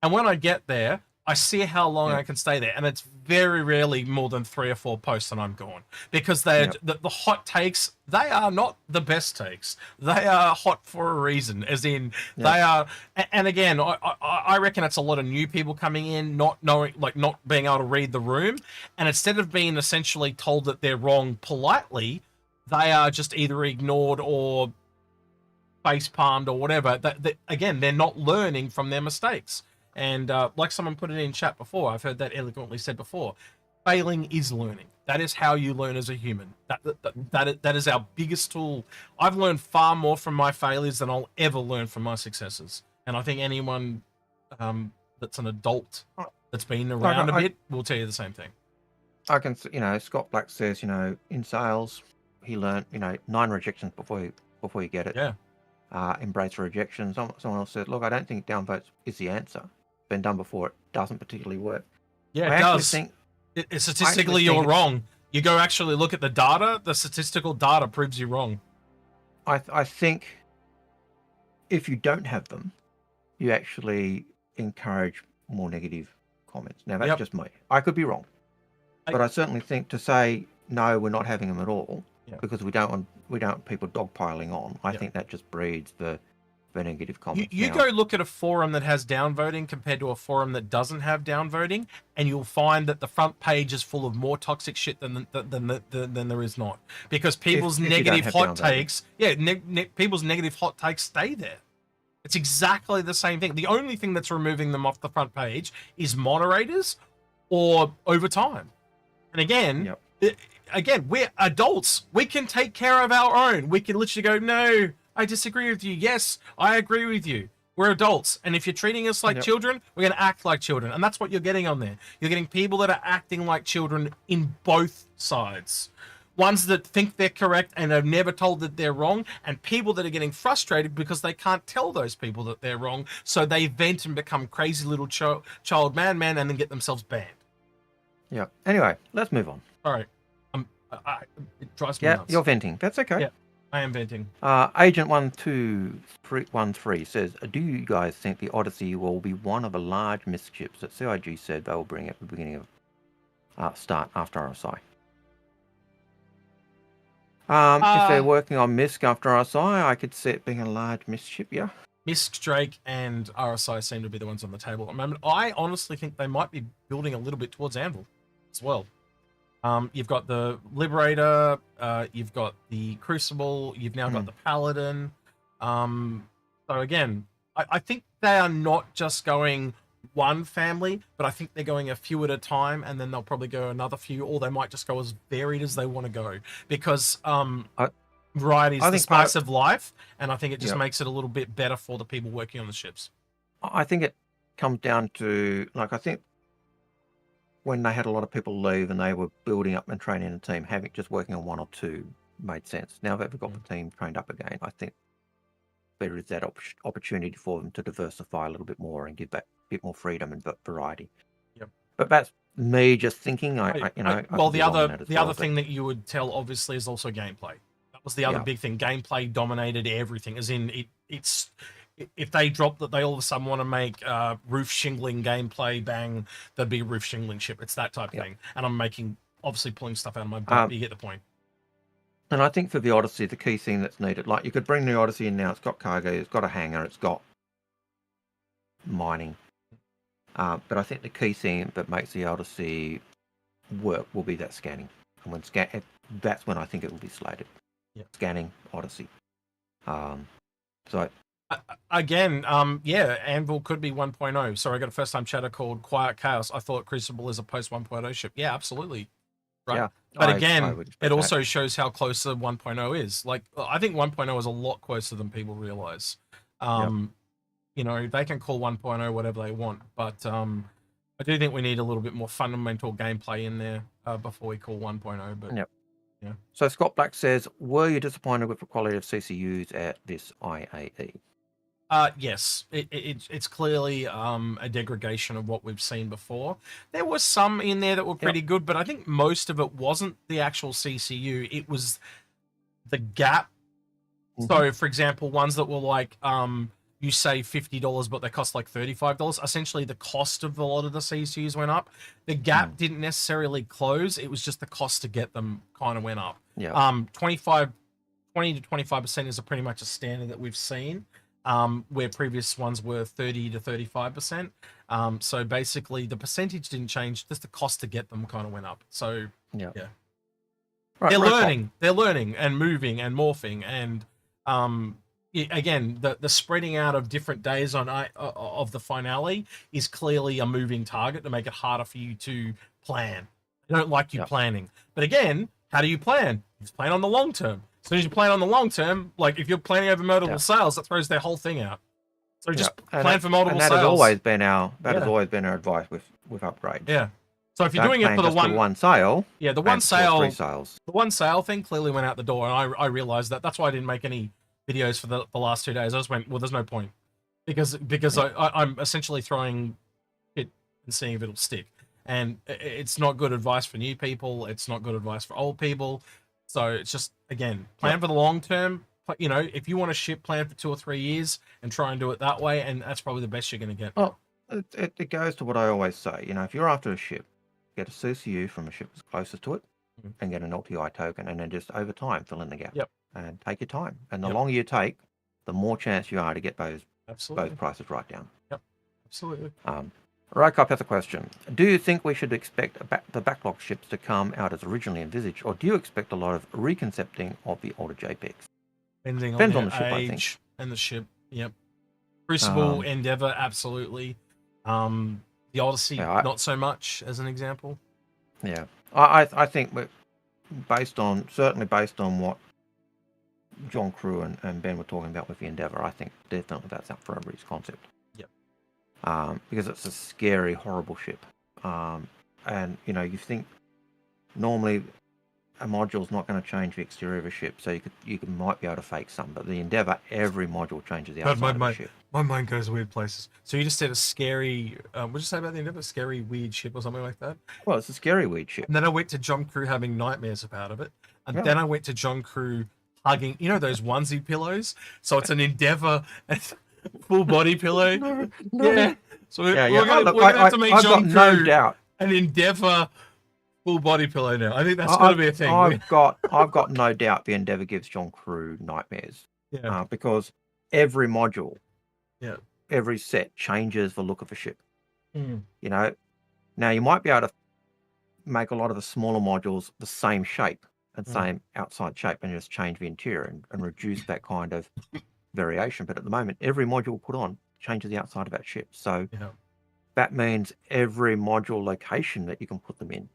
And when I get there, I see how long I can stay there. And it's very rarely more than 3 or 4 posts and I'm gone. Because the hot takes, they are not the best takes. They are hot for a reason, as in they are. And again, I reckon it's a lot of new people coming in, not knowing, like not being able to read the room. And instead of being essentially told that they're wrong politely, they are just either ignored or face palmed or whatever. Again, they're not learning from their mistakes. And like someone put it in chat before, I've heard that eloquently said before, failing is learning. That is how you learn as a human. That is our biggest tool. I've learned far more from my failures than I'll ever learn from my successes. And I think anyone that's an adult that's been around a bit will tell you the same thing. I can, Scott Black says, in sales, he learned, 9 rejections before you get it. Yeah. Embrace rejection. Someone else said, look, I don't think downvotes is the answer. Been done before, it doesn't particularly work. Yeah, it does. Statistically, you're wrong. You go actually look at the data, the statistical data proves you wrong. I think if you don't have them, you actually encourage more negative comments. Now, that's just me. I could be wrong. But I certainly think to say no, we're not having them at all, Yeah. because we don't want people dogpiling on. I think that just breeds the negative comments. You go look at a forum that has downvoting compared to a forum that doesn't have downvoting, and you'll find that the front page is full of more toxic shit than there is not, because people's negative hot takes, people's negative hot takes stay there. It's exactly the same thing. The only thing that's removing them off the front page is moderators or overtime. And again, we're adults. We can take care of our own. We can literally go, no, I disagree with you. Yes, I agree with you. We're adults. And if you're treating us like children, we're going to act like children. And that's what you're getting on there. You're getting people that are acting like children in both sides. Ones that think they're correct and are never told that they're wrong, and people that are getting frustrated because they can't tell those people that they're wrong, so they vent and become crazy little child man and then get themselves banned. Yeah. Anyway, let's move on. All right. It drives me nuts. You're venting. That's okay. Yeah, I am venting. Agent 12313 says, do you guys think the Odyssey will be one of the large mischips that CIG said they will bring at the beginning of start after RSI? If they're working on MISC after RSI, I could see it being a large misship, yeah. MISC, Drake, and RSI seem to be the ones on the table at the moment. I honestly think they might be building a little bit towards Anvil as well. You've got the Liberator, you've got the Crucible, you've now got the Paladin. So again, I think they are not just going one family, but I think they're going a few at a time, and then they'll probably go another few, or they might just go as varied as they want to go, because variety is the spice of life, and I think it just makes it a little bit better for the people working on the ships. I think it comes down to, like, I think when they had a lot of people leave and they were building up and training a team, having just working on one or two made sense. Now they've got the team trained up again, I think there is that opportunity for them to diversify a little bit more and give back a bit more freedom and variety. Yep. But that's me just thinking. The other thing that you would tell obviously is also gameplay. That was the other big thing. Gameplay dominated everything. As in, it's if they drop that they all of a sudden want to make roof shingling gameplay, bang, there'd be a roof shingling ship. It's that type of thing. And I'm obviously pulling stuff out of my butt, but you get the point. And I think for the Odyssey, the key thing that's needed, like you could bring the Odyssey in now, it's got cargo, it's got a hangar, it's got mining. But I think the key thing that makes the Odyssey work will be that scanning. And when that's when I think it will be slated. Yep. Scanning Odyssey. Again, Anvil could be 1.0. Sorry, I got a first-time chatter called Quiet Chaos. I thought Crucible is a post-1.0 ship. Yeah, absolutely. Right. Yeah, but again, it also shows how close the 1.0 is. Like, I think 1.0 is a lot closer than people realize. You know, they can call 1.0 whatever they want, but I do think we need a little bit more fundamental gameplay in there before we call 1.0. But yeah. So Scott Black says, were you disappointed with the quality of CCUs at this IAE? Yes, it's clearly a degradation of what we've seen before. There were some in there that were pretty good, but I think most of it wasn't the actual CCU. It was the gap. So, for example, ones that were like, you save $50, but they cost like $35. Essentially, the cost of a lot of the CCUs went up. The gap didn't necessarily close. It was just the cost to get them kind of went up. Yeah. 20 to 25% is pretty much a standard that we've seen. Where previous ones were 30 to 35%. So basically the percentage didn't change, just the cost to get them kind of went up. So yeah. Right, they're learning and moving and morphing, and again, the spreading out of different days of the finale is clearly a moving target to make it harder for you to plan. They don't like you planning. But again, how do you plan? You just plan on the long term. As soon as you plan on the long term, like if you're planning over multiple sales, that throws their whole thing out. So just plan for multiple sales. Has always been our advice with upgrades. Yeah. So if you're doing it for the one sale, the one sale, 3 sales. The one sale thing clearly went out the door, and I realized that. That's why I didn't make any videos for the last 2 days. I just went, well, there's no point, because I'm essentially throwing it and seeing if it'll stick, and it's not good advice for new people. It's not good advice for old people. So it's just, again, plan for the long term. You know, if you want a ship, plan for 2 or 3 years and try and do it that way, and that's probably the best you're going to get. Well, it goes to what I always say. You know, if you're after a ship, get a CCU from a ship that's closest to it. and get an LTI token, and then just over time fill in the gap. Yep. And take your time. And the Yep. longer you take, the more chance you are to get those prices right down. Yep. Absolutely. Rycop has a question. Do you think we should expect the backlog ships to come out as originally envisaged, or do you expect a lot of reconcepting of the older JPEGs? Depends on the ship, I think. age and the ship. Yep. Crucible, Endeavor, absolutely. The Odyssey, not so much, as an example. Yeah, I think certainly based on what John Crew and Ben were talking about with the Endeavor, I think definitely that's up for a reconcept. Yep. Because it's a scary, horrible ship. And you think normally a module's not going to change the exterior of a ship, so you might be able to fake some, but the Endeavor, every module changes the outside of the ship. My mind goes weird places. So you just said a scary, what'd you say about the Endeavor? Scary, weird ship or something like that? Well, it's a scary, weird ship. And then I went to John Crew having nightmares about it. And then I went to John Crew hugging, those onesie pillows? So it's an Endeavor full body pillow. No. Yeah. So we're going to have to make John Crew no doubt an Endeavor full body pillow now. I think that's got to be a thing. I've got no doubt the Endeavor gives John Crew nightmares. Yeah. Because every module, every set changes the look of a ship. Now you might be able to make a lot of the smaller modules the same shape and same outside shape, and just change the interior and reduce that kind of variation. But at the moment, every module put on changes the outside of that ship. So that means every module location that you can put them in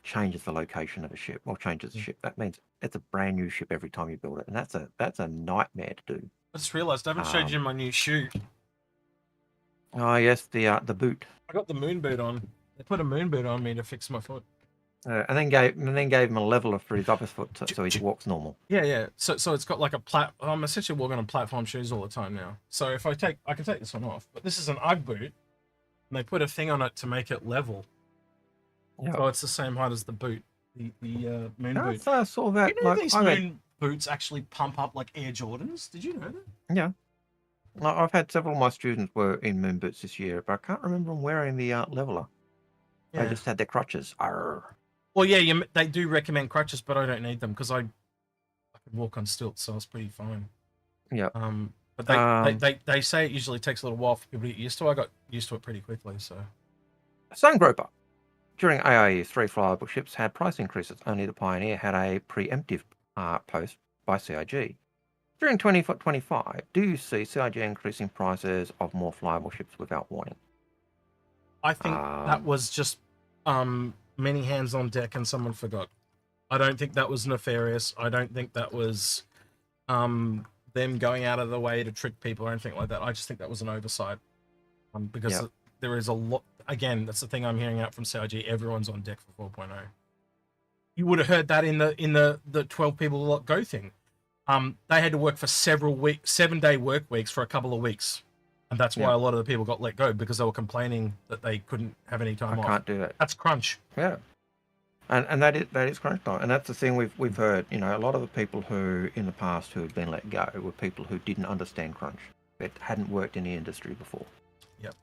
changes the location of a ship, or changes the ship. That means it's a brand new ship every time you build it, and that's a nightmare to do. I just realised I haven't showed you my new shoe. Oh yes, the boot. I got the moon boot on. They put a moon boot on me to fix my foot. And then gave him a leveler for his upper foot, so he walks normal. Yeah. So it's got like I'm essentially walking on platform shoes all the time now. So if I can take this one off, but this is an UGG boot, and they put a thing on it to make it level. Yeah. So it's the same height as the boot, the moon boot. I saw that. These moon boots actually pump up like Air Jordans. Did you know that? Yeah. I've had several of my students were in moon boots this year, but I can't remember them wearing the leveler. Yeah. They just had their crutches. Arr. Well, yeah, they do recommend crutches, but I don't need them because I can walk on stilts, so it's pretty fine. Yeah. But they say it usually takes a little while for people to get used to. I got used to it pretty quickly. So. Sungroper. During AIE, 3 flyable ships had price increases. Only the Pioneer had a preemptive post by CIG. During 2025, do you see CIG increasing prices of more flyable ships without warning? I think that was just many hands on deck and someone forgot. I don't think that was nefarious. I don't think that was them going out of the way to trick people or anything like that. I just think that was an oversight because there is a lot. Again, that's the thing I'm hearing out from CIG. Everyone's on deck for 4.0. You would have heard that in the 12 people lot go thing. They had to work for several weeks, 7-day work weeks for a couple of weeks. And that's why a lot of the people got let go, because they were complaining that they couldn't have any time off. I can't do that. That's crunch. Yeah. And that is crunch time. And that's the thing we've heard. A lot of the people who in the past who had been let go were people who didn't understand crunch. That hadn't worked in the industry before. Yep.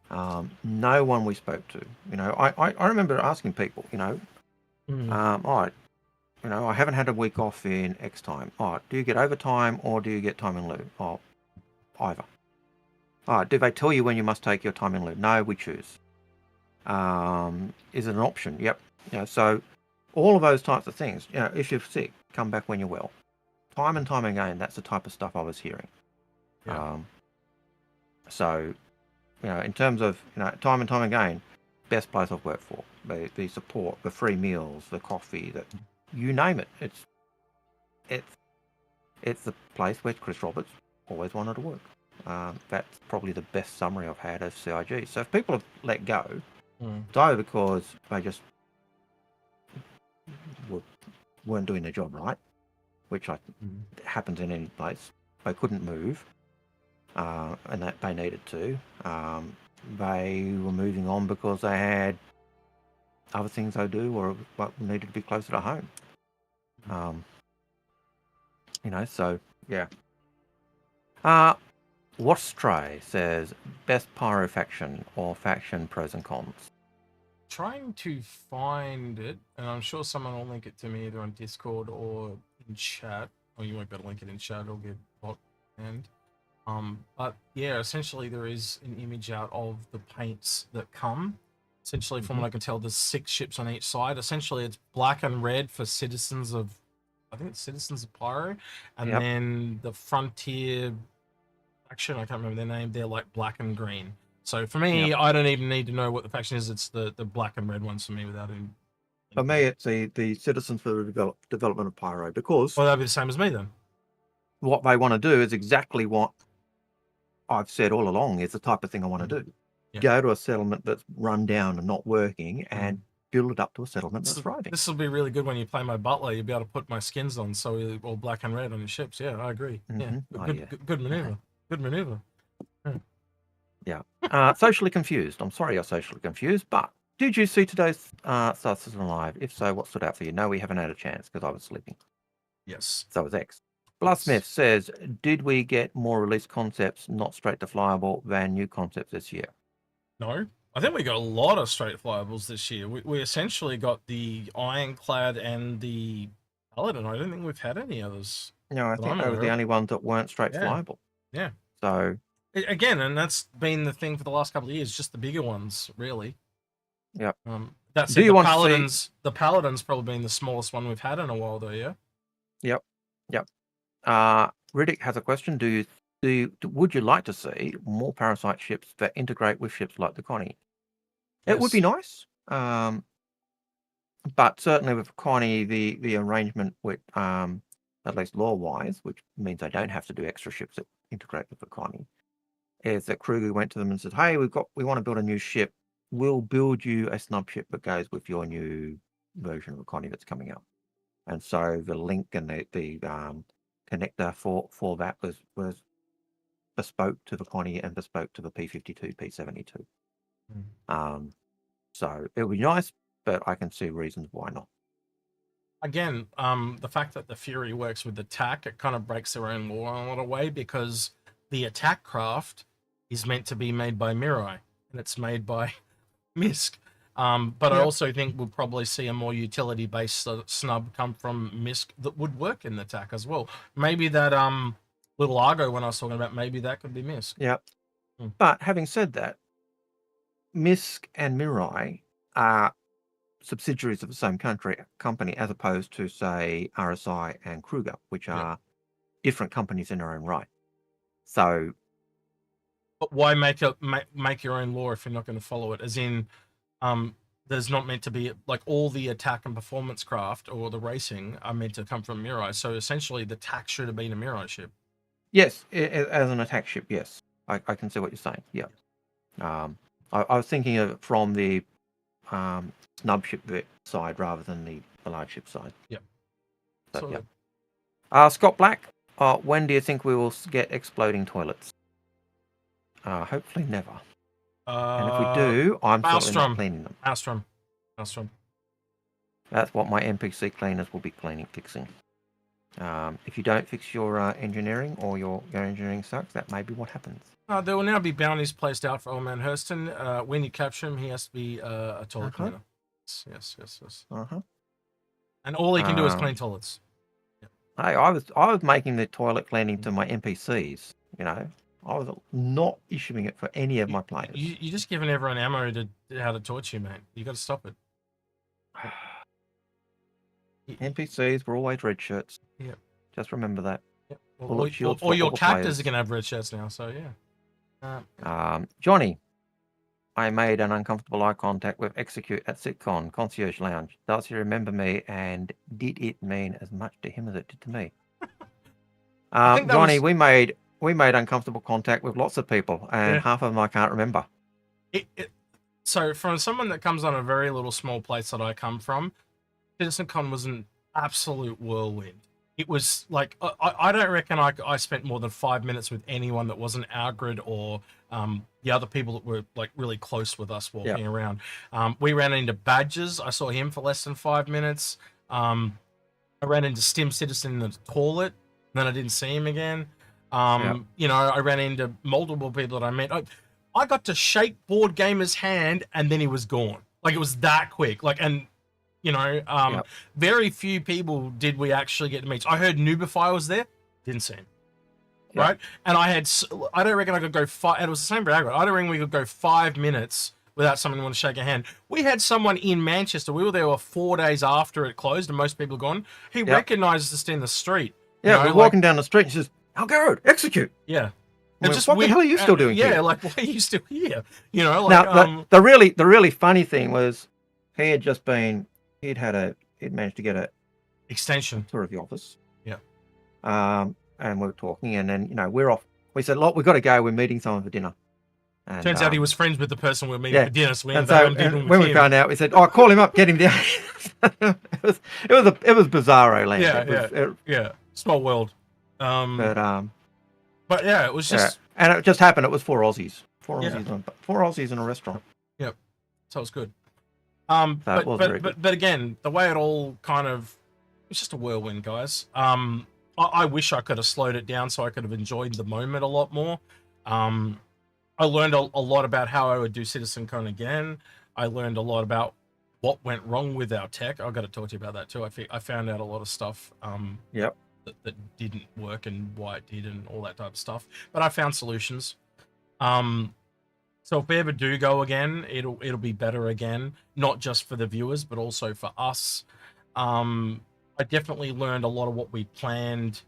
No one we spoke to. I remember asking people, all right, I haven't had a week off in X time. All right, do you get overtime or do you get time in lieu? Oh, either. All right, do they tell you when you must take your time in lieu? No, we choose. Is it an option? Yep. So all of those types of things. If you're sick, come back when you're well. Time and time again, that's the type of stuff I was hearing. Yeah. So, in terms of time and time again, best place I've worked for. The support, the free meals, the coffee, you name it. It's the place where Chris Roberts always wanted to work. That's probably the best summary I've had of CIG. So if people have let go, it's either because they just weren't doing their job right, which happens in any place. They couldn't move, and that they needed to. They were moving on because they had other things they do or needed to be closer to home. So yeah. Whatstray says best pyro faction or faction pros and cons. trying to find it, and I'm sure someone will link it to me either on Discord or in chat. Or you won't be able to link it in chat, it'll get blocked. And but yeah, essentially there is an image out of the paints that come. Essentially, from what I can tell, there's 6 ships on each side. Essentially, it's black and red for citizens of, I think it's citizens of Pyro, and then the Frontier faction, I can't remember their name, they're like black and green. So for me, I don't even need to know what the faction is. It's the black and red ones for me without any. For me, it's the Citizens for the Development of Pyro, because... Well, that'd be the same as me then. What they want to do is exactly what I've said all along, is the type of thing I want to do. Go to a settlement that's run down and not working and build it up to a settlement that's thriving. This will be really good when you play my butler. You'll be able to put my skins on, so we're all black and red on your ships. Yeah, I agree. Good maneuver. Good maneuver. Socially confused. I'm sorry you're socially confused, but did you see today's Citizen Live? If so, what stood out for you? No, we haven't had a chance because I was sleeping. Yes. So was X. Bluffsmith says, did we get more release concepts, not straight to flyable, than new concepts this year? No. I think we got a lot of straight flyables this year. We essentially got the Ironclad and the Paladin. I don't think we've had any others. No, I think they were the only ones that weren't straight flyable. Yeah. So... Again, and that's been the thing for the last couple of years, just the bigger ones, really. Yep. That's it. The Paladin's probably been the smallest one we've had in a while, though, yeah? Yep. Riddick has a question. Would you like to see more Parasite ships that integrate with ships like the Connie? It would be nice. But certainly with Connie, the arrangement with, at least law-wise, which means they don't have to do extra ships that integrate with the Connie, is that Kruger went to them and said, hey, we want to build a new ship. We'll build you a snub ship that goes with your new version of the Connie that's coming up. And so the link and the connector for that was bespoke to the Connie and bespoke to the P52, P72. So it would be nice, but I can see reasons why not. Again, the fact that the Fury works with the TAC, it kind of breaks their own law in a lot of way, because the attack craft is meant to be made by Mirai, and it's made by Misk. But I also think we'll probably see a more utility-based snub come from Misk that would work in the TAC as well. Maybe that little Argo when I was talking about, maybe that could be Misk. Yeah. But having said that, Misk and Mirai are subsidiaries of the same company, as opposed to, say, RSI and Kruger, which are different companies in their own right. So, but why make your own law if you're not going to follow it? As in, there's not meant to be, like, all the attack and performance craft or the racing are meant to come from Mirai. So essentially, the TAC should have been a Mirai ship. Yes, as an attack ship. Yes, I can see what you're saying. Yeah. I was thinking of it from the snub ship side rather than the large ship side. Yeah. So, Scott Black, when do you think we will get exploding toilets? Hopefully never. And if we do, I'm certainly not cleaning them. Maelstrom. That's what my NPC cleaners will be fixing. If you don't fix your engineering, or your engineering sucks, that may be what happens. There will now be bounties placed out for Old Man Hurston. When you capture him, he has to be a toilet cleaner. Yes. And all he can do is clean toilets. Yeah. Hey, I was making the toilet cleaning to my NPCs. You know, I was not issuing it for any of my players. You're just giving everyone ammo to how to torture you, mate. You got to stop it. NPCs were always red shirts. Yeah. Just remember that. Yep. Or your characters are going to have red shirts now, so yeah. Johnny, I made an uncomfortable eye contact with Execute at CitizenCon Concierge Lounge. Does he remember me, and did it mean as much to him as it did to me? Johnny, we made uncomfortable contact with lots of people, and half of them I can't remember. So from someone that comes on a very little small place that I come from, CitizenCon was an absolute whirlwind. It was like, I don't reckon I spent more than 5 minutes with anyone that wasn't Algared or the other people that were like really close with us walking around. We ran into Badgers. I saw him for less than 5 minutes. I ran into Stim Citizen in the toilet, and then I didn't see him again. You know, I ran into multiple people that I met. I got to shake Board Gamer's hand, and then he was gone. Like it was that quick. Like, and you know, very few people did we actually get to meet. I heard Nubify was there, didn't see him. Yep. Right, and I don't reckon I could go and it was the same for Algared. I don't reckon we could go 5 minutes without someone want to shake a hand. We had someone in Manchester. We were there 4 days after it closed, and most people gone. He recognized us in the street. Yeah, we're walking down the street. And he says, "Algared, execute." Yeah, just what the hell are you still doing here? Yeah, like why are you still here? You know, like now the really funny thing was he had just been he'd managed to get a extension tour of the office. Yeah. And we were talking, and then we're off. We said, "Look, we've got to go. We're meeting someone for dinner." And, turns out he was friends with the person we were meeting for dinner. So we when we found out, we said, "Oh, call him up, get him down." it was bizarro land. Yeah. Small world. But yeah, it was just, and it just happened. It was 4 Aussies, 4 Aussies in a restaurant. Yep. So it was good. But again, the way it all kind of, it's just a whirlwind, guys. I wish I could have slowed it down so I could have enjoyed the moment a lot more. I learned a lot about how I would do CitizenCon again. I learned a lot about what went wrong with our tech. I've got to talk to you about that too. I found out a lot of stuff that didn't work and why it did and all that type of stuff. But I found solutions. So if we ever do go again, it'll be better again, not just for the viewers, but also for us. I definitely learned a lot of what we planned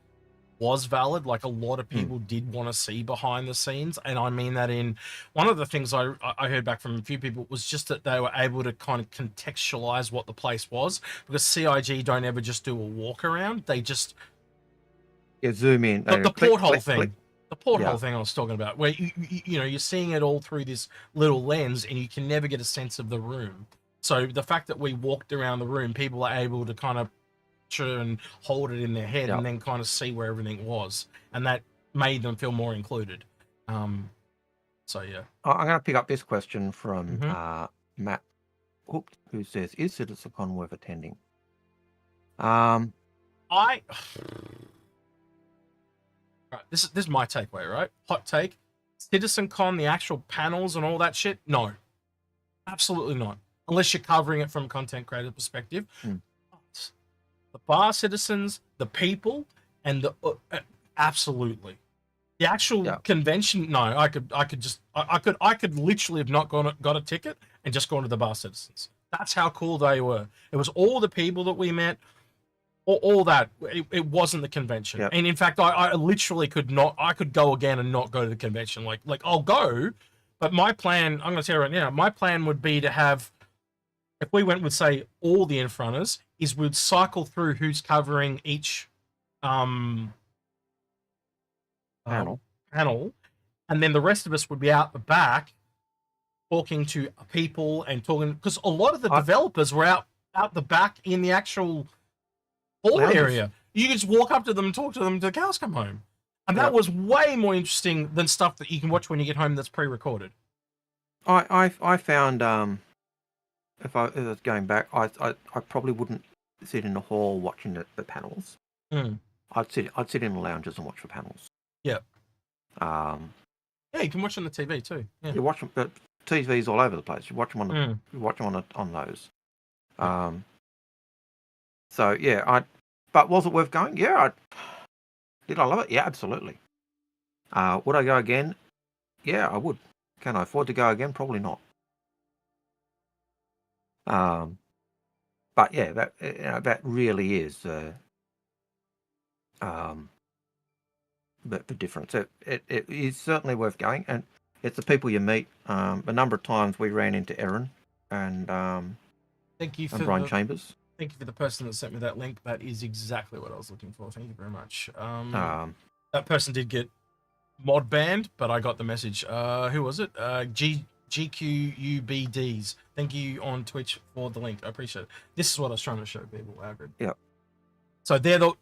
was valid. Like a lot of people did want to see behind the scenes, and I mean that in one of the things I heard back from a few people was just that they were able to kind of contextualize what the place was, because CIG don't ever just do a walk around, they just zoom in. The porthole thing. The porthole thing I was talking about, where you know, you're seeing it all through this little lens and you can never get a sense of the room. So the fact that we walked around the room, people are able to kind of and hold it in their head and then kind of see where everything was, and that made them feel more included. So yeah, I'm going to pick up this question from Matt, who says, "Is CitizenCon worth attending?" This is my takeaway, right? Hot take: CitizenCon, the actual panels and all that shit, no, absolutely not, unless you're covering it from a content creator perspective. The bar citizens, the people, and the absolutely, the actual convention. No, I could literally have not got a ticket and just gone to the bar citizens. That's how cool they were. It was all the people that we met, all that. It wasn't the convention. Yep. And in fact, I literally could not. I could go again and not go to the convention. Like I'll go, but my plan. I'm going to tell you right now. My plan would be to have, if we went with say all the Inforunners, is we'd cycle through who's covering each panel, and then the rest of us would be out the back talking to people and talking, because a lot of the developers were out the back in the actual hall area. You could just walk up to them and talk to them till the cows come home, and that was way more interesting than stuff that you can watch when you get home that's pre-recorded. I found if I was going back, I probably wouldn't sit in the hall watching the panels. I'd sit in the lounges and watch the panels. Yeah. Yeah, you can watch on the TV too. Yeah. You watch them, but TV's all over the place. You watch them on those. So yeah, but was it worth going? Yeah. Did I love it? Yeah, absolutely. Would I go again? Yeah, I would. Can I afford to go again? Probably not. But yeah, that really is the difference. It is certainly worth going, and it's the people you meet. A number of times we ran into Erin and thank you for Brian Chambers. Thank you for the person that sent me that link. That is exactly what I was looking for. Thank you very much. That person did get mod banned, but I got the message. Who was it? GQUBDs. Thank you on Twitch for the link. I appreciate it. This is what I was trying to show people, Algared. Yeah. So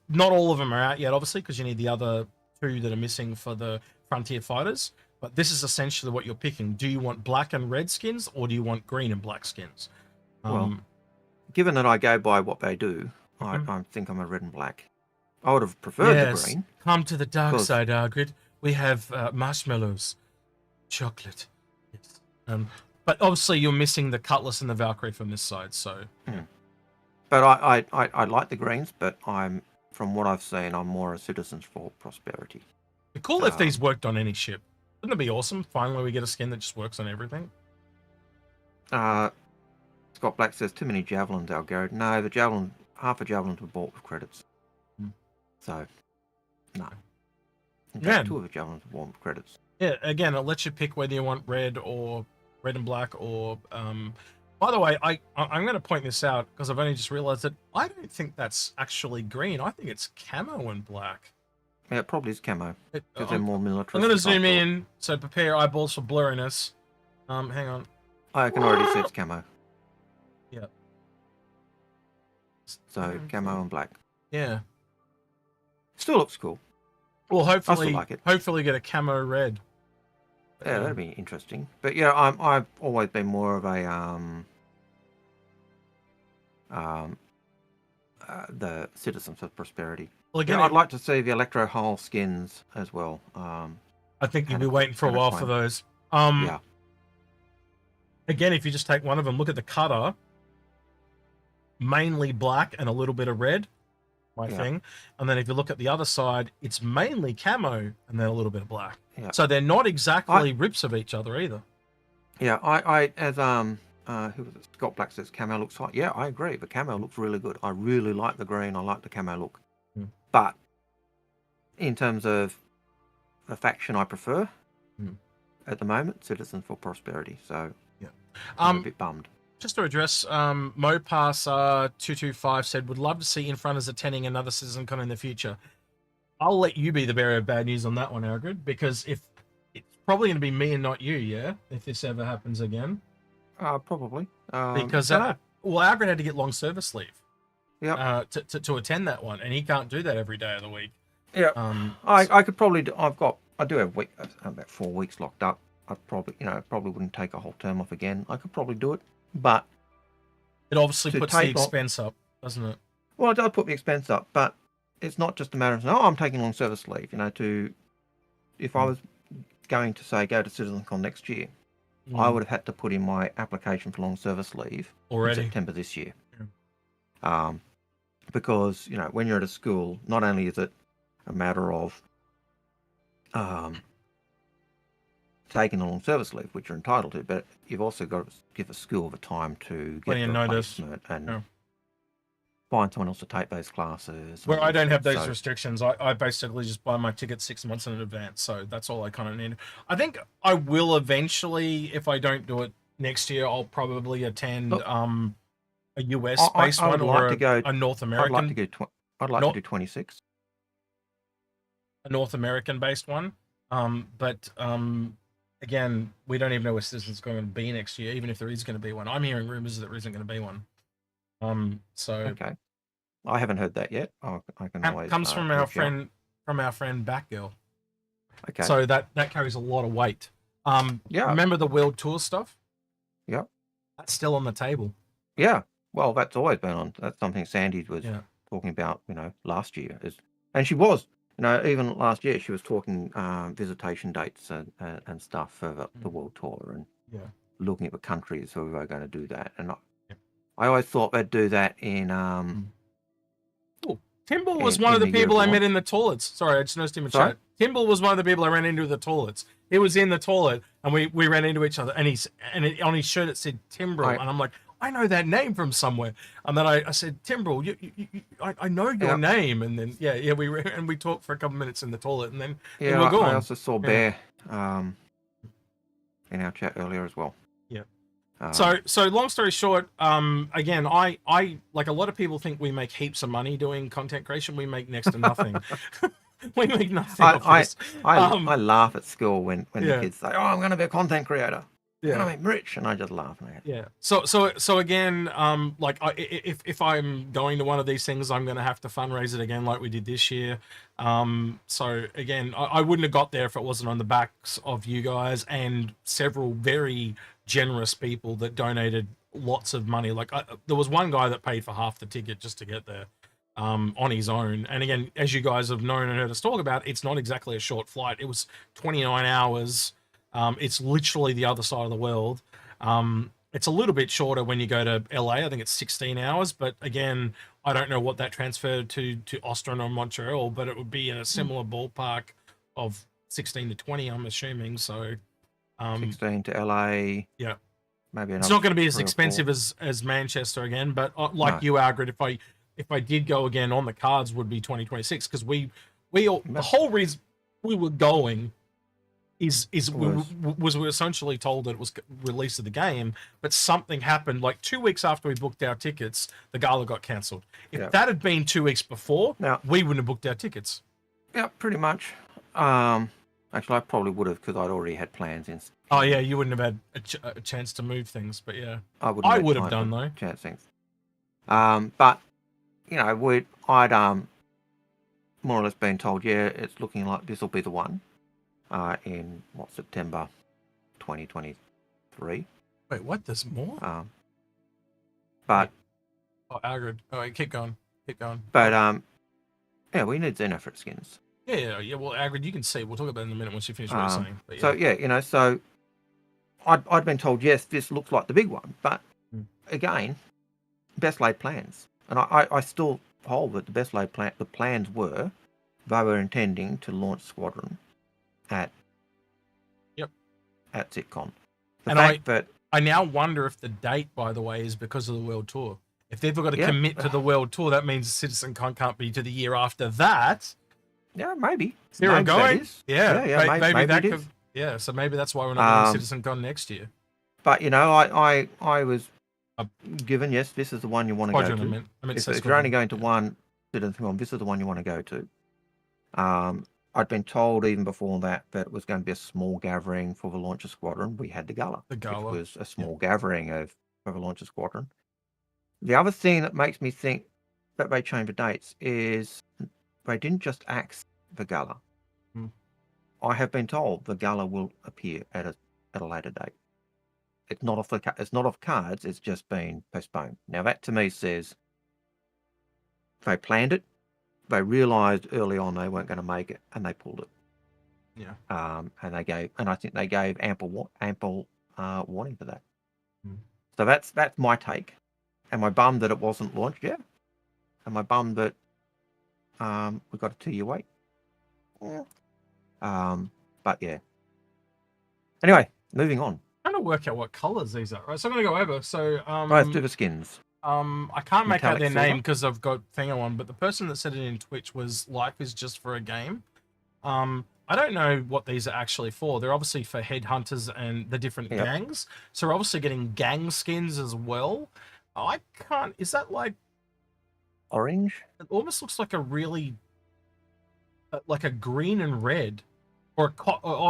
not all of them are out yet, obviously, because you need the other 2 that are missing for the Frontier Fighters. But this is essentially what you're picking. Do you want black and red skins, or do you want green and black skins? Well, given that I go by what they do, I think I'm a red and black. I would have preferred the green. Come to the dark side, Algared. We have marshmallows, chocolate. Yes. But obviously you're missing the Cutlass and the Valkyrie from this side, so. But I like the greens, but from what I've seen, I'm more a Citizens for Prosperity. It'd be cool if these worked on any ship. Wouldn't it be awesome? Finally, we get a skin that just works on everything. Scott Black says too many javelins, Algared. No, half the javelins were bought with credits. So, no. In fact, 2 of the javelins were bought with credits. Yeah, again, it lets you pick whether you want red and black, or by the way, I'm going to point this out because I've only just realized that I don't think that's actually green. I think it's camo and black. Yeah, it probably is camo because they're more military. I'm going to zoom in, so prepare your eyeballs for blurriness. Hang on. I can already see it's camo. Yeah. So camo and black. Yeah. Still looks cool. Well, hopefully, I still like it. Hopefully get a camo red. Yeah, that'd be interesting. But yeah, I've always been more of a the Citizens of Prosperity. Well, again, I'd like to see the Electro Hull skins as well. I think you'll be waiting for a while for those. Yeah. Again, if you just take one of them, look at the cutter. Mainly black and a little bit of red, thing. And then if you look at the other side, it's mainly camo and then a little bit of black. Yeah. So they're not exactly rips of each other either. Yeah, I as who was it? Scott Black says camo looks hot. Yeah, I agree. The camo looks really good. I really like the green. I like the camo look. But in terms of the faction I prefer at the moment, Citizens for Prosperity. So yeah, I'm a bit bummed. Just to address, Mopass225 said, would love to see Inforunners attending another CitizenCon in the future. I'll let you be the bearer of bad news on that one, Algared, because if it's probably going to be me and not you, yeah, if this ever happens again. Probably. Because, Algared had to get long service leave. Yeah. To attend that one, and he can't do that every day of the week. Yeah. I could probably do, I do have about 4 weeks locked up. I probably wouldn't take a whole term off again. I could probably do it. But it obviously puts the expense up, doesn't it? Well, it does put the expense up, but it's not just a matter of, I'm taking long service leave. If I was going to say go to CitizenCon next year, I would have had to put in my application for long service leave already in September this year. Yeah. Because when you're at a school, not only is it a matter of taking a long service leave, which you're entitled to, but you've also got to give a school the time to get the replacement and find someone else to take those classes. Where I don't have those restrictions. I basically just buy my ticket 6 months in advance, so that's all I kind of need. I think I will eventually, if I don't do it next year, I'll probably attend a US-based one or a North American. I'd like to do 26. A North American-based one, again, we don't even know where Citizen's going to be next year, even if there is going to be one. I'm hearing rumors that there isn't going to be one. Okay, I haven't heard that yet. I can always comes from our friend Batgirl. Okay, so that carries a lot of weight. Yeah. Remember the world tour stuff? Yeah, that's still on the table. Yeah, well, that's always been on. That's something Sandy was talking about. Last year and she was. Even last year she was talking visitation dates and stuff for the world tour and looking at the countries who are going to do that. And I always thought they'd do that in. Timble was one of the people I met in the toilets. Sorry, I just noticed him in chat. Timble was one of the people I ran into the toilets. He was in the toilet and we ran into each other. And on his shirt it said Timbrel, and I'm like, I know that name from somewhere. And then I said, Timbrel, I know your name. And then we talked for a couple minutes in the toilet, and then we were gone. I also saw Bear in our chat earlier as well. Yeah. So long story short, again, I like a lot of people think we make heaps of money doing content creation. We make next to nothing. We make nothing. I laugh at school when the kids say, "Oh, I'm going to be a content creator. Yeah, I'm rich," and I just laugh. Yeah. So again, if I'm going to one of these things, I'm going to have to fundraise it again, like we did this year. So again, I wouldn't have got there if it wasn't on the backs of you guys and several very generous people that donated lots of money. Like there was one guy that paid for half the ticket just to get there. On his own. And again, as you guys have known and heard us talk about, it's not exactly a short flight. It was 29 hours. It's literally the other side of the world. It's a little bit shorter when you go to LA. I think it's 16 hours, but again, I don't know what that transferred to Austin or Montreal, but it would be in a similar ballpark of 16 to 20, I'm assuming. So 16 to LA. Yeah. Maybe it's not going to be as expensive as Manchester again, but like you, Algared, if I did go again on the cards, would be 2026, because the whole reason we were going we were essentially told that it was release of the game, but something happened like 2 weeks after we booked our tickets, the gala got cancelled. If that had been 2 weeks before, we wouldn't have booked our tickets. Yeah, pretty much. Actually, I probably would have, because I'd already had plans in. Oh yeah, you wouldn't have had a chance to move things, but yeah, I would have done though. Chance things. But you know, I'd more or less been told, yeah, it's looking like this will be the one. In September 2023. Wait, what? There's more? But Algared. Oh, keep going. But yeah, we need Xenofrit skins. Yeah. Well, Algared, you can see. We'll talk about it in a minute once you finish what you're saying. But So yeah, so I'd been told, yes, this looks like the big one, but again, best laid plans, and I still hold that the best laid the plans were they were intending to launch Squadron at CitizenCon. I now wonder if the date, by the way, is because of the World Tour. If they've got to commit to the World Tour, that means CitizenCon can't be to the year after that. Yeah, maybe. There we go. Yeah, maybe that could. Yeah, so maybe that's why we're not doing CitizenCon next year. But I was given, yes, this is the one you want to go to. If you're only going to one CitizenCon, this is the one you want to go to. I'd been told even before that it was going to be a small gathering for the launch of Squadron. We had the gala. Which was a small gathering for the launch of Squadron. The other thing that makes me think that they changed the dates is they didn't just axe the gala. I have been told the gala will appear at a later date. It's not off cards. It's just been postponed. Now that to me says they planned it. They realised early on they weren't going to make it, and they pulled it. Yeah. And I think they gave ample warning for that. So that's my take. Am I bummed that it wasn't launched yet? Am I bummed that we got a 2-year wait? Yeah. But yeah. Anyway, moving on. I'm trying to work out what colours these are. Right, so I'm going to go over. So let's do the skins. I can't make out their name because I've got Thinger on, but the person that said it in Twitch was life is just for a game. I don't know what these are actually for. They're obviously for headhunters and the different gangs. So we're obviously getting gang skins as well. Is that like orange? It almost looks like a really like a green and red, or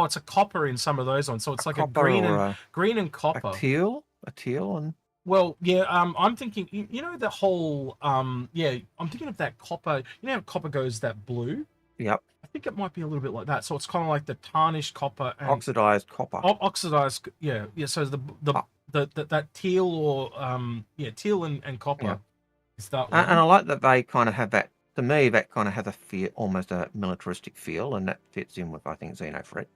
it's a copper in some of those ones. So it's like a green and copper. A teal and. Well, yeah, I'm thinking, the whole, I'm thinking of that copper. You know how copper goes that blue? Yep. I think it might be a little bit like that. So it's kind of like the tarnished copper. And oxidized copper. Oxidized, yeah. So that teal or, teal and copper is that one. And I like that they kind of have that, to me, that kind of has a feel, almost a militaristic feel, and that fits in with, I think, Xenofrit.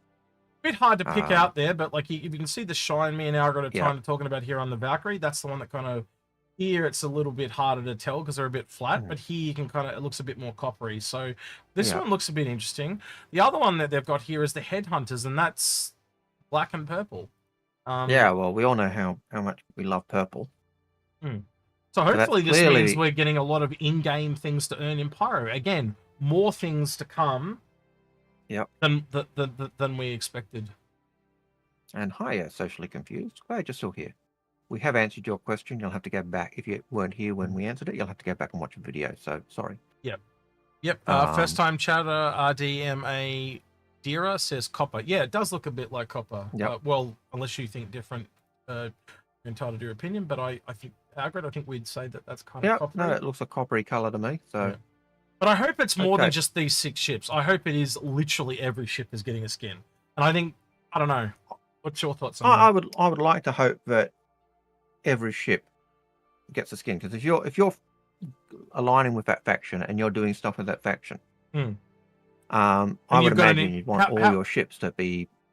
Bit hard to pick out there, but like if you can see the shine me and Algared are talking about here on the Valkyrie, that's the one that kind of here it's a little bit harder to tell because they're a bit flat, but here you can kind of it looks a bit more coppery. So this one looks a bit interesting. The other one that they've got here is the Headhunters, and that's black and purple. Well, we all know how much we love purple. So hopefully this means we're getting a lot of in-game things to earn in Pyro. Again, more things to come. Yep. Than we expected. And hiya, socially confused. Glad you're still here. We have answered your question. You'll have to go back. If you weren't here when we answered it, you'll have to go back and watch the video. So sorry. Yep. First time chatter RDMA Dira says copper. Yeah, it does look a bit like copper. Yep. Well, unless you think different, you're entitled to your opinion. But I think Algared, I think we'd say that that's kind of copper. No, it looks a coppery color to me. So. Yeah. But I hope it's more than just these 6 ships. I hope it is literally every ship is getting a skin. And I think, I don't know. What's your thoughts on that? I would like to hope that every ship gets a skin, because if you're aligning with that faction and you're doing stuff with that faction, I would imagine you'd want all your ships to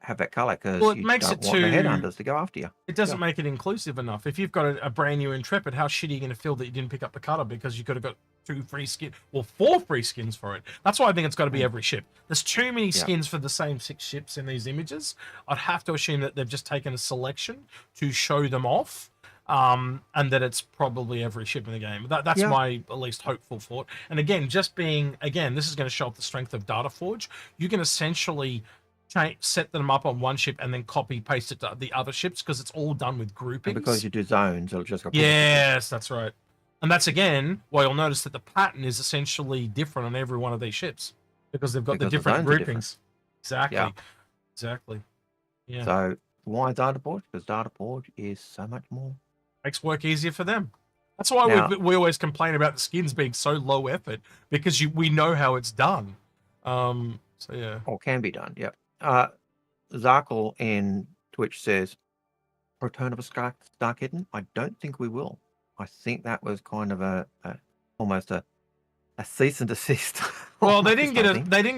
have that color because Well, it you makes don't it want the too- headhunters to go after you. It doesn't make it inclusive enough. If you've got a brand new Intrepid, how shitty are you going to feel that you didn't pick up the cutter because you could have got 2 free skins, or 4 free skins for it? That's why I think it's got to be every ship. There's too many skins for the same 6 ships in these images. I'd have to assume that they've just taken a selection to show them off, and that it's probably every ship in the game. That's my at least hopeful thought. And again, this is going to show up the strength of Dataforge. You can essentially set them up on one ship and then copy paste it to the other ships because it's all done with groupings. And because you do zones, it'll just go. Yes, that's right. And that's again why you'll notice that the pattern is essentially different on every one of these ships because they've got the different groupings. Exactly. Exactly. Yeah. So why Dataforge? Because Dataforge is so much more. Makes work easier for them. That's why we always complain about the skins being so low effort because we know how it's done. So yeah. Or can be done. Yeah. Zarkle in Twitch says, "Return of a Stark Hidden." I don't think we will. I think that was kind of almost a cease and desist. Well, they didn't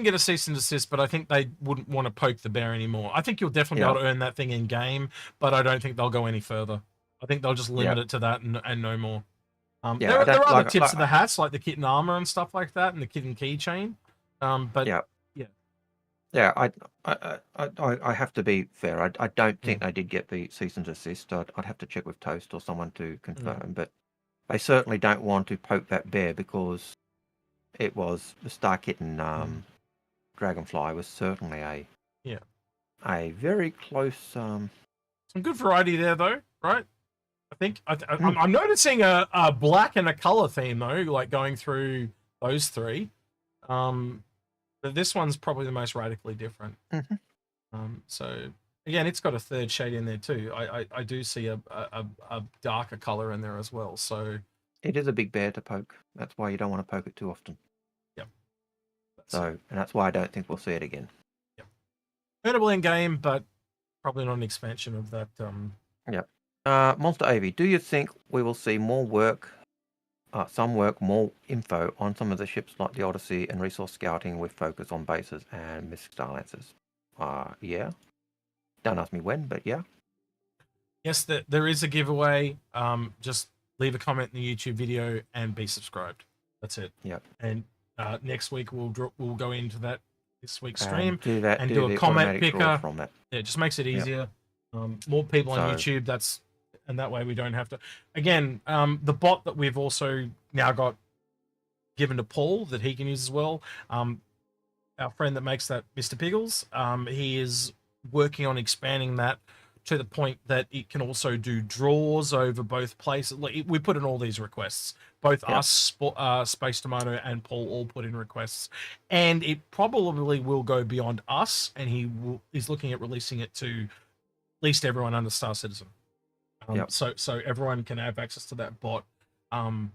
get a cease and desist, but I think they wouldn't want to poke the bear anymore. I think you'll definitely be able to earn that thing in game, but I don't think they'll go any further. I think they'll just limit it to that and no more. There are other tips of the hats like the kit and armor and stuff like that, and the kit and keychain. But yeah, I have to be fair. I don't think they did get the cease and desist. I'd have to check with Toast or someone to confirm, but they certainly don't want to poke that bear because it was the Star Kitten Dragonfly was certainly a very close. Some good variety there though, right? I think I'm noticing a black and a color theme though, like going through those 3. But this one's probably the most radically different. So again, it's got a 3rd shade in there too. I do see a darker color in there as well. So it is a big bear to poke. That's why you don't want to poke it too often. Yep. And that's why I don't think we'll see it again. Yep. Earnable in game, but probably not an expansion of that. Monster AV, do you think we will see more work, more info on some of the ships like the Odyssey and resource scouting with focus on bases and Mystic Star Lancers? Yeah. Don't ask me when, but yeah. Yes, there is a giveaway. Just leave a comment in the YouTube video and be subscribed. That's it. Yep. And next week we'll go into that this week's stream do a comment picker. From that. Yeah, it just makes it easier. More people on YouTube. And that way we don't have to. Again, the bot that we've also now got given to Paul that he can use as well. Our friend that makes that, Mr. Piggles, he is working on expanding that to the point that it can also do draws over both places. We put in all these requests. Both us, Space Tomato, and Paul all put in requests. And it probably will go beyond us, and he's looking at releasing it to at least everyone under Star Citizen. So everyone can have access to that bot, and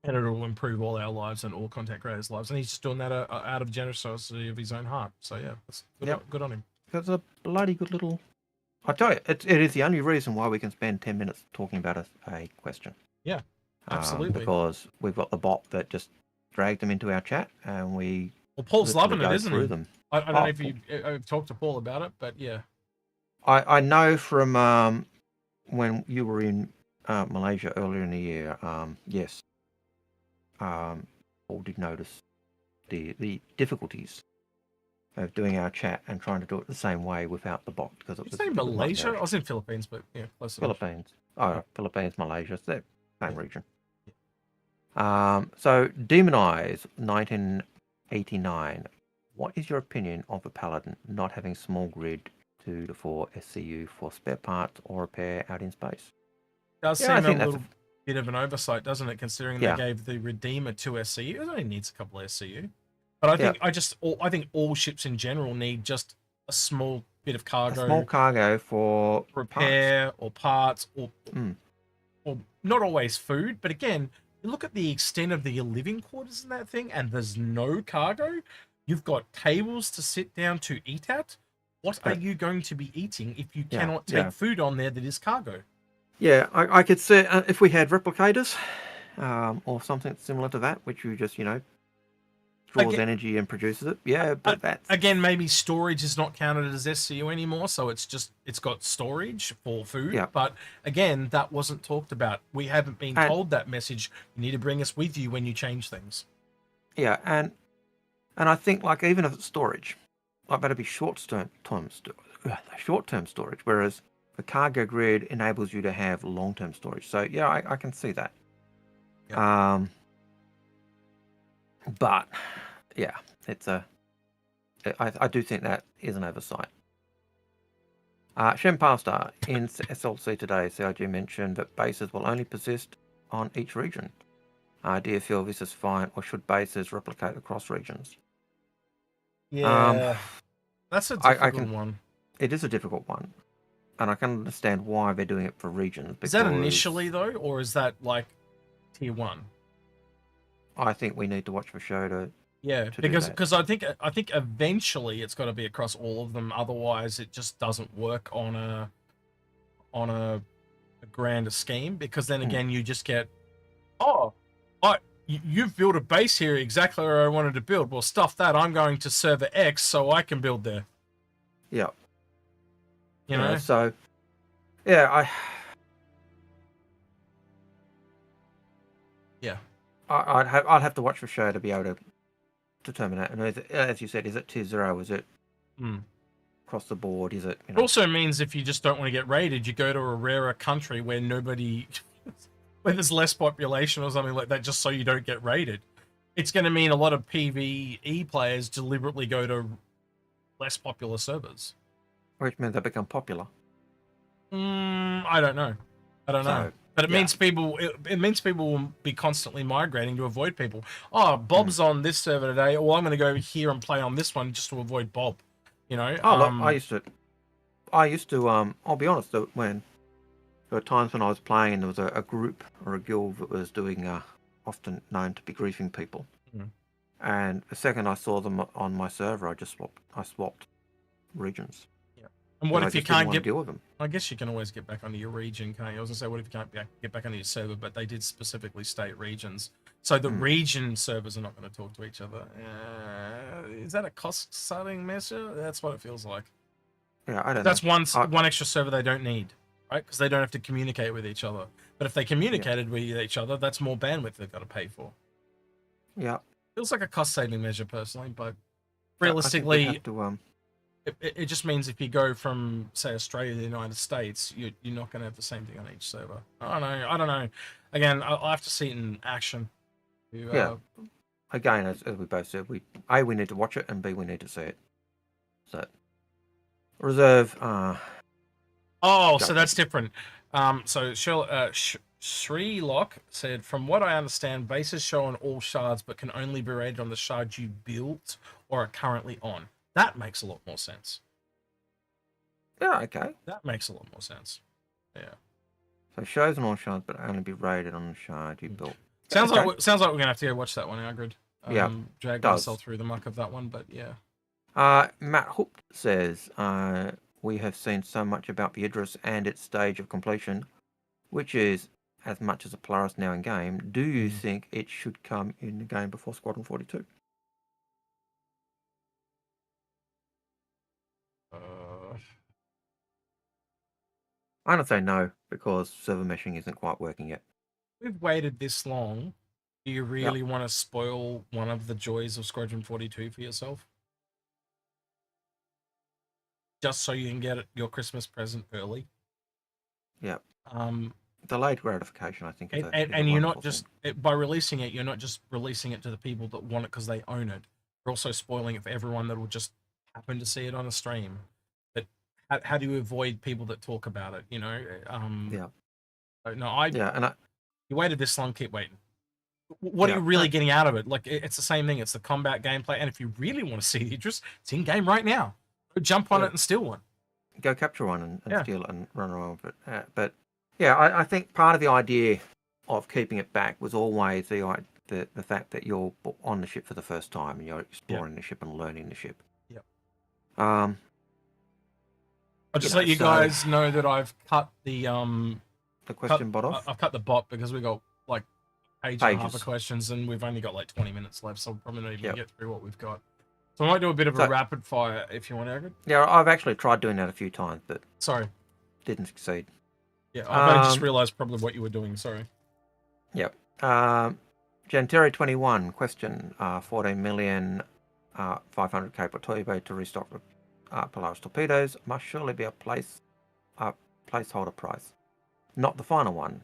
it'll improve all our lives and all content creators' lives. And he's just doing that out of generosity of his own heart. So yeah, that's good on him. It's a bloody good little. I tell you, it is the only reason why we can spend 10 minutes talking about a question. Yeah, absolutely. Because we've got the bot that just dragged them into our chat, and we. Well, Paul's loving it, isn't he? Them. I don't know if you've talked to Paul about it, but yeah. I know from when you were in Malaysia earlier in the year, yes, Paul did notice the difficulties of doing our chat and trying to do it the same way without the bot. Because it was Malaysia? I was in Philippines, but yeah, close enough. Philippines, Malaysia, it's the same region. So Demonize 1989. What is your opinion of a Paladin not having small grid 2 to 4 SCU for spare parts or repair out in space? Does seem a little bit of an oversight, doesn't it? Considering they gave the Redeemer 2 SCU, it only needs a couple of SCU. But I think I think all ships in general need just a small bit of cargo. A small cargo for repair or parts or not always food. But again, you look at the extent of the living quarters in that thing, and there's no cargo. You've got tables to sit down to eat at. What are you going to be eating if you cannot take food on there that is cargo? Yeah, I could say if we had replicators or something similar to that, which you just, draws energy and produces it. Yeah, but that's again, maybe storage is not counted as SCU anymore, so it's got storage for food. Yeah. But again, that wasn't talked about. We haven't been told that message. You need to bring us with you when you change things. Yeah, and I think like even if it's storage, like that'd be short-term storage, whereas the cargo grid enables you to have long-term storage. So yeah, I can see that. Yep. But yeah, it's I do think that is an oversight. Shem Pastor in SLC today, CIG mentioned that bases will only persist on each region. Do you feel this is fine, or should bases replicate across regions? Yeah, that's a difficult one. It is a difficult one, and I can understand why they're doing it for regions. Is that initially though, or is that like tier 1? I think we need to watch the show to. Yeah, because I think eventually it's got to be across all of them. Otherwise, it just doesn't work on a grander scheme. Because then again, you just get, you've built a base here exactly where I wanted to build. Well, stuff that. I'm going to server X so I can build there. Yeah. You know. So, yeah, I'd have to watch the show to be able to determine that. And as you said, is it tier 0? Is it across the board? Is it? It also means if you just don't want to get raided, you go to a rarer country where where there's less population or something like that, just so you don't get raided. It's going to mean a lot of PvE players deliberately go to less popular servers. Which means they become popular. I don't know. But it means people. It means people will be constantly migrating to avoid people. Oh, Bob's on this server today. Well, I'm going to go here and play on this one just to avoid Bob. You know. I used to. I'll be honest. When there were times when I was playing and there was a group or a guild that was doing often known to be griefing people, and the second I saw them on my server, I swapped regions. And what if you can't deal with them? I guess you can always get back onto your region, can't you? I was going to say, what if you can't get back onto your server? But they did specifically state regions. So the region servers are not going to talk to each other. Is that a cost-cutting measure? That's what it feels like. Yeah, I don't know. That's one extra server they don't need, right? Because they don't have to communicate with each other. But if they communicated with each other, that's more bandwidth they've got to pay for. Yeah. Feels like a cost-saving measure, personally. But realistically... It just means if you go from, say, Australia to the United States, you're not going to have the same thing on each server. I don't know. Again, I'll have to see it in action. Again, as we both said, we need to watch it, and B, we need to see it. So, reserve. So that's different. So Sri Lock said, from what I understand, bases show on all shards, but can only be rated on the shards you built or are currently on. That makes a lot more sense. Yeah, okay. That makes a lot more sense. Yeah. So shows on all shards, but only be rated on the shard you built. Sounds like we're gonna have to go watch that one, Algared. Drag myself through the muck of that one, but yeah. Matt Hook says, we have seen so much about the Idris and its stage of completion, which is as much as a Polaris now in game. Do you think it should come in the game before Squadron 42? I'm going to say no, because server meshing isn't quite working yet. We've waited this long. Do you really want to spoil one of the joys of Squadron 42 for yourself? Just so you can get your Christmas present early? Yeah. Delayed gratification, I think. And you're not just, by releasing it, you're not just releasing it to the people that want it because they own it. You're also spoiling it for everyone that will just happen to see it on a stream. But how do you avoid people that talk about it? You know. You waited this long. Keep waiting. What are you really getting out of it? Like, it's the same thing. It's the combat gameplay. And if you really want to see the interest, it's in game right now. Go jump on it and steal one. Go capture one and steal it and run around with it. But yeah, I think part of the idea of keeping it back was always the fact that you're on the ship for the first time and you're exploring the ship and learning the ship. Yep. I'll just let you guys know that I've cut the question bot off. I've cut the bot because we got like page and a half of questions, and we've only got like 20 minutes left, so we'll probably not even get through what we've got. So I might do a bit of a rapid fire if you want, Algared. Yeah, I've actually tried doing that a few times, but didn't succeed. Yeah, I've only just realised probably what you were doing. Sorry. Yep. Genteri 21 question: 14 million, 500k per turbo to restock Polaris torpedoes must surely be a placeholder price, not the final one.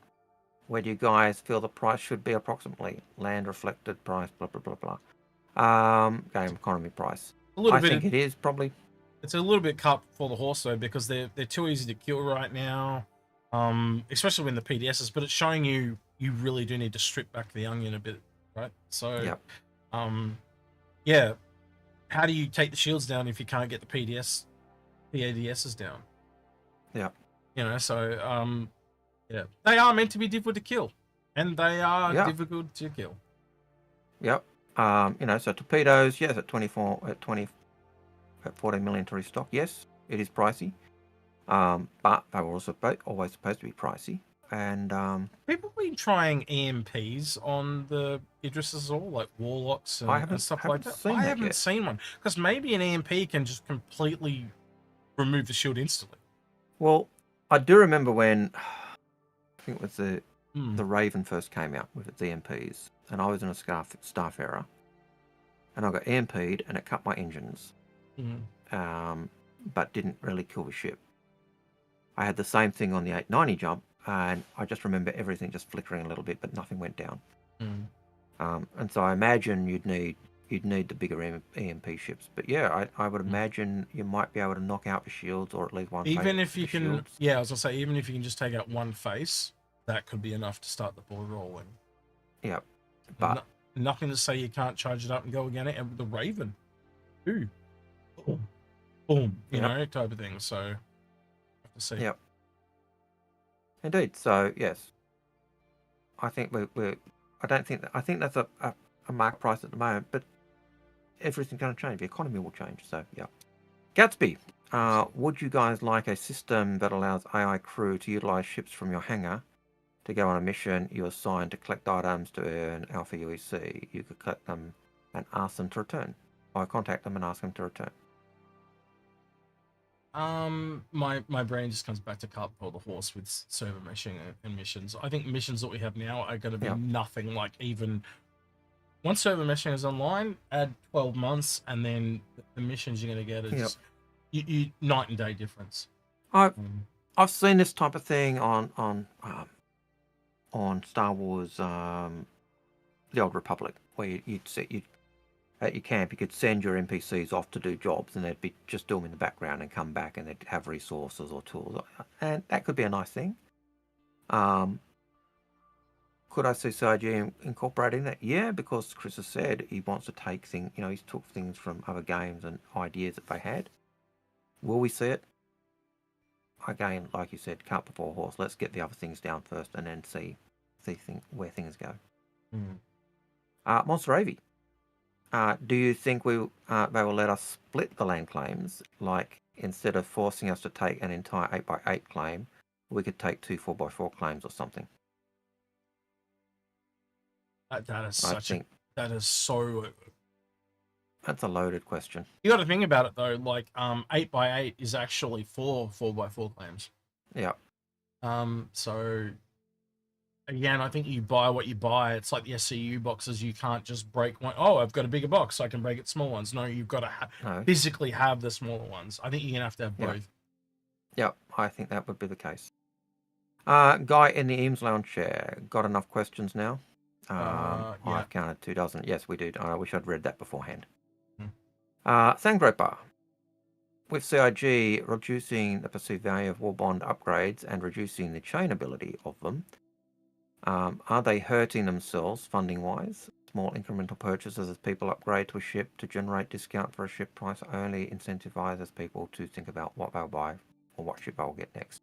Where do you guys feel the price should be approximately? Land reflected price, blah blah blah blah. Game economy price. I think it is probably. It's a little bit cut for the horse though, because they're too easy to kill right now, especially when the PDSs. But it's showing you really do need to strip back the onion a bit, right? So, yeah. How do you take the shields down if you can't get the PDSs down? Yeah. You know, so yeah, they are meant to be difficult to kill, and they are difficult to kill. Yep. You know, so torpedoes, yes, at 14 million to restock, yes, it is pricey. But they were also always supposed to be pricey. And people been trying EMPs on the Idrises all, like warlocks and stuff like that. I haven't seen one, because maybe an EMP can just completely remove the shield instantly. Well, I do remember when I think it was the Raven first came out with its EMPs, and I was in a Starfarer, and I got EMP'd and it cut my engines, but didn't really kill the ship. I had the same thing on the 890 jump, and I just remember everything just flickering a little bit, but nothing went down. And so I imagine you'd need the bigger EMP ships. But yeah, I would imagine you might be able to knock out the shields, or at least one. Even if you can, shields. Yeah, I was gonna say, even if you can just take out one face, that could be enough to start the ball rolling. Yeah, but nothing to say you can't charge it up and go again. And the Raven, ooh, boom, you know, type of thing. So, I have to see. Yep. Indeed. So yes, I think we're. I think that's a mark price at the moment, but everything's going to change. The economy will change. So yeah. Gatsby, would you guys like a system that allows AI crew to utilize ships from your hangar to go on a mission you assign to collect items to earn Alpha UEC? You could collect them and ask them to return, or contact them and ask them to return. My brain just comes back to Carp or the horse with server meshing and missions. I think missions that we have now are going to be nothing like, even once server meshing is online, add 12 months, and then the missions you're going to get are just you night and day difference. I've seen this type of thing on Star Wars, the Old Republic, where you'd set at your camp, you could send your NPCs off to do jobs, and they'd be just do them in the background and come back, and they'd have resources or tools, and that could be a nice thing. Could I see CIG incorporating that? Yeah, because Chris has said he wants to take things, you know, he's took things from other games and ideas that they had. Will we see it? Again, like you said, cart before horse. Let's get the other things down first, and then see where things go. Monster Avy. Do you think they will let us split the land claims? Like, instead of forcing us to take an entire 8x8 claim, we could take 2 4x4 claims or something? That is so. That's a loaded question. You got to think about it though. Like, 8x8 is actually 4 4x4 claims. Yeah. So. Again, I think you buy what you buy. It's like the SCU boxes. You can't just break one. Oh, I've got a bigger box, so I can break it small ones. No, you've got to physically have the smaller ones. I think you're going to have both. Yeah, I think that would be the case. Guy in the Eames Lounge chair. Got enough questions now? I've counted 2 dozen. Yes, we did. I wish I'd read that beforehand. Sangropa. With CIG reducing the perceived value of war bond upgrades and reducing the chain ability of them, are they hurting themselves funding-wise? Small incremental purchases as people upgrade to a ship to generate discount for a ship price only incentivizes people to think about what they'll buy or what ship they'll get next.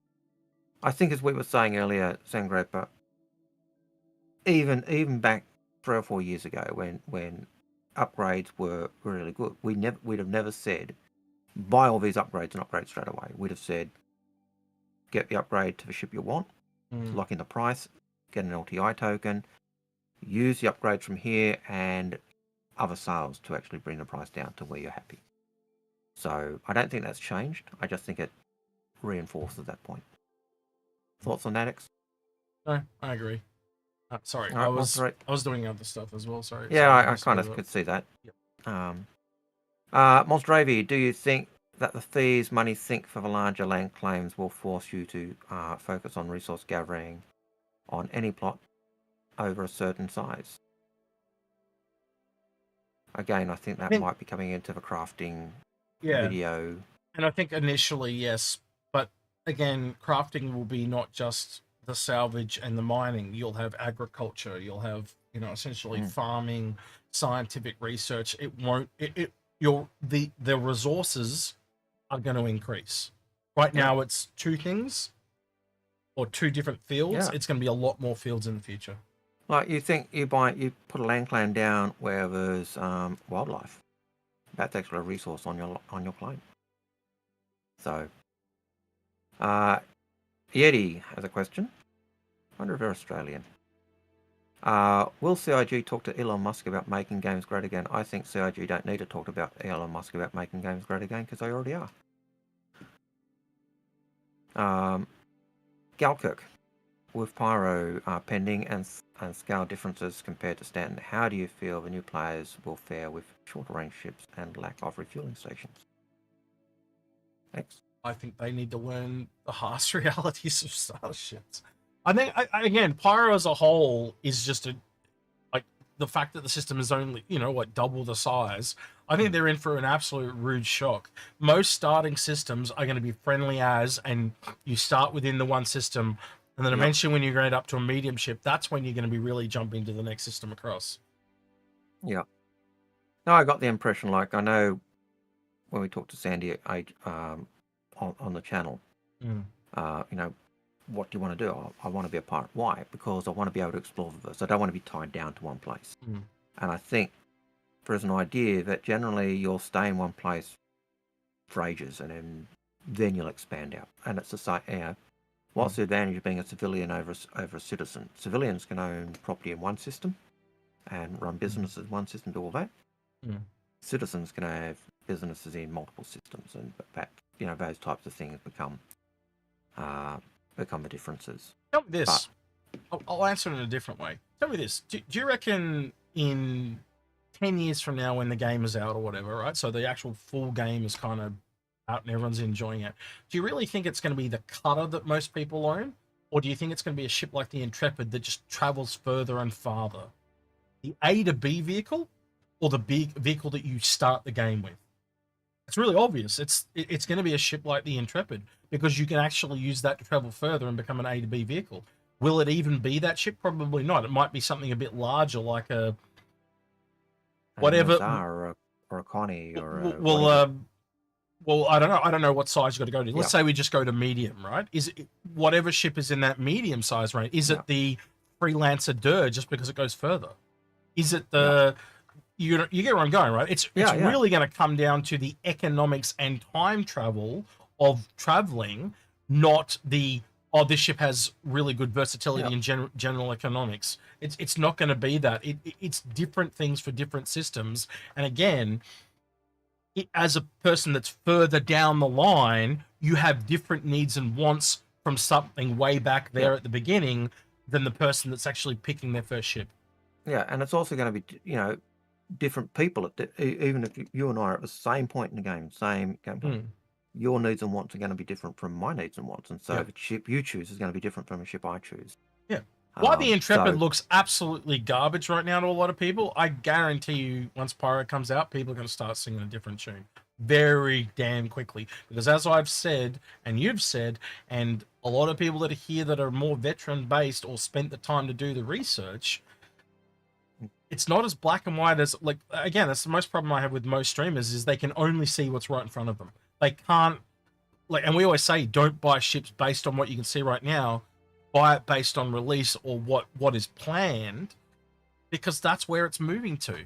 I think, as we were saying earlier, Sangropa, even back 3 or 4 years ago when upgrades were really good, we'd have never said buy all these upgrades and upgrade straight away. We'd have said get the upgrade to the ship you want, lock in the price, get an LTI token, use the upgrades from here and other sales to actually bring the price down to where you're happy. So I don't think that's changed. I just think it reinforces that point. Thoughts on that, X? No, I agree. Sorry, Right, I was doing other stuff as well. Sorry. Yeah, sorry, I kind of could see that. Yep. Monstravy, do you think that the fees money sink for the larger land claims will force you to focus on resource gathering on any plot over a certain size? Again, I think that might be coming into the crafting video. And I think initially, yes. But again, crafting will be not just the salvage and the mining. You'll have agriculture. You'll have, essentially farming, scientific research. It won't... the resources are going to increase. Right now, it's two things or two different fields. Yeah. It's going to be a lot more fields in the future. Like you think you put a land claim down where there's wildlife. That's actually a resource on your claim. So, Yeti has a question. I wonder if they're Australian. Will CIG talk to Elon Musk about making games great again? I think CIG don't need to talk about Elon Musk about making games great again because they already are. Galkirk, with Pyro pending and scale differences compared to Stanton, how do you feel the new players will fare with shorter range ships and lack of refueling stations? Thanks. I think they need to learn the harsh realities of starships. I think, again, Pyro as a whole is just the fact that the system is only, double the size. I think they're in for an absolute rude shock. Most starting systems are going to be friendly as, and you start within the one system, and then eventually when you grade up to a medium ship, that's when you're going to be really jumping to the next system across. Yeah. No, I got the impression, I know when we talked to Sandy on the channel, what do you want to do? I want to be a pirate. Why? Because I want to be able to explore the verse. I don't want to be tied down to one place. And I think there's an idea that generally you'll stay in one place for ages and then you'll expand out. And it's what's the advantage of being a civilian over a citizen? Civilians can own property in one system and run businesses in one system, do all that. Citizens can have businesses in multiple systems, and that those types of things become the differences. Tell me this. I'll answer it in a different way. Tell me this. Do you reckon in 10 years from now when the game is out or whatever, right? So the actual full game is kind of out and everyone's enjoying it. Do you really think it's going to be the cutter that most people own? Or do you think it's going to be a ship like the Intrepid that just travels further and farther? The A to B vehicle or the big vehicle that you start the game with? It's really obvious. It's going to be a ship like the Intrepid because you can actually use that to travel further and become an A to B vehicle. Will it even be that ship? Probably not. It might be something a bit larger, like a whatever, or a Connie, or well, I don't know. I don't know what size you got to go to. Let's say we just go to medium, right? Is it whatever ship is in that medium size range? Is it the Freelancer Dur just because it goes further? Is it the you get where I'm going, right? It's really going to come down to the economics and time travel of traveling, not the this ship has really good versatility in general economics. It's not going to be that. It's different things for different systems. And again, as a person that's further down the line, you have different needs and wants from something way back there at the beginning than the person that's actually picking their first ship. Yeah, and it's also going to be, different people. Even if you and I are at the same point in the game, same gameplay, your needs and wants are going to be different from my needs and wants. And so the ship you choose is going to be different from a ship I choose. Yeah. Why the Intrepid looks absolutely garbage right now to a lot of people, I guarantee you once Pyro comes out, people are going to start singing a different tune very damn quickly. Because as I've said, and you've said, and a lot of people that are here that are more veteran-based or spent the time to do the research, it's not as black and white as, again, that's the most problem I have with most streamers, is they can only see what's right in front of them. They can't, and we always say, don't buy ships based on what you can see right now. Buy it based on release or what is planned, because that's where it's moving to.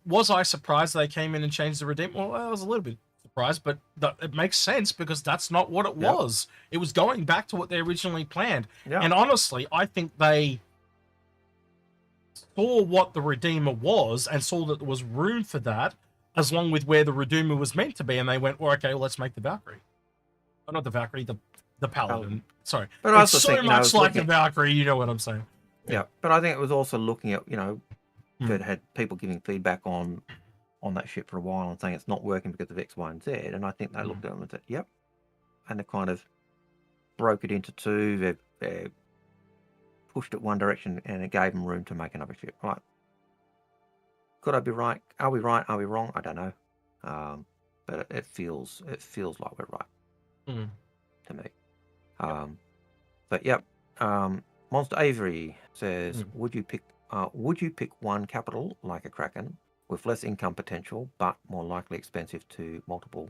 Was I surprised they came in and changed the Redeem? Well, I was a little bit surprised, but it makes sense because that's not what it was. It was going back to what they originally planned. And honestly, I think they saw what the Redeemer was and saw that there was room for that, as long with where the Redeemer was meant to be, and they went, well, okay, well, let's make the Valkyrie. Oh, not the Valkyrie, the Paladin. Sorry. But I It's also so think, much like the Valkyrie, you know what I'm saying. Yeah, but I think it was also looking at, that had people giving feedback on that ship for a while and saying it's not working because of X, Y, and Z. And I think they looked at them and said, yep. And they kind of broke it into two. They pushed it one direction and it gave them room to make another ship. Right. Could I be right? Are we right? Are we wrong? I don't know. But it feels like we're right to me. But yep. Monster Avery says, would you pick one capital like a Kraken with less income potential but more likely expensive to multiple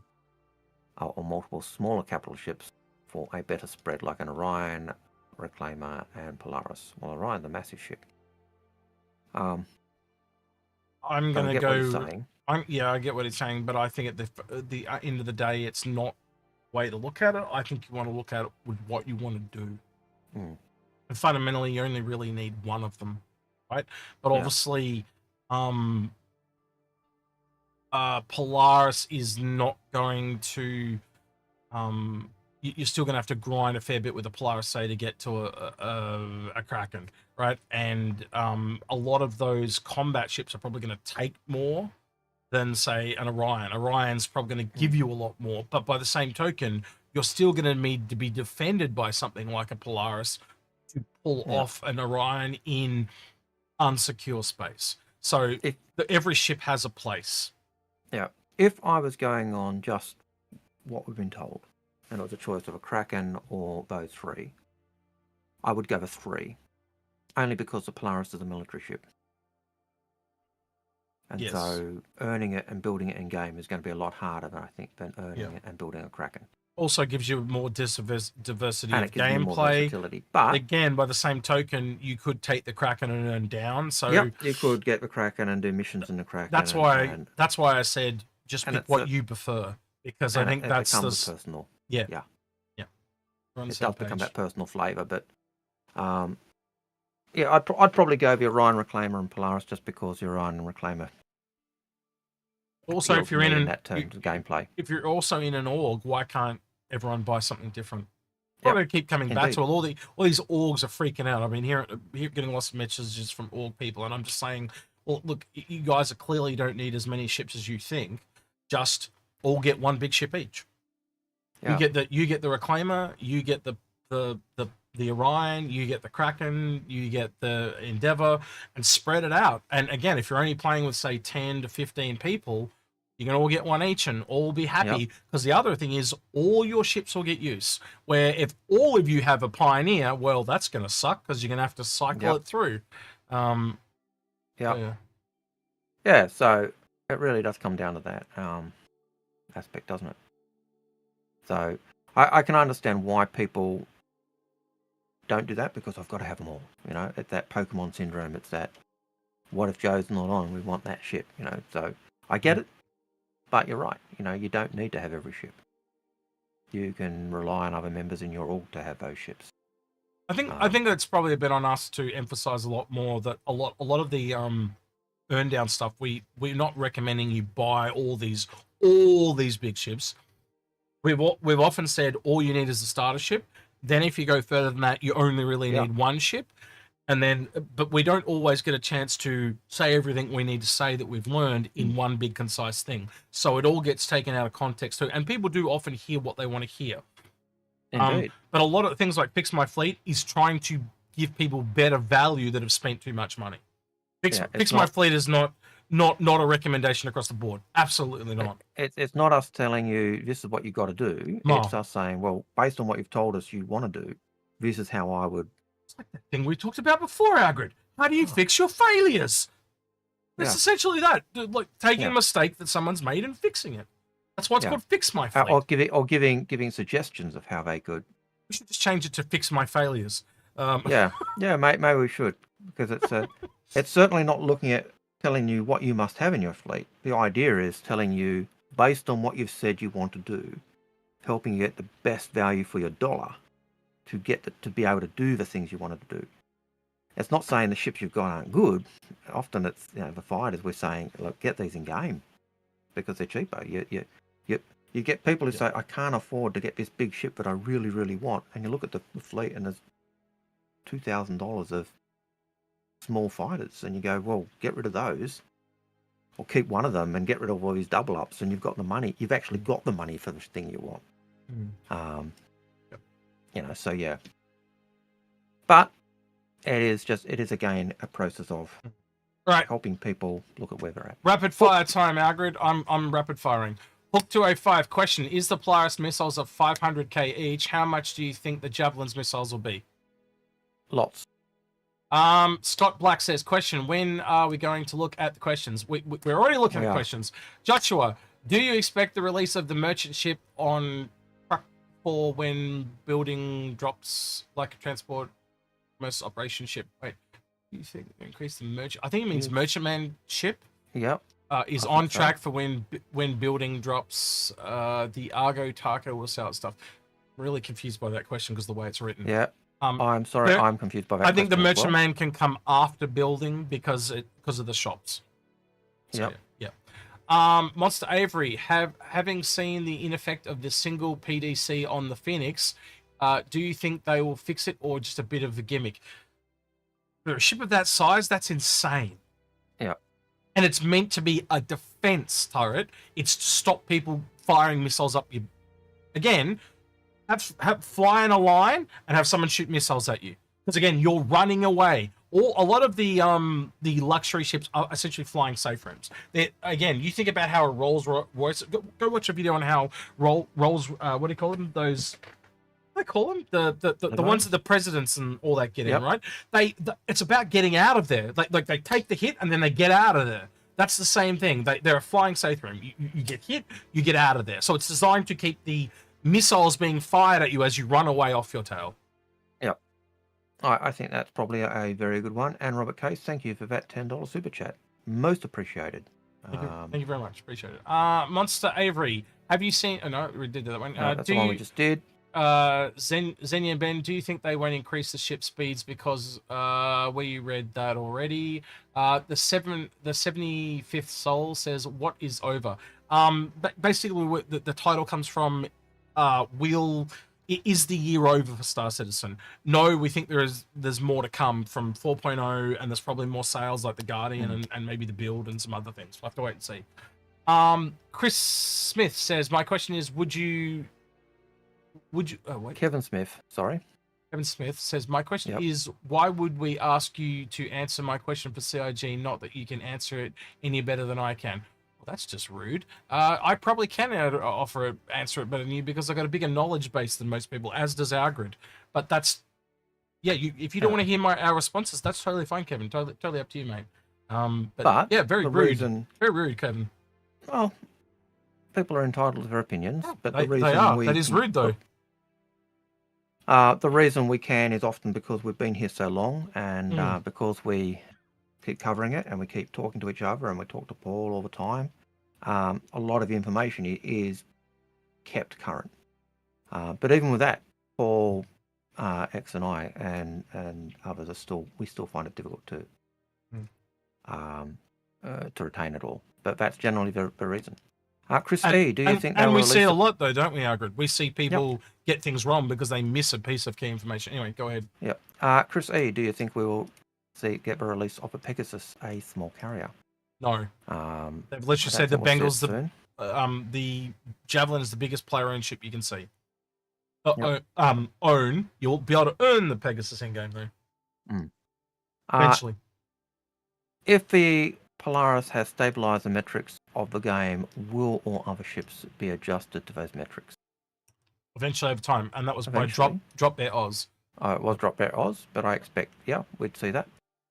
smaller capital ships for a better spread like an Orion, Reclaimer, and Polaris? Well, Orion, the massive ship. I'm gonna go. What he's saying. I get what he's saying, but I think at the end of the day, it's not the way to look at it. I think you want to look at it with what you want to do. And fundamentally, you only really need one of them, right? But obviously, Polaris is not going to. You're still going to have to grind a fair bit with a Polaris, say, to get to a Kraken, right? And a lot of those combat ships are probably going to take more than, say, an Orion. Orion's probably going to give you a lot more, but by the same token, you're still going to need to be defended by something like a Polaris to pull off an Orion in unsecure space. So every ship has a place. Yeah. If I was going on just what we've been told, and it was a choice of a Kraken or those three, I would go for 3. Only because the Polaris is a military ship. And so earning it and building it in game is going to be a lot harder, I think, than earning it and building a Kraken. Also gives you more diversity and of gameplay. But again, by the same token, you could take the Kraken and earn down. So you could get the Kraken and do missions in the Kraken. That's why I said just pick what you prefer, because I think that's the personal. Yeah. It does become that personal flavour, but I'd probably go the Orion, Reclaimer, and Polaris just because the Orion and Reclaimer. Also, if you're in that terms of gameplay, if you're also in an org, why can't everyone buy something different? Probably keep coming back to it. All these orgs are freaking out. I mean, here getting lots of messages from org people, and I'm just saying, well, look, you guys clearly don't need as many ships as you think. Just all get one big ship each. You get the Reclaimer, you get the Orion, you get the Kraken, you get the Endeavor, and spread it out. And again, if you're only playing with, say, 10 to 15 people, you can all get one each and all be happy. Because the other thing is, all your ships will get use. Where if all of you have a Pioneer, well, that's going to suck because you're going to have to cycle it through. So it really does come down to that aspect, doesn't it? So I can understand why people don't do that, because I've got to have them all. It's that Pokemon syndrome. It's that, what if Joe's not on? We want that ship. So I get it, but you're right. You don't need to have every ship. You can rely on other members in your org to have those ships. I think that's probably a bit on us to emphasize a lot more that a lot of the earn down stuff, we're not recommending you buy all these big ships. We've often said all you need is a starter ship. Then if you go further than that, you only really need one ship. And then, but we don't always get a chance to say everything we need to say that we've learned in one big concise thing. So it all gets taken out of context too. And people do often hear what they want to hear. Indeed. But a lot of things like Fix My Fleet is trying to give people better value that have spent too much money. Fix My Fleet is not a recommendation across the board. Absolutely not. It's not us telling you this is what you've got to do. No. It's us saying, well, based on what you've told us you want to do, this is how I would. It's like the thing we talked about before, Algared. How do you fix your failures? It's essentially that, like taking a mistake that someone's made and fixing it. That's what's called Fix My Fleet. Or giving suggestions of how they could. We should just change it to Fix My Failures. Maybe we should, because it's certainly not looking at telling you what you must have in your fleet. The idea is telling you, based on what you've said you want to do, helping you get the best value for your dollar to be able to do the things you wanted to do. It's not saying the ships you've got aren't good. often it's the fighters we're saying, look, get these in game because they're cheaper. You get people who say, I can't afford to get this big ship that I really, really want, and you look at the fleet and there's $2,000 of small fighters, and you go, well, get rid of those, or keep one of them and get rid of all these double ups, and you've got the money. You've actually got the money for the thing you want. So yeah. But it is again a process of helping people look at where they're at. Rapid fire time, Algared. I'm rapid firing. Hook 205 question: is the Polaris missiles of 500k each? How much do you think the Javelin's missiles will be? Lots. Scott Black says, question: when are we going to look at the questions? We're already looking at questions. Joshua, do you expect the release of the merchant ship on track 4 when building drops like a transport most operation ship? Wait, do you think increase the merchant? I think it means merchantman ship. Yep. Is on track for when building drops. The Argo Taco will sell stuff. I'm really confused by that question because the way it's written. Yeah. I'm sorry, I'm confused by that. I think the merchantman can come after building because of the shops. So, Monster Avery, having seen the in effect of the single PDC on the Phoenix, do you think they will fix it or just a bit of a gimmick? For a ship of that size, that's insane. Yeah. And it's meant to be a defense turret. It's to stop people firing missiles up you. Again, have fly in a line and have someone shoot missiles at you. Because again, you're running away. A lot of the luxury ships are essentially flying safe rooms. Again, you think about how a Rolls Royce. Go watch a video on how Rolls. What do you call them? Those. What do they call them? The ones that the presidents and all that get in, right? It's about getting out of there. Like they take the hit and then they get out of there. That's the same thing. They're a flying safe room. You get hit, you get out of there. So it's designed to keep the missiles being fired at you as you run away off your tail. Yep. I think that's probably a very good one. And Robert Case, thank you for that $10 super chat. Most appreciated. Thank you very much. Appreciate it. Monster Avery, have you seen... Oh, no, we did that one. That's the one we just did. Xenia and Ben, do you think they won't increase the ship speeds because we read that already? The 75th Soul says, what is over? Basically, the title comes from is the year over for Star Citizen? No, we think there's more to come from 4.0, and there's probably more sales like the Guardian and maybe the Build and some other things. We'll have to wait and see. Chris Smith says, my question is, would you wait. Kevin Smith, sorry. Kevin Smith says, my question is, why would we ask you to answer my question for CIG, not that you can answer it any better than I can? Well, that's just rude. I probably can answer it better than you because I've got a bigger knowledge base than most people, as does Algared. But that's, if you don't want to hear our responses, that's totally fine, Kevin. Totally up to you, mate. But yeah, very rude. Very rude, Kevin. Well, people are entitled to their opinions, but they are. That is rude, though. The reason we can is often because we've been here so long, and because we keep covering it and we keep talking to each other and we talk to Paul all the time. A lot of information is kept current. But even with that, Paul, X and I and others we still find it difficult to retain it all. But that's generally the reason. Chris E, do you think and we see a lot though, don't we, Algared? We see people get things wrong because they miss a piece of key information. Anyway, go ahead. Yep. Chris E, do you think we will get the release of a Pegasus, a small carrier? No. They've literally said the Bengals, the Javelin is the biggest player-owned ship you can see. Own. You'll be able to earn the Pegasus in game though. Eventually. If the Polaris has stabilized the metrics of the game, will all other ships be adjusted to those metrics? Eventually over time, and that was by Drop Bear Oz. It was Drop Bear Oz, but I expect, we'd see that.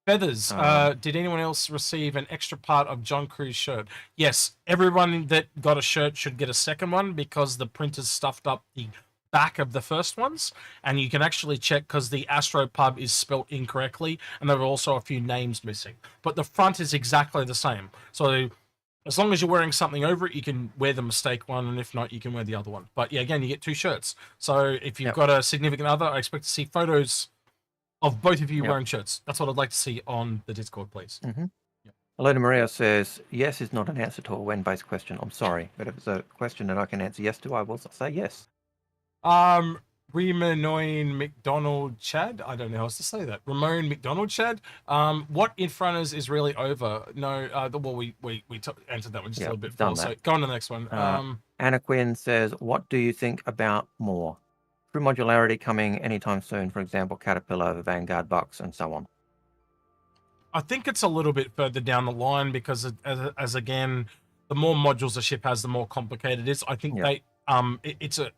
Feathers, did anyone else receive an extra part of John Crew's shirt? Yes, everyone that got a shirt should get a second one because the printers stuffed up the back of the first ones, and you can actually check because the Astro Pub is spelt incorrectly, and there are also a few names missing. But the front is exactly the same. So as long as you're wearing something over it, you can wear the mistake one, and if not, you can wear the other one. But yeah, again, you get two shirts. So if you've got a significant other, I expect to see photos of both of you wearing shirts. That's what I'd like to see on the Discord, please. Elena Maria says, yes is not an answer to a when-based question. I'm sorry, but if it's a question that I can answer yes to, I will say yes. Ramon McDonald Chad. I don't know how else to say that. Ramon McDonald Chad. What Inforunners is really over? No, well, we answered that one just a little bit before. So go on to the next one. Anna Quinn says, what do you think about more? True modularity coming anytime soon, for example, Caterpillar, Vanguard Bucks, and so on. I think it's a little bit further down the line because as again, the more modules a ship has, the more complicated it is. I think it's a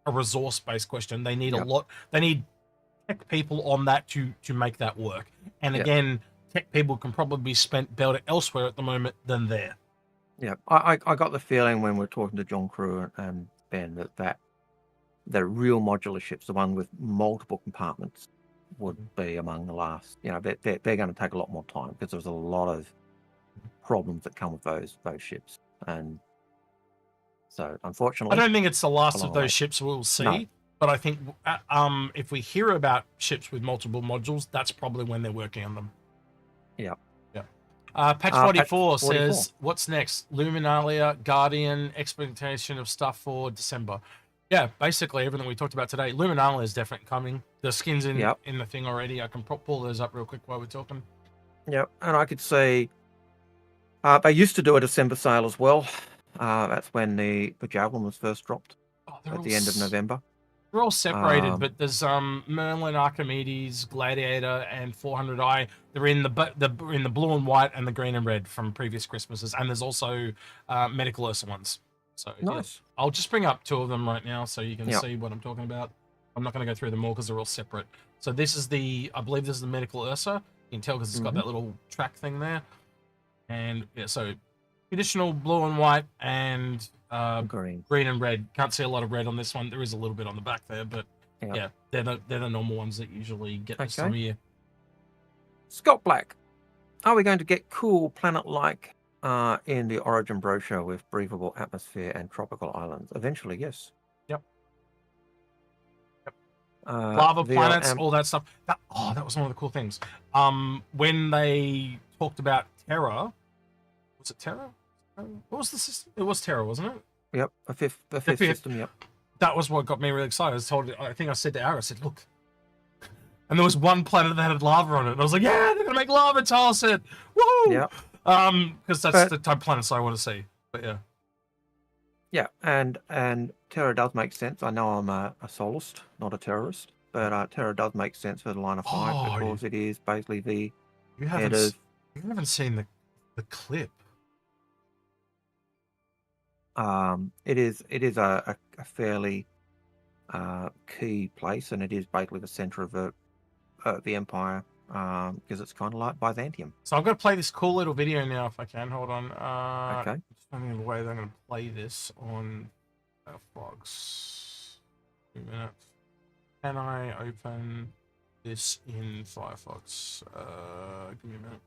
resource-based question. They need a lot. They need tech people on that to make that work. And again, tech people can probably be spent better elsewhere at the moment than there. Yeah, I got the feeling when we're talking to John Crew and Ben that the real modular ships, the one with multiple compartments, would be among the last. You know, they're going to take a lot more time because there's a lot of problems that come with those ships. And so, unfortunately, I don't think it's the last of those ships we'll see. No. But I think if we hear about ships with multiple modules, that's probably when they're working on them. Yeah. Patch 44 says, what's next? Luminalia, Guardian, expectation of stuff for December. Yeah, basically everything we talked about today. Luminalia is definitely coming. The skin's in the thing already. I can pull those up real quick while we're talking. Yep, and I could say they used to do a December sale as well. That's when the Javelin was first dropped at the end of November. They're all separated, but there's Merlin, Archimedes, Gladiator, and 400i. They're in the blue and white and the green and red from previous Christmases, and there's also Medical Ursa ones. So nice. Yeah. I'll just bring up two of them right now so you can see what I'm talking about. I'm not going to go through them all because they're all separate. So this is I believe this is the Medical Ursa. You can tell because it's got that little track thing there. And yeah, so traditional blue and white and green and red. Can't see a lot of red on this one. There is a little bit on the back there, but yeah, they're the normal ones that usually get this time of year. Scott Black, are we going to get cool planet-like in the Origin brochure with breathable atmosphere and tropical islands? Eventually, yes. Yep. Lava planets, all that stuff. That was one of the cool things. When they talked about Terra, was it Terra? What was the system? It was Terra, wasn't it? Yep, the fifth system. Yep. That was what got me really excited. I think I said to Ara, I said, look. And there was one planet that had lava on it. And I was like, yeah, they're gonna make lava tile set. Woo! Yeah. Because that's the type of planets I want to see. But yeah. Yeah, and Terra does make sense. I know I'm a solist, not a terrorist, but Terra does make sense for the line of fire because it is basically the head of... You haven't seen the clip. It is a fairly key place, and it is basically the center of the empire, because it's kind of like Byzantium. So I'm going to play this cool little video now if I can. Hold on. Okay. Just finding a way that I'm going to play this on Firefox. 2 minutes. Can I open this in Firefox? Give me a minute.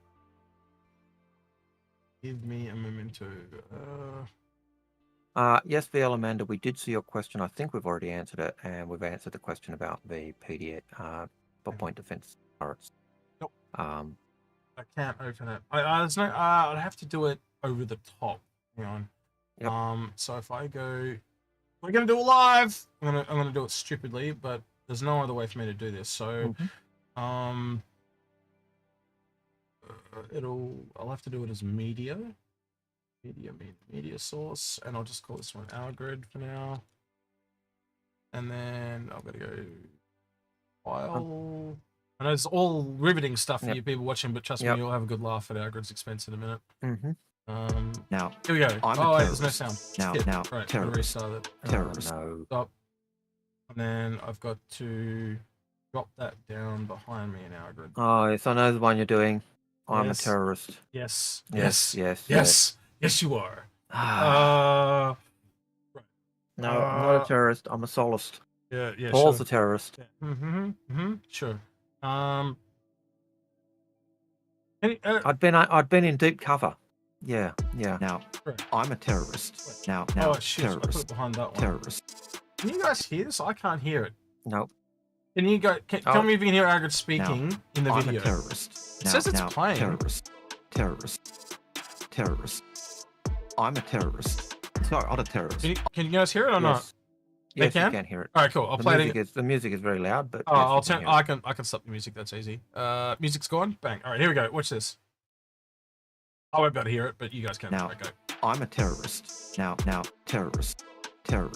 Give me a memento. Yes, VL Amanda, we did see your question. I think we've already answered it, and we've answered the question about the PDA for point defense turrets. Nope. I can't open it. I'd have to do it over the top. Hang on. Yep. So if I go, we're gonna do it live. I'm gonna do it stupidly, but there's no other way for me to do this. So, I'll have to do it as media source, and I'll just call this one Algared for now. And then I'm gonna go file. I know it's all riveting stuff for you people watching, but trust me, you'll have a good laugh at Algared's expense in a minute. Now here we go. Wait, there's no sound. Now, right, terror. Restart it. No. Stop. And then I've got to drop that down behind me in Algared. Oh, yes, I know the one you're doing. I'm a terrorist. Yes, you are. Right. No, I'm not a terrorist. I'm a solist. Yeah, Paul's a terrorist. Yeah. Sure. I'd been in deep cover. Yeah. Now, I'm a terrorist. Now, shit, I put it behind that one. Terrorist. Can you guys hear this? I can't hear it. Nope. Can you go? Tell me if you can hear Algared speaking in the video. I'm a terrorist. It says it's playing. Terrorist. terrorist. I'm a terrorist. Sorry, not a terrorist. Can you guys hear it or not? Yes, you you can hear it. All right, cool. I'll play it. The music is very loud, but I'll turn. I can stop the music. That's easy. Music's gone. Bang. All right, here we go. Watch this. I won't be able to hear it, but you guys can. Now, right, go. I'm a terrorist. Now, terrorist. I'm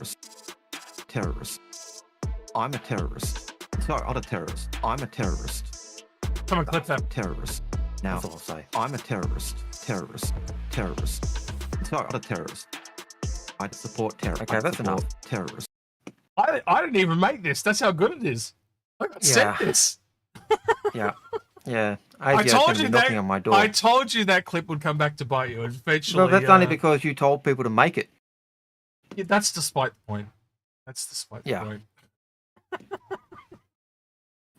a terrorist. Sorry, not a terrorist. I'm a terrorist. Someone clip that. Terrorist. Now, that's all I'll say. I'm a terrorist. Terrorist. Sorry, not a terrorist. I support terror. Okay, that's enough. Terrorist. I didn't even make this. That's how good it is. I got sent this. Yeah. I told you knocking on my door. I told you that clip would come back to bite you eventually. No, that's only because you told people to make it. Yeah, that's despite the point. That's despite the point.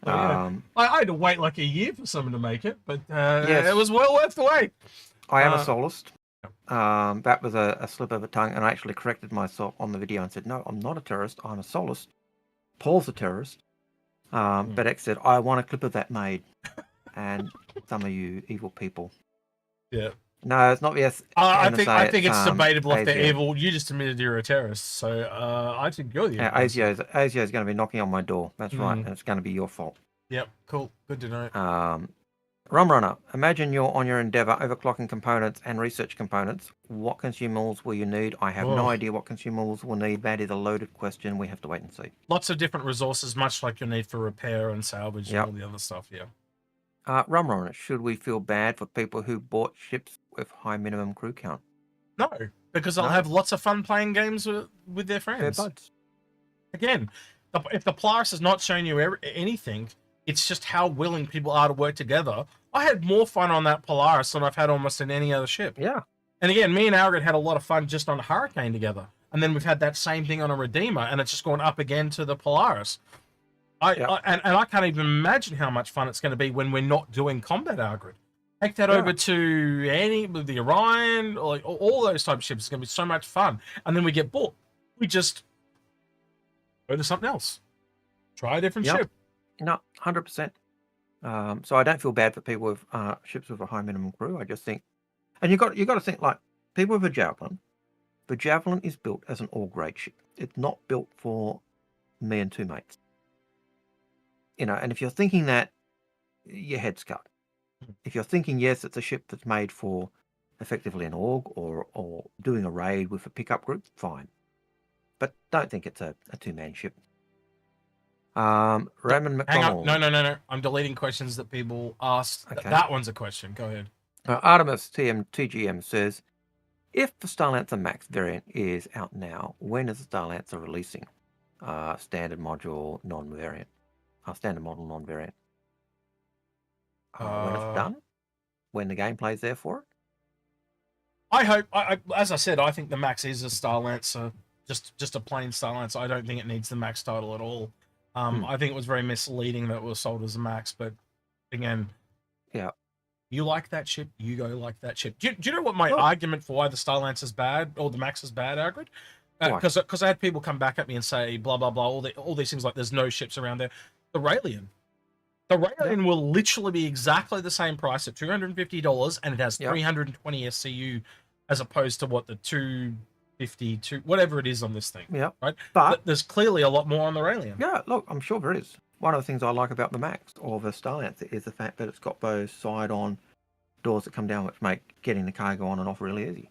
I had to wait like a year for someone to make it, but it was well worth the wait. I am a solist. That was a slip of the tongue, and I actually corrected myself on the video and said, no, I'm not a terrorist. I'm a solist. Paul's a terrorist. But X said, I want a clip of that made. And some of you evil people. Yeah. No, it's not. Yes. I think it's debatable if they're evil. You just admitted you're a terrorist, so I think you're the evil. Azio's going to be knocking on my door. That's right, and it's going to be your fault. Yep. Cool. Good to know. Rum Runner, imagine you're on your endeavor overclocking components and research components. What consumables will you need? I have no idea what consumables we'll need. That is a loaded question. We have to wait and see. Lots of different resources, much like you'll need for repair and salvage and all the other stuff. Yeah. Rum Runner, should we feel bad for people who bought ships with high minimum crew count? No, because they'll have lots of fun playing games with their friends. Their buds. Again, if the Polaris is not showing you anything, it's just how willing people are to work together. I had more fun on that Polaris than I've had almost in any other ship. Yeah. And again, me and Algared had a lot of fun just on Hurricane together. And then we've had that same thing on a Redeemer, and it's just gone up again to the Polaris. And I can't even imagine how much fun it's going to be when we're not doing combat Algared. Take that over to the Orion, or like all those type of ships. It's going to be so much fun. And then we get bored. We just go to something else. Try a different ship. No, 100%. So I don't feel bad for people with ships with a high minimum crew. I just think, and you got to think like people with a Javelin. The Javelin is built as an all-grade ship. It's not built for me and two mates. You know, and if you're thinking that, your head's cut. If you're thinking, yes, it's a ship that's made for effectively an org or doing a raid with a pickup group, fine. But don't think it's a two-man ship. Raymond McDonald. Hang on. No. I'm deleting questions that people asked. Okay. That one's a question. Go ahead. Artemis TGM says, if the Starlancer Max variant is out now, when is the Starlancer releasing? Standard module, non-variant. Standard model, non-variant. When it's done? When the gameplay's there for it? I hope, as I said, I think the Max is a Starlancer, just a plain Starlancer. I don't think it needs the Max title at all. I think it was very misleading that it was sold as a Max, but again, you like that ship, you go like that ship. Do you know what my argument for why the Starlancer's bad or the Max is bad, Algared? Because I had people come back at me and say blah blah blah, all these things like there's no ships around there. The Raelian will literally be exactly the same price at $250, and it has 320 SCU as opposed to what the 250, whatever it is on this thing. Yeah, right. But there's clearly a lot more on the Raelian. Yeah, look, I'm sure there is. One of the things I like about the Max or the Starlancer is the fact that it's got those side-on doors that come down, which make getting the cargo on and off really easy.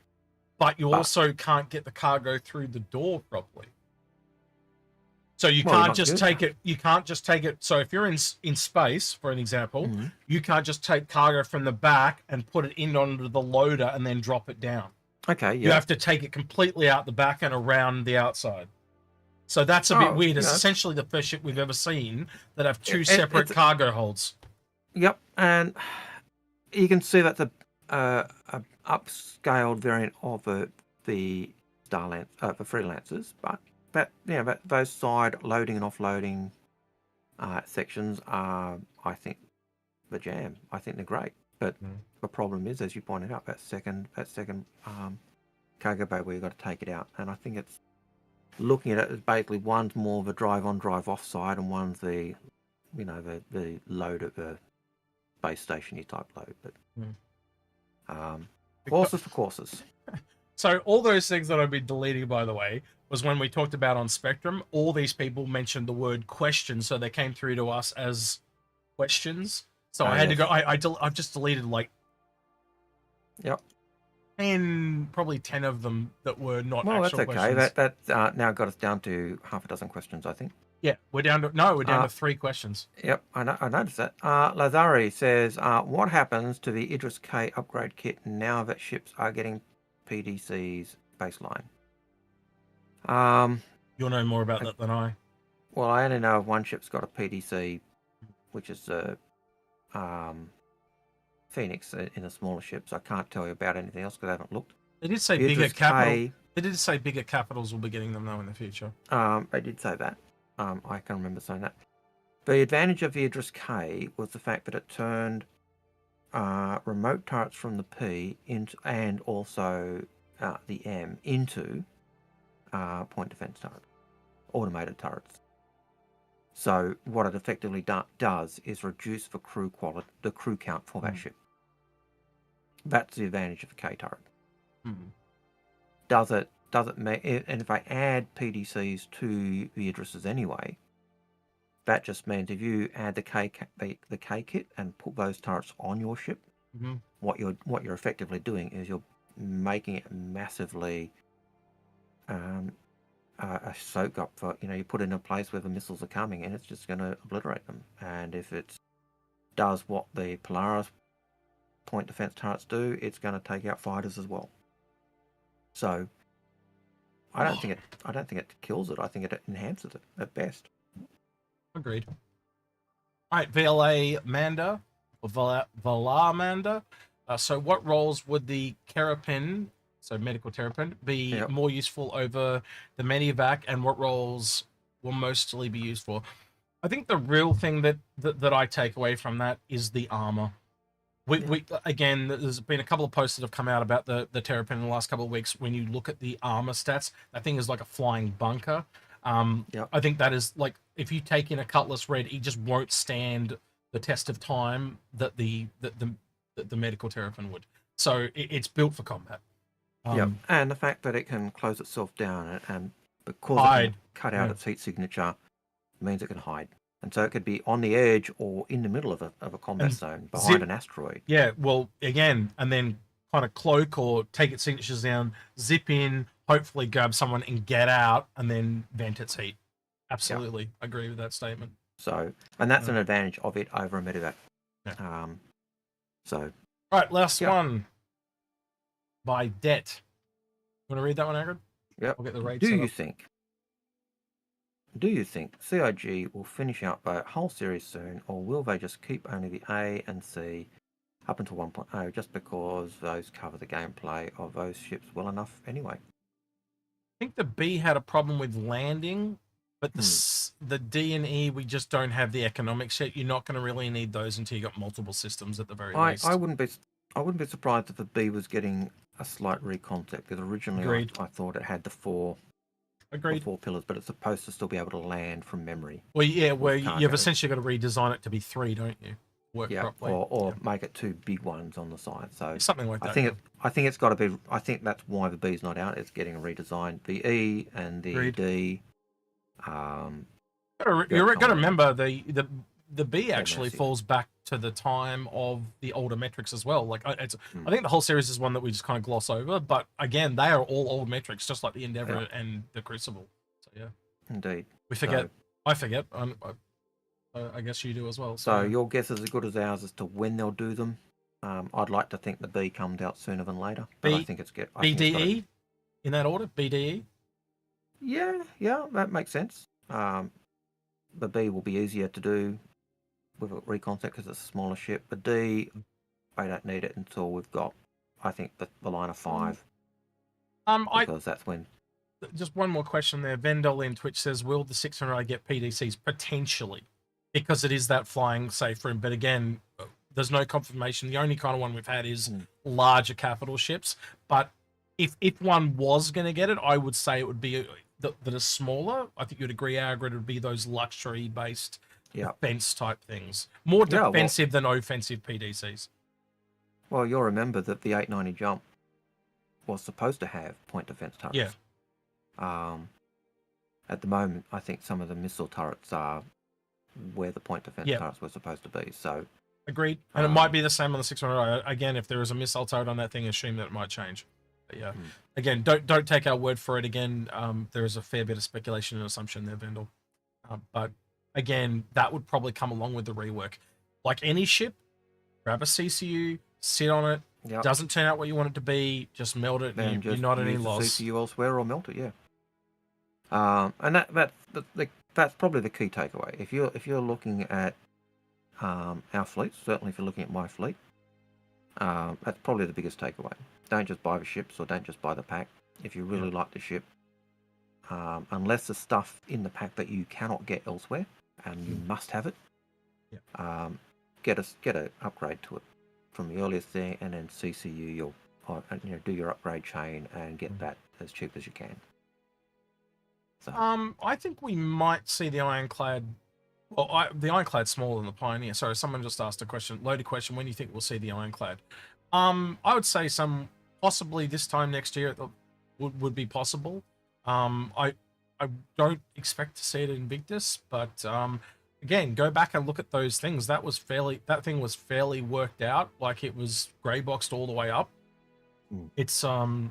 But you also can't get the cargo through the door properly. So you can't just take it. You can't just take it. So if you're in space, for an example, you can't just take cargo from the back and put it in onto the loader and then drop it down. Okay, You have to take it completely out the back and around the outside. So that's a bit weird. It's essentially the first ship we've ever seen that have two separate cargo holds. Yep, and you can see that's a upscaled variant of the Starlancer, the Freelancers, but those side loading and offloading sections are, I think, the jam. I think they're great, but the problem is, as you pointed out, that second cargo bay where you've got to take it out, and I think it's looking at it as basically one's more of a drive on, drive off side, and one's the load at the base station type load. But Horses for courses. So all those things that I've been deleting, by the way, was when we talked about on Spectrum, all these people mentioned the word question, so they came through to us as questions. So I had to go. I've just deleted like 10, probably 10 of them that were not actual questions. Well, that's okay. That now got us down to half a dozen questions, I think. Yeah, we're down to 3 questions. Yep, I noticed that. Lazari says, what happens to the Idris K upgrade kit now that ships are getting PDCs baseline? You'll know more about that than I. Well, I only know of one ship's got a PDC, which is Phoenix in a smaller ship, so I can't tell you about anything else because I haven't looked. They did say bigger capital. They did say bigger capitals will be getting them though in the future. They did say that. I can remember saying that. The advantage of the Idris K was the fact that it turned remote turrets from the P into, and also the M into point defense turrets, automated turrets. So what it effectively does is reduce the crew count for that ship. That's the advantage of the K turret. Does it make, and if I add PDCs to the Idrises anyway, that just means if you add the K kit and put those turrets on your ship, what you're effectively doing is you're making it massively a soak up for, you put it in a place where the missiles are coming and it's just going to obliterate them. And if it does what the Polaris point defense turrets do, it's going to take out fighters as well. So I don't think it kills it. I think it enhances it at best. Agreed. All right, VLA Manda, or Valar Manda. So what roles would the Terrapin, so medical Terrapin, be more useful over the Medivac, and what roles will mostly be used for? I think the real thing that I take away from that is the armor. We again, there's been a couple of posts that have come out about the Terrapin in the last couple of weeks. When you look at the armor stats, that thing is like a flying bunker. I think that is like, if you take in a Cutlass Red, he just won't stand the test of time that the medical Terrapin would. So it's built for combat. And the fact that it can close itself down and because it can cut out its heat signature means it can hide. And so it could be on the edge or in the middle of a combat zone behind an asteroid. Yeah, well, again, and then kind of cloak or take its signatures down, zip in, hopefully grab someone and get out, and then vent its heat. Absolutely agree with that statement. So, and that's an advantage of it over a Medivac. All right, last one by Det. You want to read that one, Algared? Yep. I'll get the rates. Do you think CIG will finish out the whole series soon, or will they just keep only the A and C up until 1.0 just because those cover the gameplay of those ships well enough anyway? I think the B had a problem with landing, but the D and E, we just don't have the economics yet. You're not going to really need those until you got multiple systems at the very least. I wouldn't be surprised if the B was getting a slight reconcept, because originally I thought it had the 4 pillars, but it's supposed to still be able to land from memory. Well, yeah, where you've essentially got to redesign it to be 3, don't you? Work properly. Or make it 2 big ones on the side. So something like that. I think it's got to be. I think that's why the B's not out. It's getting redesigned. The E and the D. You're got to remember the B actually falls back to the time of the older metrics as well. Like I think the whole series is one that we just kind of gloss over, but again, they are all old metrics, just like the Endeavor and the Crucible. So yeah, indeed. We forget. I forget. I guess you do as well. So your guess is as good as ours as to when they'll do them. I'd like to think the B comes out sooner than later, but I think it's good. BDE in that order. BDE. Yeah, that makes sense. The B will be easier to do with a reconcept because it's a smaller ship. The D, I don't need it until we've got, I think, the line of 5. Because that's when. Just one more question there. Vendel in Twitch says, will the 600i get PDCs? Potentially, because it is that flying safe room. But again, there's no confirmation. The only kind of one we've had is larger capital ships. But if one was going to get it, I would say it would be that are smaller. I think you'd agree, Algared, it would be those luxury-based defense type things. More defensive than offensive PDCs. Well, you'll remember that the 890 jump was supposed to have point defense turrets. Yeah. At the moment, I think some of the missile turrets are where the point defense turrets were supposed to be. So agreed. And it might be the same on the 600. Again, if there is a missile turret on that thing, assume that it might change. But yeah. Again, don't take our word for it. Again, there is a fair bit of speculation and assumption there, Vendel. But again, that would probably come along with the rework. Like any ship, grab a CCU, sit on it. Yep. Doesn't turn out what you want it to be, just melt it, and you're not at any loss. CCU elsewhere or melt it, yeah. And that's probably the key takeaway. If you're looking at our fleet, certainly if you're looking at my fleet, that's probably the biggest takeaway. Don't just buy the ships or don't just buy the pack. If you really like the ship, unless there's stuff in the pack that you cannot get elsewhere and you must have it, get a upgrade to it from the earliest thing, and then CCU do your upgrade chain and get that as cheap as you can. So. I think we might see the Ironclad. Well, the Ironclad's smaller than the Pioneer. Sorry, someone just asked a loaded question. When do you think we'll see the Ironclad? I would say possibly this time next year would be possible. I don't expect to see it in Invictus, but again, go back and look at those things. That thing was fairly worked out. Like, it was grey boxed all the way up. It's so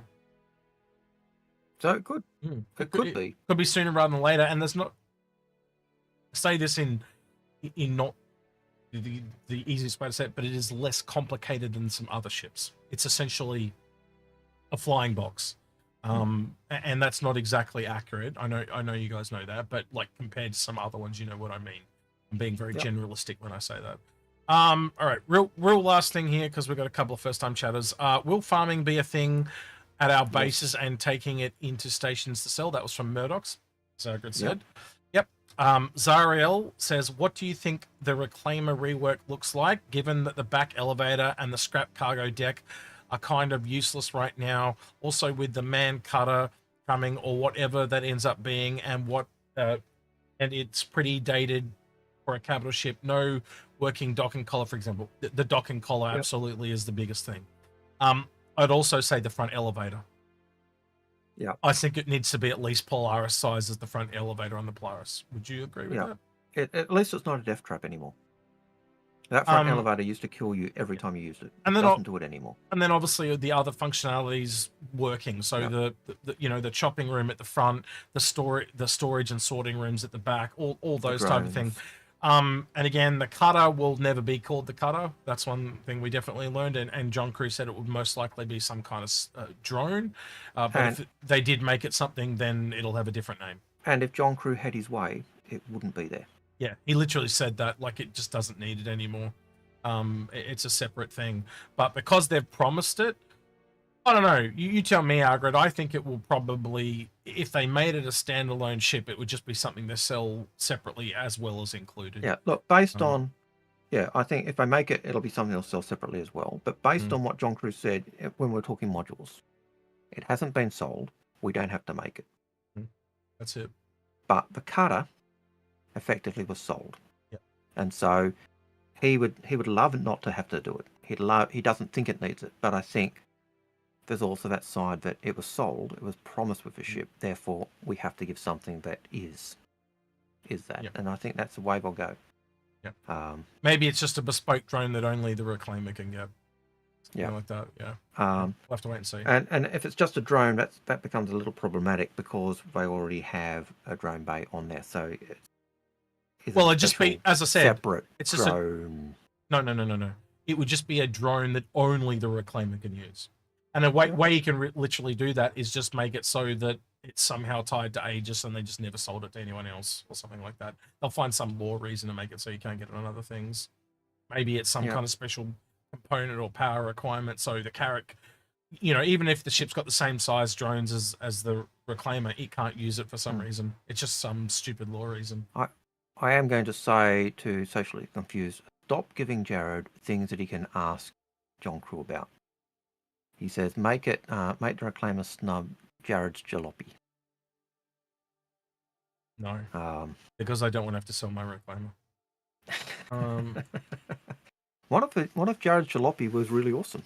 it could. It could be sooner rather than later. And there's not, say this in not the easiest way to say it, but it is less complicated than some other ships. It's essentially a flying box. And that's not exactly accurate. I know you guys know that, but like compared to some other ones, you know what I mean. I'm being very generalistic when I say that. All right, real last thing here, because we've got a couple of first-time chatters. Will farming be a thing at our bases and taking it into stations to sell? That was from Murdoch's. Algared said. Yep. Zariel says, what do you think the Reclaimer rework looks like, given that the back elevator and the scrap cargo deck are kind of useless right now? Also, with the man cutter coming or whatever that ends up being, and it's pretty dated for a capital ship. No working dock and collar, for example. The dock and collar absolutely is the biggest thing. I'd also say the front elevator. Yeah, I think it needs to be at least Polaris size as the front elevator on the Polaris. Would you agree with that? At least it's not a death trap anymore. That front elevator used to kill you every time you used it. It doesn't do it anymore. And then obviously the other functionalities working. So the chopping room at the front, the storage and sorting rooms at the back, all those type of things. And again, the cutter will never be called the cutter. That's one thing we definitely learned. And John Crew said it would most likely be some kind of drone. But if they did make it something, then it'll have a different name. And if John Crew had his way, it wouldn't be there. Yeah, he literally said that, like, it just doesn't need it anymore. It's a separate thing. But because they've promised it, I don't know. You tell me, Algared. I think it will probably, if they made it a standalone ship, it would just be something they sell separately as well as included. Yeah, look, based on, I think if they make it, it'll be something they'll sell separately as well. But based on what John Crew said, when we're talking modules, it hasn't been sold. We don't have to make it. That's it. But the cutter effectively was sold. Yeah. And so he would love not to have to do it. He doesn't think it needs it, but I think there's also that side that it was sold, it was promised with the ship, therefore we have to give something that is that. And I think that's the way we'll go. Maybe it's just a bespoke drone that only the Reclaimer can get. Something like that. We'll have to wait and see. And if it's just a drone, that becomes a little problematic because they already have a drone bay on there. So it'd just be, as I said, separate it's just drone. No. It would just be a drone that only the Reclaimer can use. And the way you can literally do that is just make it so that it's somehow tied to Aegis and they just never sold it to anyone else or something like that. They'll find some law reason to make it so you can't get it on other things. Maybe it's some kind of special component or power requirement. So the Carrack, even if the ship's got the same size drones as the Reclaimer, it can't use it for some reason. It's just some stupid law reason. I am going to say to Socially Confused, stop giving Jared things that he can ask John Crew about. He says, make the Reclaimer snub Jared's jalopy. No. Because I don't want to have to sell my Reclaimer. One of Jared's jalopy was really awesome.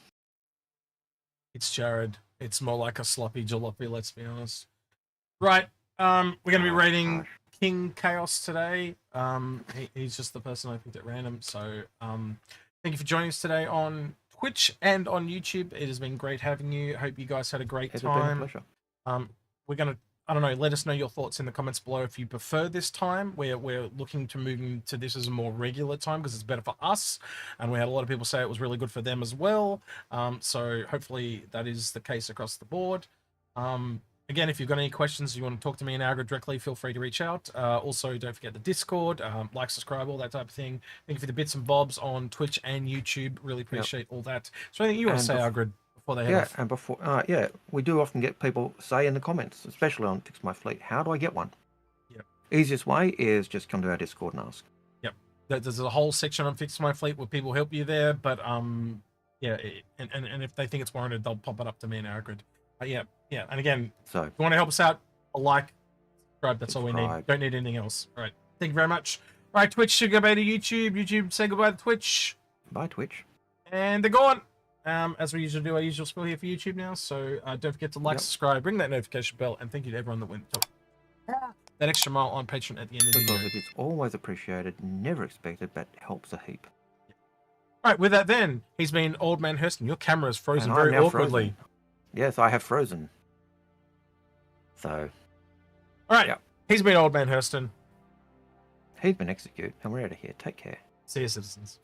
It's Jared. It's more like a sloppy jalopy, let's be honest. Right. We're going to be rating King Chaos today. He's just the person I picked at random. So thank you for joining us today on Twitch and on YouTube. It has been great having you. Hope you guys had a great time. It's been a pleasure. We're going to, I don't know, let us know your thoughts in the comments below if you prefer this time. We're looking to move into this as a more regular time because it's better for us. And we had a lot of people say it was really good for them as well. So hopefully that is the case across the board. Again, if you've got any questions, you want to talk to me and Algared directly, feel free to reach out. Also, don't forget the Discord, like, subscribe, all that type of thing. Thank you for the bits and bobs on Twitch and YouTube. Really appreciate all that. So anything you want to say, Algared, before they head off? And before, we do often get people say in the comments, especially on Fix My Fleet, how do I get one? Yep. Easiest way is just come to our Discord and ask. Yep. There's a whole section on Fix My Fleet where people help you there, but yeah, and if they think it's warranted, they'll pop it up to me and Algared. Yeah, and again, so if you want to help us out, a like, subscribe, that's all we need. Don't need anything else. All right, thank you very much. All right, Twitch, say goodbye to YouTube. YouTube, say goodbye to Twitch. Bye, Twitch. And they're gone. As we usually do, our usual spiel here for YouTube now, so don't forget to like, subscribe, ring that notification bell, and thank you to everyone that went that extra mile on Patreon at the end of the video. Because it is always appreciated, never expected, but helps a heap. All right, with that then, he's been Old Man Hurston. Your camera is frozen very awkwardly. Frozen. Yes, I have frozen. So. All right. He's been Old Man Hurston. He's been Execute. And we're out of here. Take care. See you, citizens.